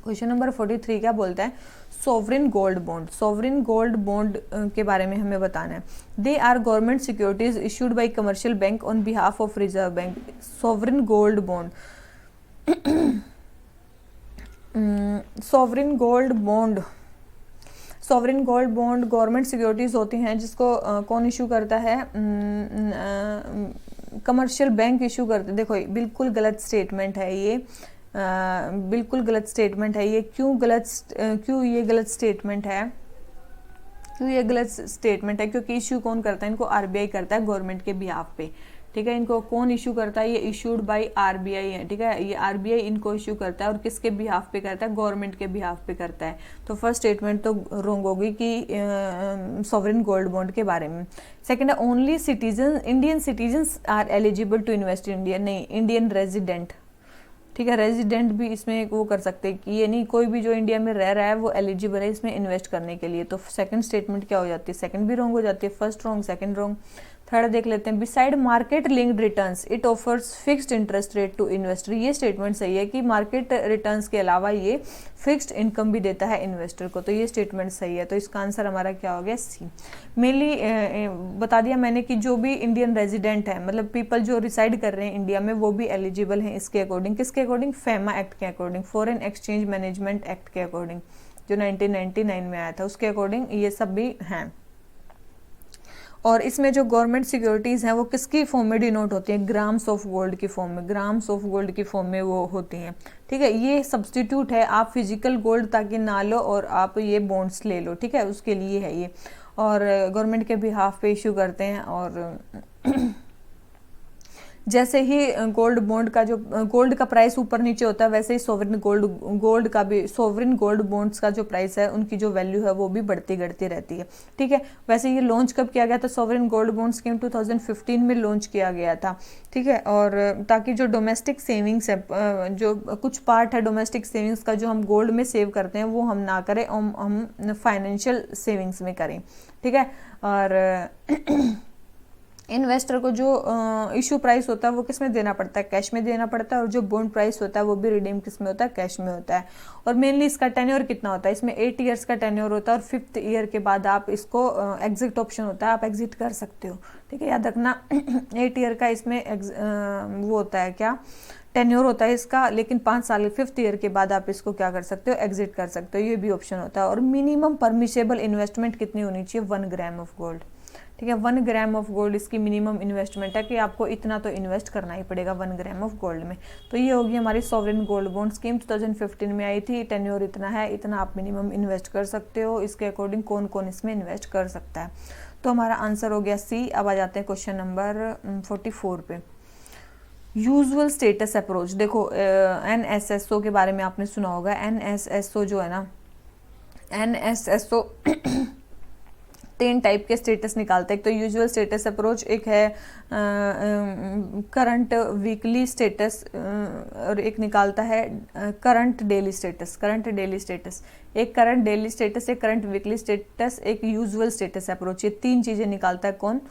क्वेश्चन नंबर 43 क्या बोलता है, sovereign gold bond. Sovereign gold bond के बारे में हमें बताना है। They are government securities issued by commercial bank on behalf of reserve bank. Sovereign gold bond, sovereign gold bond, sovereign gold bond government securities होती हैं जिसको कौन इशू करता है, कमर्शियल बैंक इशू करते। देखो बिल्कुल गलत स्टेटमेंट है ये, बिल्कुल गलत स्टेटमेंट है ये। क्यों ये गलत स्टेटमेंट है, क्यों ये गलत स्टेटमेंट है, क्योंकि इशू कौन करता है, इनको आरबीआई करता है गवर्नमेंट के बिहाफ पे। ठीक है, इनको कौन इशू करता है, ये इशूड बाय आरबीआई है। ठीक है, ये आरबीआई इनको इशू करता है और किसके बिहाफ पे करता है, गवर्नमेंट के बिहाफ पे करता है। तो फर्स्ट स्टेटमेंट तो रॉन्ग होगी कि सॉवरिन गोल्ड बॉन्ड के बारे में। सेकंड है only citizen, Indian citizens are eligible to invest in India, नहीं इंडियन रेजिडेंट। ठीक है, रेजिडेंट भी इसमें वो कर सकते हैं कि ये नहीं कोई भी जो इंडिया में रह रहा है वो एलिजिबल है इसमें इन्वेस्ट करने के लिए। तो सेकंड स्टेटमेंट क्या हो जाती है, सेकंड भी रॉन्ग हो जाती है, first wrong second wrong. Third देख लेते हैं, beside market linked returns it offers fixed interest rate to investor. ये स्टेटमेंट सही है कि मार्केट रिटर्न्स के अलावा ये फिक्स्ड इनकम भी देता है इन्वेस्टर को, तो ये स्टेटमेंट सही है। तो इसका आंसर हमारा क्या हो गया, सी। मेनली बता दिया मैंने कि जो भी इंडियन रेजिडेंट है, मतलब पीपल जो रिसाइड कर रहे हैं इंडिया में, वो भी एलिजिबल हैं इसके अकॉर्डिंग। किसके अकॉर्डिंग, फेमा एक्ट के according, foreign exchange management act के अकॉर्डिंग, जो 1999 में आया था उसके अकॉर्डिंग ये सब भी हैं। और इसमें जो गवर्नमेंट सिक्योरिटीज हैं वो किसकी फॉर्म में डिनोट होती हैं, ग्राम्स ऑफ गोल्ड की फॉर्म में, ग्राम्स ऑफ गोल्ड की फॉर्म में वो होती हैं। ठीक है, ये सब्सटीट्यूट है, आप फिजिकल गोल्ड ताकि ना लो और आप ये बॉन्ड्स ले लो। ठीक है, उसके लिए है ये, और गवर्नमेंट के बिहाफ पे इशू करते हैं। और जैसे ही गोल्ड बॉन्ड का जो गोल्ड का प्राइस ऊपर नीचे होता है, वैसे ही सोवरिन गोल्ड का भी, सोवरिन गोल्ड बॉन्ड्स का जो प्राइस है उनकी जो वैल्यू है वो भी बढ़ती घटती रहती है। ठीक है, वैसे ये लॉन्च कब किया गया था, सोवरिन गोल्ड बॉन्ड स्कीम 2015 में लॉन्च किया गया था। ठीक है, और ताकि जो डोमेस्टिक सेविंग्स है, जो कुछ पार्ट है डोमेस्टिक सेविंग्स का जो हम गोल्ड में सेव करते हैं वो हम ना करें, हम फाइनेंशियल सेविंग्स में करें। ठीक है, और इन्वेस्टर को जो इशू प्राइस होता है वो किस में देना पड़ता है, कैश में देना पड़ता है, और जो बॉन्ड प्राइस होता है वो भी रिडीम किस में होता है, कैश में होता है। और मेनली इसका टेन्योर कितना होता है, इसमें 8 ईयर्स का टेन्योर होता है और 5th ईयर के बाद आप इसको एग्जिट ऑप्शन होता है, आप एग्जिट कर सकते हो। ठीक है, याद रखना 8 ईयर का इसमें वो होता है क्या, टेन्योर होता है इसका, लेकिन 5 साल 5th ईयर के बाद आप इसको क्या कर सकते हो, एग्जिट कर सकते हो, ये भी ऑप्शन होता है। और मिनिमम परमिशेबल इन्वेस्टमेंट कितनी होनी चाहिए, 1 ग्राम ऑफ गोल्ड। ठीक है, 1 ग्राम ऑफ गोल्ड इसकी मिनिमम इन्वेस्टमेंट है कि आपको इतना तो इन्वेस्ट करना ही पड़ेगा 1 ग्राम ऑफ गोल्ड में। तो ये होगी हमारी सॉवरिन गोल्ड बॉन्ड स्कीम, 2015 में आई थी। टेन्योर इतना है, इतना आप मिनिमम इन्वेस्ट कर सकते हो, इसके अकॉर्डिंग कौन कौन इसमें इन्वेस्ट कर सकता है। तो हमारा आंसर हो गया सी। अब आ जाते हैं क्वेश्चन नंबर 44 पे, यूजुअल स्टेटस अप्रोच। देखो NSSO के बारे में आपने सुना होगा। NSSO जो है ना, NSSO 3 टाइप के स्टेटस निकालते हैं। तो यूजुअल स्टेटस अप्रोच एक है, करंट वीकली स्टेटस, और एक निकालता है current daily status. Current daily status, एक करंट डेली स्टेटस, एक करंट वीकली स्टेटस, एक यूजुअल स्टेटस अप्रोच। ये 3 चीजें निकालता है कौन,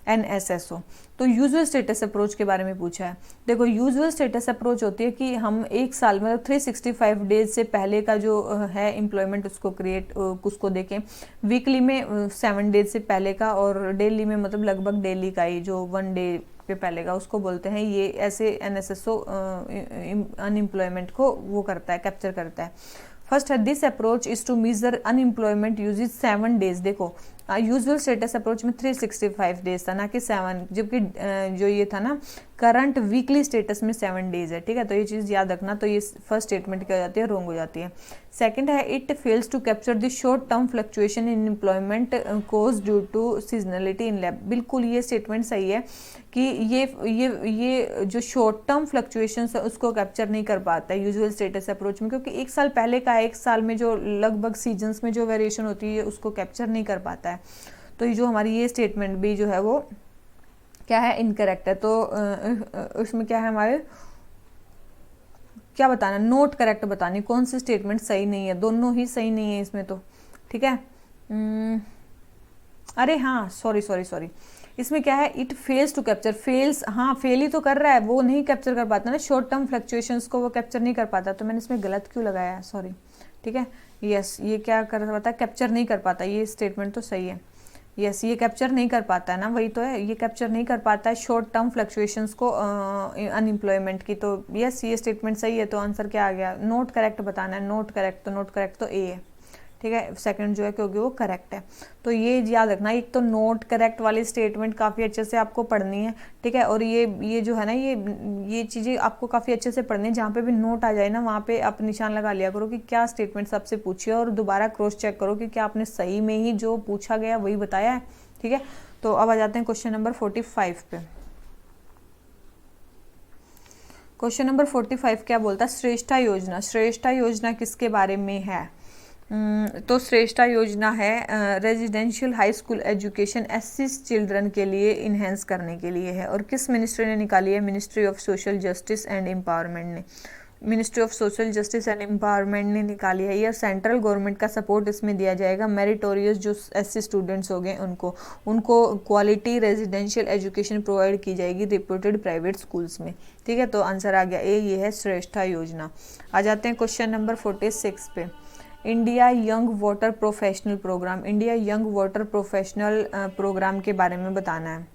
NSSO। तो यूजुअल स्टेटस अप्रोच के बारे में पूछा है। देखो यूजुअल स्टेटस अप्रोच होती है कि हम एक साल मतलब 365 डेज से पहले का जो है एम्प्लॉयमेंट उसको देखें। वीकली में 7 डेज से पहले का, और डेली में मतलब लगभग डेली का ही, जो 1 डे के पहले का, उसको बोलते हैं। ये ऐसे NSSO अनएम्प्लॉयमेंट को वो करता है, कैप्चर करता है। फर्स्ट है, this approach is to measure unemployment uses 7 days. देखो यूजुअल स्टेटस अप्रोच में 365 डेज था, ना कि 7, जबकि जो ये था ना करंट वीकली स्टेटस में 7 डेज है, ठीक है, तो ये चीज़ याद रखना। तो ये फर्स्ट स्टेटमेंट क्या हो जाती है, रॉन्ग हो जाती है। सेकंड है it fails to capture the short term fluctuation in employment cause due to seasonality in lab. बिल्कुल ये स्टेटमेंट सही है कि ये जो शॉर्ट टर्म फ्लक्चुएशन है उसको कैप्चर नहीं कर पाता है यूजुअल स्टेटस अप्रोच में, क्योंकि एक साल पहले का एक साल में जो लगभग सीजन्स में जो वेरिएशन होती है उसको कैप्चर नहीं कर पाता है। तो ये जो हमारी ये स्टेटमेंट भी जो है वो क्या है, इनकरेक्ट है। तो इसमें क्या है हमारे, क्या बताना, नोट करेक्ट बतानी, कौन सी स्टेटमेंट सही नहीं है, दोनों ही सही नहीं है इसमें तो, ठीक है। अरे हाँ, सॉरी, इसमें क्या है, it fails to capture, fails, हाँ फेल ही तो कर रहा है, वो नहीं कैप्चर कर पाता ना, शॉर्ट टर्म फ्लक्चुएशंस को वो कैप्चर नहीं कर पाता, तो मैंने इसमें गलत क्यों लगाया, सॉरी, ठीक है। यस, ये क्या कर पाता है, कैप्चर नहीं कर पाता, ये स्टेटमेंट तो सही है। यस, ये कैप्चर नहीं कर पाता है ना, वही तो है, ये कैप्चर नहीं कर पाता है शॉर्ट टर्म फ्लक्चुएशंस को अनएम्प्लॉयमेंट की। तो यस, ये स्टेटमेंट सही है। तो आंसर क्या आ गया, नोट करेक्ट बताना है, नोट करेक्ट तो ए है, ठीक है, सेकंड जो है क्योंकि वो करेक्ट है। तो ये याद रखना, एक तो नोट करेक्ट वाली स्टेटमेंट काफ़ी अच्छे से आपको पढ़नी है, ठीक है, और ये जो है ना, ये चीज़ें आपको काफ़ी अच्छे से पढ़नी है। जहाँ पे भी नोट आ जाए ना वहाँ पे आप निशान लगा लिया करो कि क्या स्टेटमेंट सबसे पूछी है, और दोबारा क्रॉस चेक करो कि क्या आपने सही में ही जो पूछा गया वही बताया है, ठीक है। तो अब आ जाते हैं क्वेश्चन नंबर 45 पे। क्वेश्चन नंबर 45 क्या बोलता है, श्रेष्ठा योजना। श्रेष्ठा योजना किसके बारे में है, तो श्रेष्ठा योजना है residential high school education SC children के लिए इन्हेंस करने के लिए है। और किस मिनिस्ट्री ने निकाली है, ministry of social justice and empowerment ने, ministry of social justice and empowerment ने निकाली है। यह सेंट्रल गवर्नमेंट का सपोर्ट इसमें दिया जाएगा। मेरिटोरियस जो एससी स्टूडेंट्स हो गए उनको क्वालिटी रेजिडेंशियल एजुकेशन प्रोवाइड की जाएगी रिपोर्टेड प्राइवेट स्कूल्स में, ठीक है। तो आंसर आ गया ए, ये है श्रेष्ठा योजना। आ जाते हैं क्वेश्चन नंबर 46 पे। India young water professional programme, India young water professional programme के बारे में बताना है।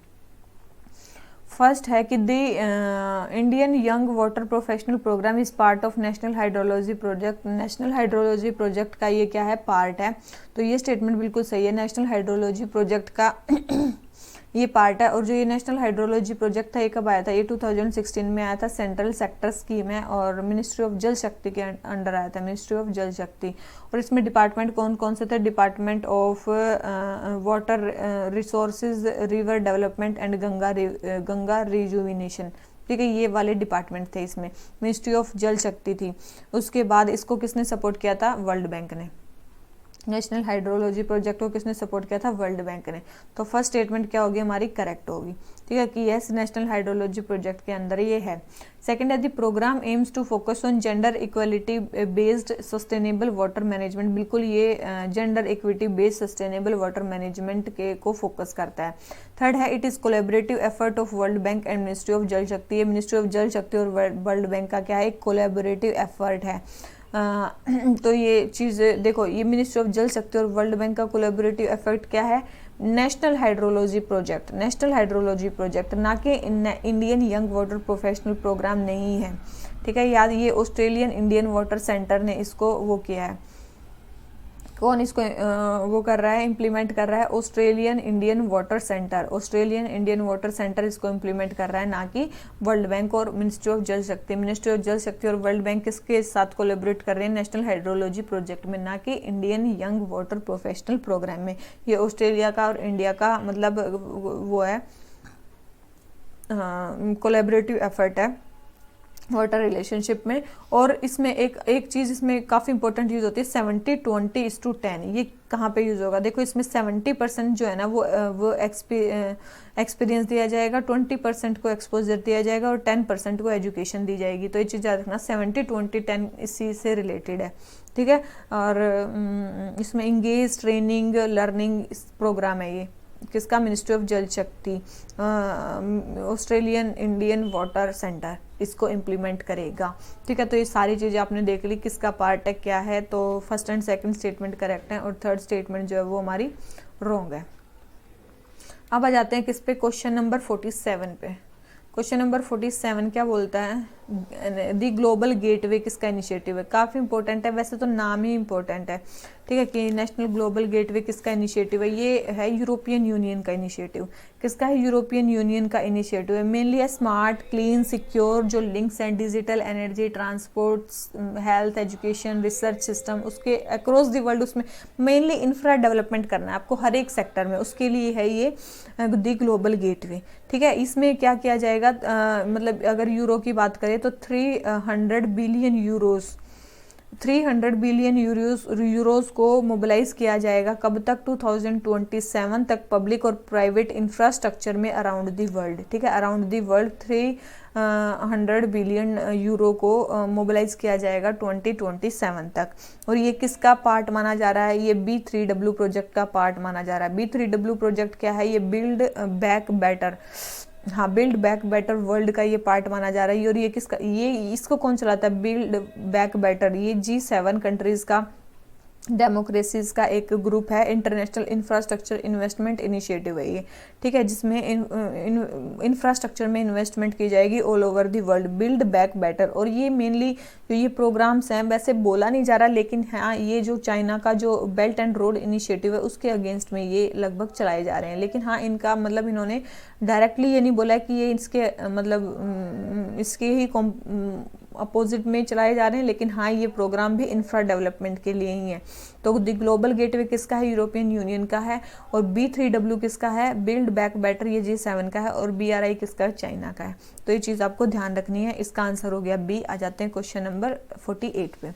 फर्स्ट है कि the Indian young water professional programme is part of national hydrology project. National hydrology project का ये क्या है, पार्ट है। तो ये स्टेटमेंट बिल्कुल सही है, नेशनल हाइड्रोलॉजी प्रोजेक्ट का ये पार्ट है। और जो ये नेशनल हाइड्रोलॉजी प्रोजेक्ट था ये कब आया था, ये 2016 में आया था, सेंट्रल सेक्टर स्कीम है और मिनिस्ट्री ऑफ जल शक्ति के अंडर आया था, मिनिस्ट्री ऑफ जल शक्ति। और इसमें डिपार्टमेंट कौन कौन से थे, department of water resources, river development and Ganga rejuvenation, ठीक है, ये वाले डिपार्टमेंट थे इसमें, मिनिस्ट्री ऑफ जल शक्ति थी। उसके बाद इसको किसने सपोर्ट किया था, वर्ल्ड बैंक ने। नेशनल हाइड्रोलॉजी प्रोजेक्ट को किसने सपोर्ट किया था, वर्ल्ड बैंक ने। तो फर्स्ट स्टेटमेंट क्या होगी हमारी, करेक्ट होगी, ठीक है, कि यस नेशनल हाइड्रोलॉजी प्रोजेक्ट के अंदर ये है। सेकंड है the programme aims to focus on gender equality based sustainable water management. बिल्कुल ये gender equity based sustainable water management के को फोकस करता है। थर्ड है it is collaborative effort of World Bank and Ministry of Jal Shakti. ये ministry of Jal Shakti और World Bank का क्या है, एक कोलैबोरेटिव एफर्ट है। तो ये चीज़ देखो, ये मिनिस्ट्री ऑफ जल शक्ति और वर्ल्ड बैंक का कोलैबोरेटिव एफर्ट क्या है, national hydrology project, national hydrology project, ना कि Indian young water professional programme नहीं है, ठीक है। याद, ये ऑस्ट्रेलियन इंडियन वाटर सेंटर ने इसको वो किया है, कौन इसको वो कर रहा है, इम्प्लीमेंट कर रहा है, Australian Indian water centre, Australian Indian water centre इसको इम्प्लीमेंट कर रहा है, ना कि वर्ल्ड बैंक और मिनिस्ट्री ऑफ जल शक्ति। मिनिस्ट्री ऑफ जल शक्ति और वर्ल्ड बैंक किसके साथ कोलैबोरेट कर रहे हैं, नेशनल हाइड्रोलॉजी प्रोजेक्ट में, ना कि Indian young water professional programme में। ये ऑस्ट्रेलिया का और इंडिया का मतलब वो है, कोलैबोरेटिव एफर्ट है वाटर रिलेशनशिप में। और इसमें एक चीज़ इसमें काफ़ी इंपॉर्टेंट यूज़ होती है, 70-20:10। ये कहाँ पे यूज़ होगा, देखो इसमें 70% जो है ना वो एक्सपीरियंस दिया जाएगा, 20% को एक्सपोजर दिया जाएगा और 10% को एजुकेशन दी जाएगी। तो ये चीज़ याद रखना, 70-20-10 इसी से रिलेटेड है, ठीक है। और इसमें इंगेज ट्रेनिंग लर्निंग प्रोग्राम है, ये किसका, मिनिस्ट्री ऑफ जल शक्ति, ऑस्ट्रेलियन इंडियन वाटर सेंटर इसको इम्प्लीमेंट करेगा, ठीक है। तो ये सारी चीज़ें आपने देख ली, किसका पार्ट है, क्या है। तो first and second statement correct है और थर्ड स्टेटमेंट जो है वो हमारी रॉन्ग है। अब आ जाते हैं किस पे, क्वेश्चन नंबर 47 पे। क्वेश्चन नंबर 47 क्या बोलता है, दी ग्लोबल गेटवे किसका इनिशिएटिव है? काफ़ी इंपॉर्टेंट है, वैसे तो नाम ही इंपॉर्टेंट है, ठीक है, कि नेशनल ग्लोबल गेटवे किसका इनिशिएटिव है? ये है यूरोपियन यूनियन का इनिशिएटिव। किसका है? यूरोपियन यूनियन का इनिशिएटिव है। मेनली है स्मार्ट, क्लीन, सिक्योर जो लिंक्स हैं digital, energy, transport, health, education, research system, उसके अक्रॉस द वर्ल्ड, उसमें मेनली इंफ्रा डेवलपमेंट करना है आपको हर एक सेक्टर में, उसके लिए है ये दी ग्लोबल गेटवे, ठीक है। इसमें क्या किया जाएगा, मतलब अगर यूरो की बात करें तो 300 बिलियन यूरोस को मोबिलाइज किया जाएगा। कब तक? 2027 तक पब्लिक और प्राइवेट इंफ्रास्ट्रक्चर में अराउंड द वर्ल्ड, ठीक है, around the world 300 billion euro को मोबिलाइज किया जाएगा 2027 तक। और ये किसका पार्ट माना जा रहा है? ये B3W प्रोजेक्ट का पार्ट माना जा रहा है। B3W प्रोजेक्ट क्या है? ये बिल्ड बैक बेटर, हाँ, बिल्ड बैक बेटर वर्ल्ड का ये पार्ट माना जा रहा है। और ये किसका, ये इसको कौन चलाता है? बिल्ड बैक बेटर, ये G7 कंट्रीज का, डेमोक्रेसीज का एक ग्रुप है, इंटरनेशनल इंफ्रास्ट्रक्चर इन्वेस्टमेंट इनिशिएटिव है ये, ठीक है, जिसमें इंफ्रास्ट्रक्चर में इन्वेस्टमेंट की जाएगी all over the world, build back better. और ये मेनली जो ये प्रोग्राम्स हैं, वैसे बोला नहीं जा रहा, लेकिन हाँ, ये जो चाइना का जो बेल्ट एंड रोड इनिशिएटिव है उसके अगेंस्ट में ये लगभग चलाए जा रहे हैं। लेकिन हाँ, इनका मतलब इन्होंने डायरेक्टली ये नहीं बोला है कि ये इसके मतलब इसके ही अपोजिट में चलाए जा रहे हैं, लेकिन हाँ, ये प्रोग्राम भी इंफ्रा डेवलपमेंट के लिए ही है। तो द ग्लोबल गेटवे किसका है? यूरोपियन यूनियन का है। और B3W किसका है? बिल्ड बैक बेटर, ये G7 का है। और BRI किसका है? चाइना का है। तो ये चीज़ आपको ध्यान रखनी है। इसका आंसर हो गया B। आ जाते हैं क्वेश्चन नंबर 48 पे।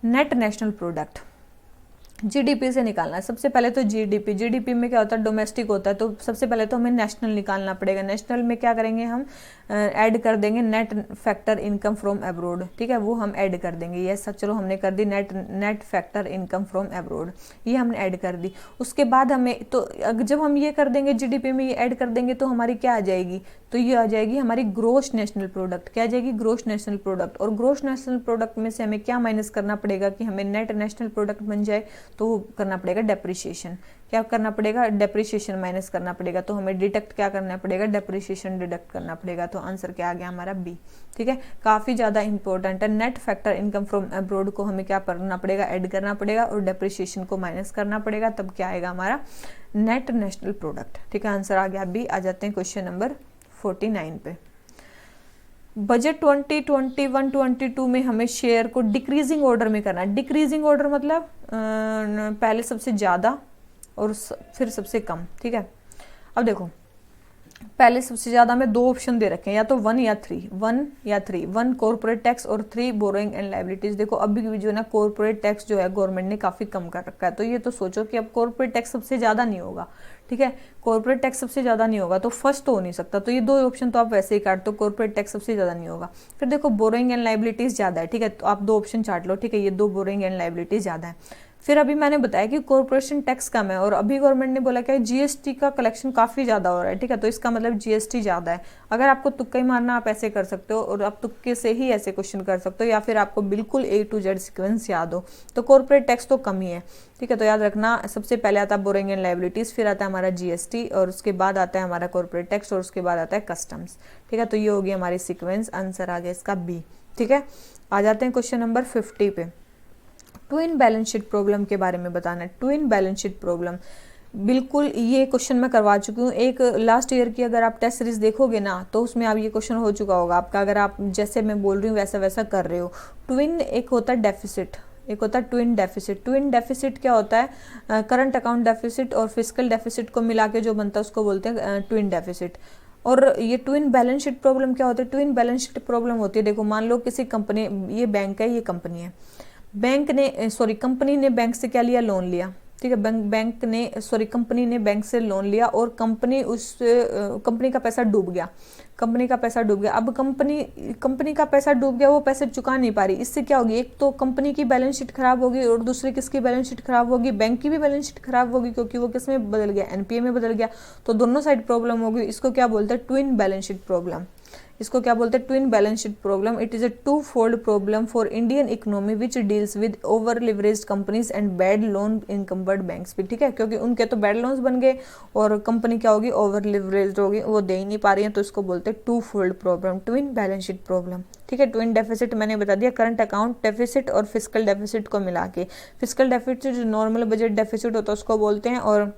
नेट नेशनल प्रोडक्ट GDP से निकालना है। सबसे पहले तो GDP में क्या होता है? डोमेस्टिक होता है, तो सबसे पहले तो हमें नेशनल निकालना पड़ेगा। नेशनल में क्या करेंगे हम? ऐड कर देंगे net factor income from abroad, ठीक है, वो हम ऐड कर देंगे। ये सब चलो हमने कर दी, net factor income from abroad, ये हमने ऐड कर दी। उसके बाद हमें तो जब हम ये कर देंगे GDP में ये ऐड कर देंगे तो हमारी क्या आ जाएगी? तो ये आ जाएगी हमारी ग्रोस नेशनल प्रोडक्ट। क्या आ जाएगी? Gross national product. और ग्रोस नेशनल प्रोडक्ट में से हमें क्या माइनस करना पड़ेगा कि हमें नेट नेशनल प्रोडक्ट बन जाए? तो करना पड़ेगा डेप्रिसिएशन। क्या करना पड़ेगा? डेप्रिसिएशन माइनस करना पड़ेगा। तो हमें डिडक्ट क्या करना पड़ेगा? डेप्रिसिएशन डिडक्ट करना पड़ेगा। तो आंसर क्या आ गया हमारा? B, ठीक है। काफी ज्यादा इंपॉर्टेंट है। Net factor income from abroad को हमें क्या करना पड़ेगा? ऐड करना पड़ेगा और डेप्रिसिएशन को माइनस करना पड़ेगा, तब क्या आएगा हमारा? नेट नेशनल प्रोडक्ट, ठीक है। आंसर आ गया B। आ जाते हैं क्वेश्चन नंबर 49 पे। बजट 2021-22 में हमें शेयर को डिक्रीजिंग ऑर्डर में करना है। डिक्रीजिंग ऑर्डर मतलब पहले सबसे ज़्यादा और फिर सबसे कम, ठीक है। अब देखो, पहले सबसे ज़्यादा में 2 ऑप्शन दे रखे हैं, या तो 1 या 3। 1 कॉर्पोरेट टैक्स और 3 बोरोइंग एंड लाइबिलिटीज। देखो अभी भी जो है ना, कॉर्पोरेट टैक्स जो है गवर्नमेंट ने काफ़ी कम कर रखा है। तो ये तो सोचो कि अब कॉर्पोरेट टैक्स सबसे ज़्यादा नहीं होगा, ठीक है, कॉर्पोरेट टैक्स सबसे ज़्यादा नहीं होगा, तो फर्स्ट तो हो नहीं सकता। तो ये 2 ऑप्शन तो आप वैसे ही काट दो, कॉर्पोरेट टैक्स सबसे ज़्यादा नहीं होगा। फिर देखो बोरोइंग एंड लाइबिलिटीज ज़्यादा है, ठीक है, तो आप 2 ऑप्शन चाट लो, ठीक है, ये 2 बोरोइंग एंड लाइबिलिटीज ज़्यादा है। फिर अभी मैंने बताया कि कॉर्पोरेशन टैक्स कम है, और अभी गवर्नमेंट ने बोला क्या, GST का कलेक्शन काफ़ी ज़्यादा हो रहा है, ठीक है, तो इसका मतलब GST ज़्यादा है। अगर आपको तुक्का ही मारना, आप ऐसे कर सकते हो, और आप तुक्के से ही ऐसे क्वेश्चन कर सकते हो, या फिर आपको बिल्कुल A to Z सीक्वेंस याद हो। तो कॉर्पोरेट टैक्स तो कम ही है, ठीक है, तो याद रखना, सबसे पहले आता है बोरोइंग एंड लाइबिलिटीज़, फिर आता है हमारा GST, और उसके बाद आता है हमारा कॉर्पोरेट टैक्स, और उसके बाद आता है कस्टम्स, ठीक है। तो ये होगी हमारी सीक्वेंस। आंसर आ गया इसका B, ठीक है। आ जाते हैं क्वेश्चन नंबर 50 पे। ट्विन बैलेंस शीट प्रॉब्लम के बारे में बताना है। ट्विन बैलेंस शीट प्रॉब्लम, बिल्कुल ये क्वेश्चन मैं करवा चुकी हूँ। एक लास्ट ईयर की अगर आप टेस्ट सीरीज देखोगे ना, तो उसमें आप ये क्वेश्चन हो चुका होगा आपका, अगर आप जैसे मैं बोल रही हूँ वैसा वैसा कर रहे हो। ट्विन एक होता है डेफिसिट, एक होता है ट्विन डेफिसिट। ट्विन डेफिसिट क्या होता है? करंट अकाउंट डेफिसिट और फिजिकल डेफिसिट को मिला के जो बनता है उसको बोलते हैं ट्विन डेफिसिट। और ये ट्विन बैलेंस शीट प्रॉब्लम क्या होती है? ट्विन बैलेंस शीट प्रॉब्लम होती है, देखो मान लो किसी कंपनी, ये बैंक है, ये कंपनी है, कंपनी ने बैंक से क्या लिया? लोन लिया, ठीक है, कंपनी ने बैंक से लोन लिया, और कंपनी का पैसा डूब गया, अब कंपनी का पैसा डूब गया, वो पैसे चुका नहीं पा रही। इससे क्या होगी? एक तो कंपनी की बैलेंस शीट खराब होगी, और दूसरी किसकी बैलेंस शीट खराब होगी? बैंक की भी बैलेंस शीट खराब होगी, क्योंकि वो किस में बदल गया? NPA में बदल गया। तो दोनों साइड प्रॉब्लम होगी। इसको क्या बोलते हैं? Twin balance sheet problem. इसको क्या बोलते हैं, twin balance sheet problem. It is a two fold problem for Indian economy which deals with over leveraged companies and bad loan encumbered banks भी, ठीक है, क्योंकि उनके तो बैड लोन्स बन गए और कंपनी क्या होगी, ओवर लिवरेज्ड होगी, वो दे ही नहीं पा रही है, तो इसको बोलते हैं two fold problem, twin balance sheet problem, ठीक है। ट्विन डेफिसिट मैंने बता दिया, करंट अकाउंट डेफिसिट और फिस्कल डेफिसिट को मिला के। फिस्कल डेफिसिट जो नॉर्मल बजट डेफिसिट होता है उसको बोलते हैं, और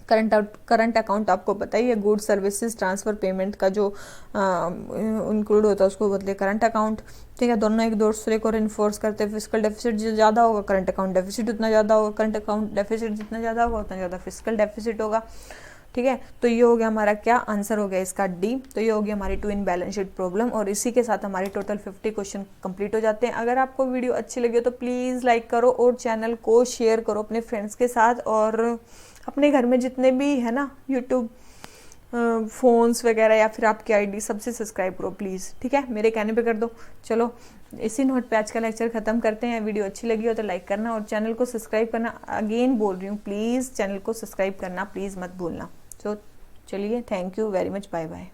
करंट अकाउंट आपको पता ही है, गुड्स सर्विसेज ट्रांसफर पेमेंट का जो इंक्लूड होता है उसको बोलते हैं करंट अकाउंट, ठीक है। दोनों एक दूसरे को इन्फोर्स करते हैं। फिस्कल डेफिसिट जो ज़्यादा होगा करंट अकाउंट डेफिसिट उतना ज़्यादा होगा, करंट अकाउंट डेफिसिट जितना ज़्यादा होगा उतना ज़्यादा फिस्कल डेफिसिट होगा, ठीक है। तो ये हो गया हमारा क्या आंसर हो गया इसका डी। तो ये हो गया हमारी ट्विन बैलेंस शीट प्रॉब्लम, और इसी के साथ हमारे टोटल 50 क्वेश्चन कंप्लीट हो जाते हैं। अगर आपको वीडियो अच्छी लगी हो तो प्लीज़ लाइक करो और चैनल को शेयर करो अपने फ्रेंड्स के साथ, और अपने घर में जितने भी है ना यूट्यूब फ़ोन्स वगैरह या फिर आपकी आईडी सबसे सब्सक्राइब करो प्लीज़, ठीक है, मेरे कहने पे कर दो। चलो इसी नोट पे आज का लेक्चर ख़त्म करते हैं। वीडियो अच्छी लगी हो तो लाइक करना और चैनल को सब्सक्राइब करना, अगेन बोल रही हूँ प्लीज़ चैनल को सब्सक्राइब करना प्लीज़ मत भूलना। तो चलिए, thank you very much, bye bye.